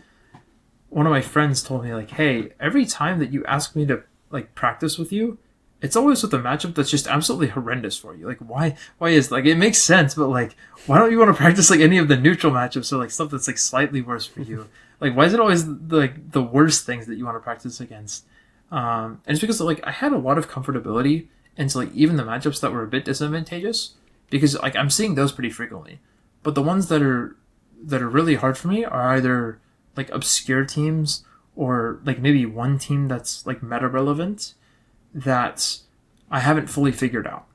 one of my friends told me like, hey, every time that you ask me to like practice with you, it's always with a matchup that's just absolutely horrendous for you. Like why is like, it makes sense, but like, why don't you want to practice like any of the neutral matchups or like stuff that's like slightly worse for you? Like, why is it always like the worst things that you want to practice against? And it's because like I had a lot of comfortability into like even the matchups that were a bit disadvantageous, because like I'm seeing those pretty frequently. But the ones that are really hard for me are either like obscure teams or like maybe one team that's like meta relevant that I haven't fully figured out.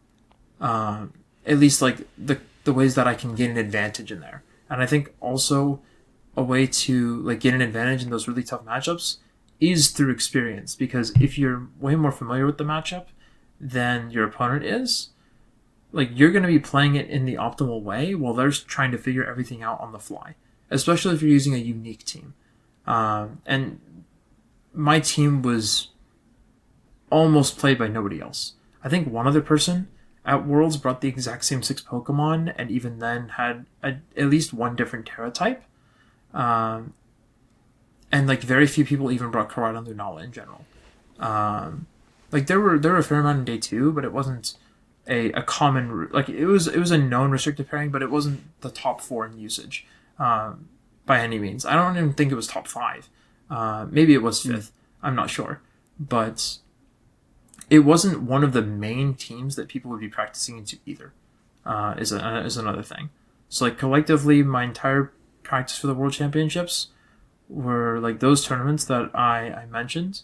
At least like the ways that I can gain an advantage in there. And I think also a way to like get an advantage in those really tough matchups is through experience, because if you're way more familiar with the matchup than your opponent is, like you're going to be playing it in the optimal way while they're trying to figure everything out on the fly, especially if you're using a unique team. And my team was almost played by nobody else. I think one other person at Worlds brought the exact same 6 Pokemon, and even then had at least one different Terra type. And like very few people even brought Karate and Lunala in general. Like there were a fair amount in day 2, but it wasn't a common, like it was a known restricted pairing, but it wasn't the top 4 in usage by any means. I don't even think it was top 5. Maybe it was 5th. I'm not sure, but it wasn't one of the main teams that people would be practicing into either. Is another thing. So like collectively, my entire practice for the World Championships were like those tournaments that I mentioned,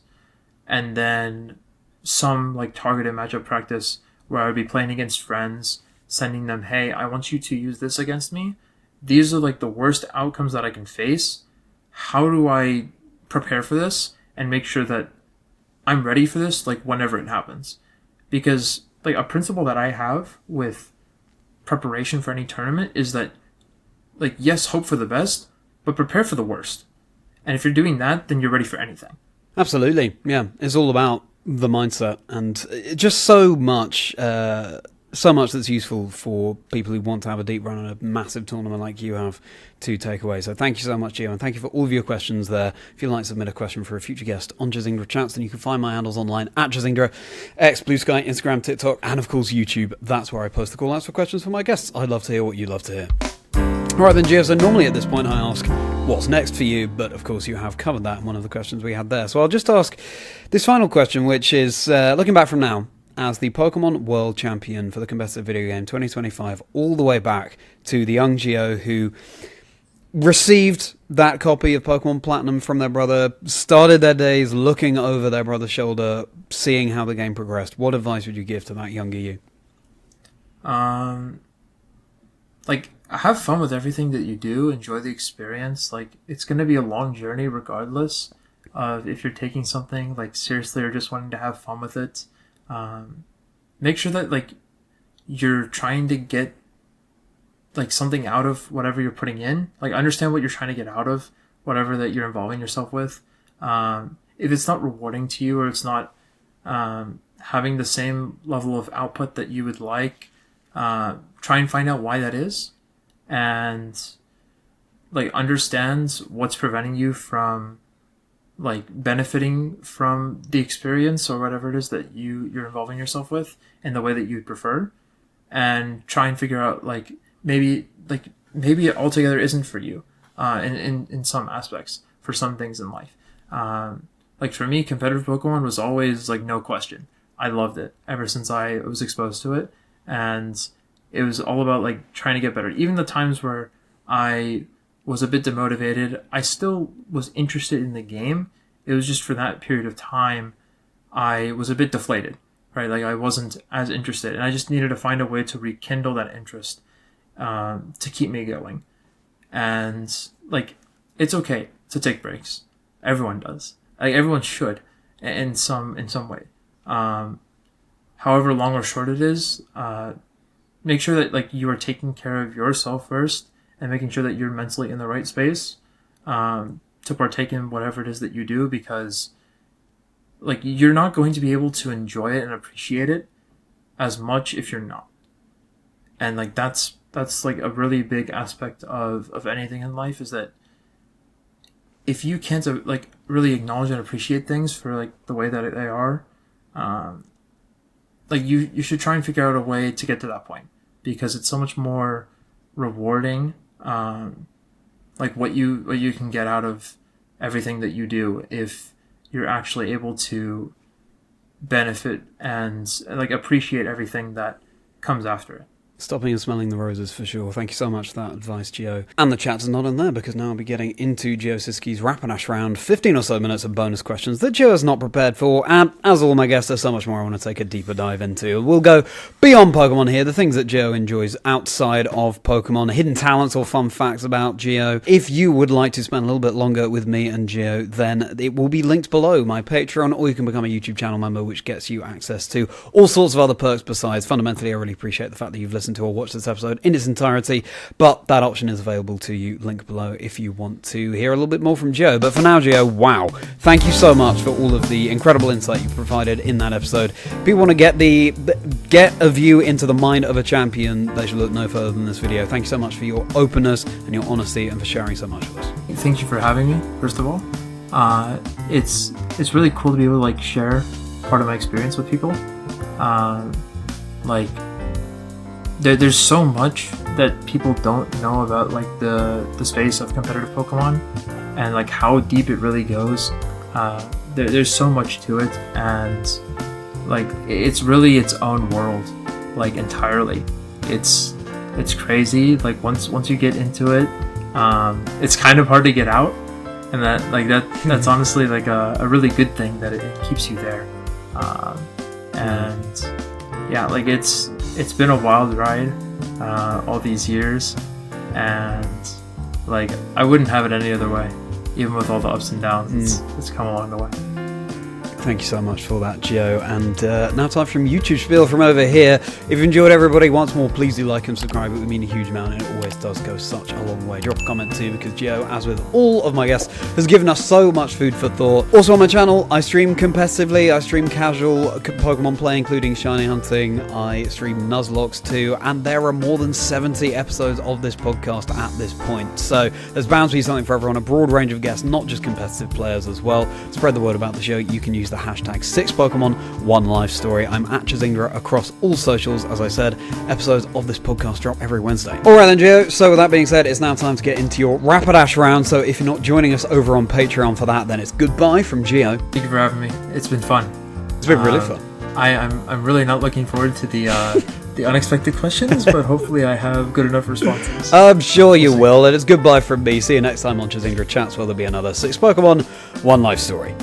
and then some like targeted matchup practice where I would be playing against friends, sending them, hey, I want you to use this against me. These are like the worst outcomes that I can face. How do I prepare for this and make sure that I'm ready for this, like whenever it happens? Because like a principle that I have with preparation for any tournament is that, like, yes, hope for the best, but prepare for the worst. And if you're doing that, then you're ready for anything. Absolutely, yeah. It's all about the mindset, and just so much that's useful for people who want to have a deep run in a massive tournament like you have to take away. So thank you so much, Gio, and thank you for all of your questions there. If you'd like to submit a question for a future guest on Chazingdra Chats, then you can find my handles online at Chazingdra, X, Blue Sky, Instagram, TikTok, and of course YouTube. That's where I post the call outs for questions for my guests. I'd love to hear what you'd love to hear. Alright then, Gio, so normally at this point I ask what's next for you, but of course you have covered that in one of the questions we had there. So I'll just ask this final question, which is, looking back from now, as the Pokemon World Champion for the competitive video game 2025, all the way back to the young Gio who received that copy of Pokemon Platinum from their brother, started their days looking over their brother's shoulder, seeing how the game progressed. What advice would you give to that younger you? Like, have fun with everything that you do. Enjoy the experience. Like, it's going to be a long journey regardless of if you're taking something like seriously or just wanting to have fun with it. Make sure that like you're trying to get like something out of whatever you're putting in. Like, understand what you're trying to get out of whatever that you're involving yourself with. If it's not rewarding to you, or it's not having the same level of output that you would like, try and find out why that is, and like understand what's preventing you from like benefiting from the experience or whatever it is that you're involving yourself with in the way that you'd prefer, and try and figure out like maybe it altogether isn't for you in some aspects for some things in life. Like for me, competitive Pokemon was always like no question. I loved it ever since I was exposed to it, and it was all about like trying to get better. Even the times where I was a bit demotivated, I still was interested in the game. It was just for that period of time, I was a bit deflated, right? Like I wasn't as interested, and I just needed to find a way to rekindle that interest to keep me going. And like, it's okay to take breaks. Everyone does. Like everyone should, in some way. However long or short it is, make sure that like you are taking care of yourself first, and making sure that you're mentally in the right space to partake in whatever it is that you do, because like you're not going to be able to enjoy it and appreciate it as much if you're not. And like that's like a really big aspect of anything in life, is that if you can't like really acknowledge and appreciate things for like the way that they are, like you should try and figure out a way to get to that point, because it's so much more rewarding, like what you can get out of everything that you do if you're actually able to benefit and like appreciate everything that comes after it. Stopping and smelling the roses for sure. Thank you so much for that advice, Gio. And the chat's not in there, because now I'll be getting into Gio Cischke's Rapidash round. 15 or so minutes of bonus questions that Gio is not prepared for, and as all my guests, there's so much more I want to take a deeper dive into. We'll go beyond Pokemon here, the things that Gio enjoys outside of Pokemon, hidden talents or fun facts about Gio. If you would like to spend a little bit longer with me and Gio, then it will be linked below, my Patreon, or you can become a YouTube channel member, which gets you access to all sorts of other perks besides. Fundamentally, I really appreciate the fact that you've listened listen to or watch this episode in its entirety, but that option is available to you, link below, if you want to hear a little bit more from Gio. But for now, Gio, wow, thank you so much for all of the incredible insight you provided in that episode. If you want to get a view into the mind of a champion, they should look no further than this video. Thank you so much for your openness and your honesty and for sharing so much with us. Thank you for having me, first of all. It's really cool to be able to like share part of my experience with people. Like there's so much that people don't know about like the space of competitive Pokemon and like how deep it really goes. There's so much to it, and like it's really its own world, like entirely. It's crazy. Like once you get into it, it's kind of hard to get out, and that's honestly like a really good thing that it keeps you there. And yeah, like it's been a wild ride all these years, and like I wouldn't have it any other way. Even with all the ups and downs, it's come along the way. Thank you so much for that, Gio. And now time for some YouTube spiel from over here. If you enjoyed, everybody, once more, please do like and subscribe. It would mean a huge amount, and it always does go such a long way. Drop a comment too, because Gio, as with all of my guests, has given us so much food for thought. Also on my channel, I stream competitively, I stream casual Pokemon play, including shiny hunting. I stream Nuzlocke too, and there are more than 70 episodes of this podcast at this point. So there's bound to be something for everyone, a broad range of guests, not just competitive players as well. Spread the word about the show. You can use the hashtag 6Pokemon, 1Life-Story. I'm at Chazingdra across all socials. As I said, episodes of this podcast drop every Wednesday. Alright then, Gio, so with that being said, it's now time to get into your Rapidash round. So if you're not joining us over on Patreon for that, then it's goodbye from Gio. Thank you for having me. It's been fun. It's been really fun. I'm really not looking forward to the unexpected questions, but hopefully I have good enough responses. I'm sure you will, and it's goodbye from me. See you next time on Chazingdra Chats, where there'll be another 6Pokemon, 1Life-Story.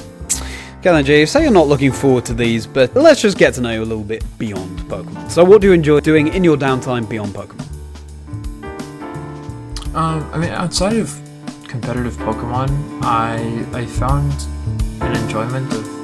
Okay then, Jay, say you're not looking forward to these, but let's just get to know you a little bit beyond Pokemon. So what do you enjoy doing in your downtime beyond Pokemon? I mean, outside of competitive Pokemon, I found an enjoyment of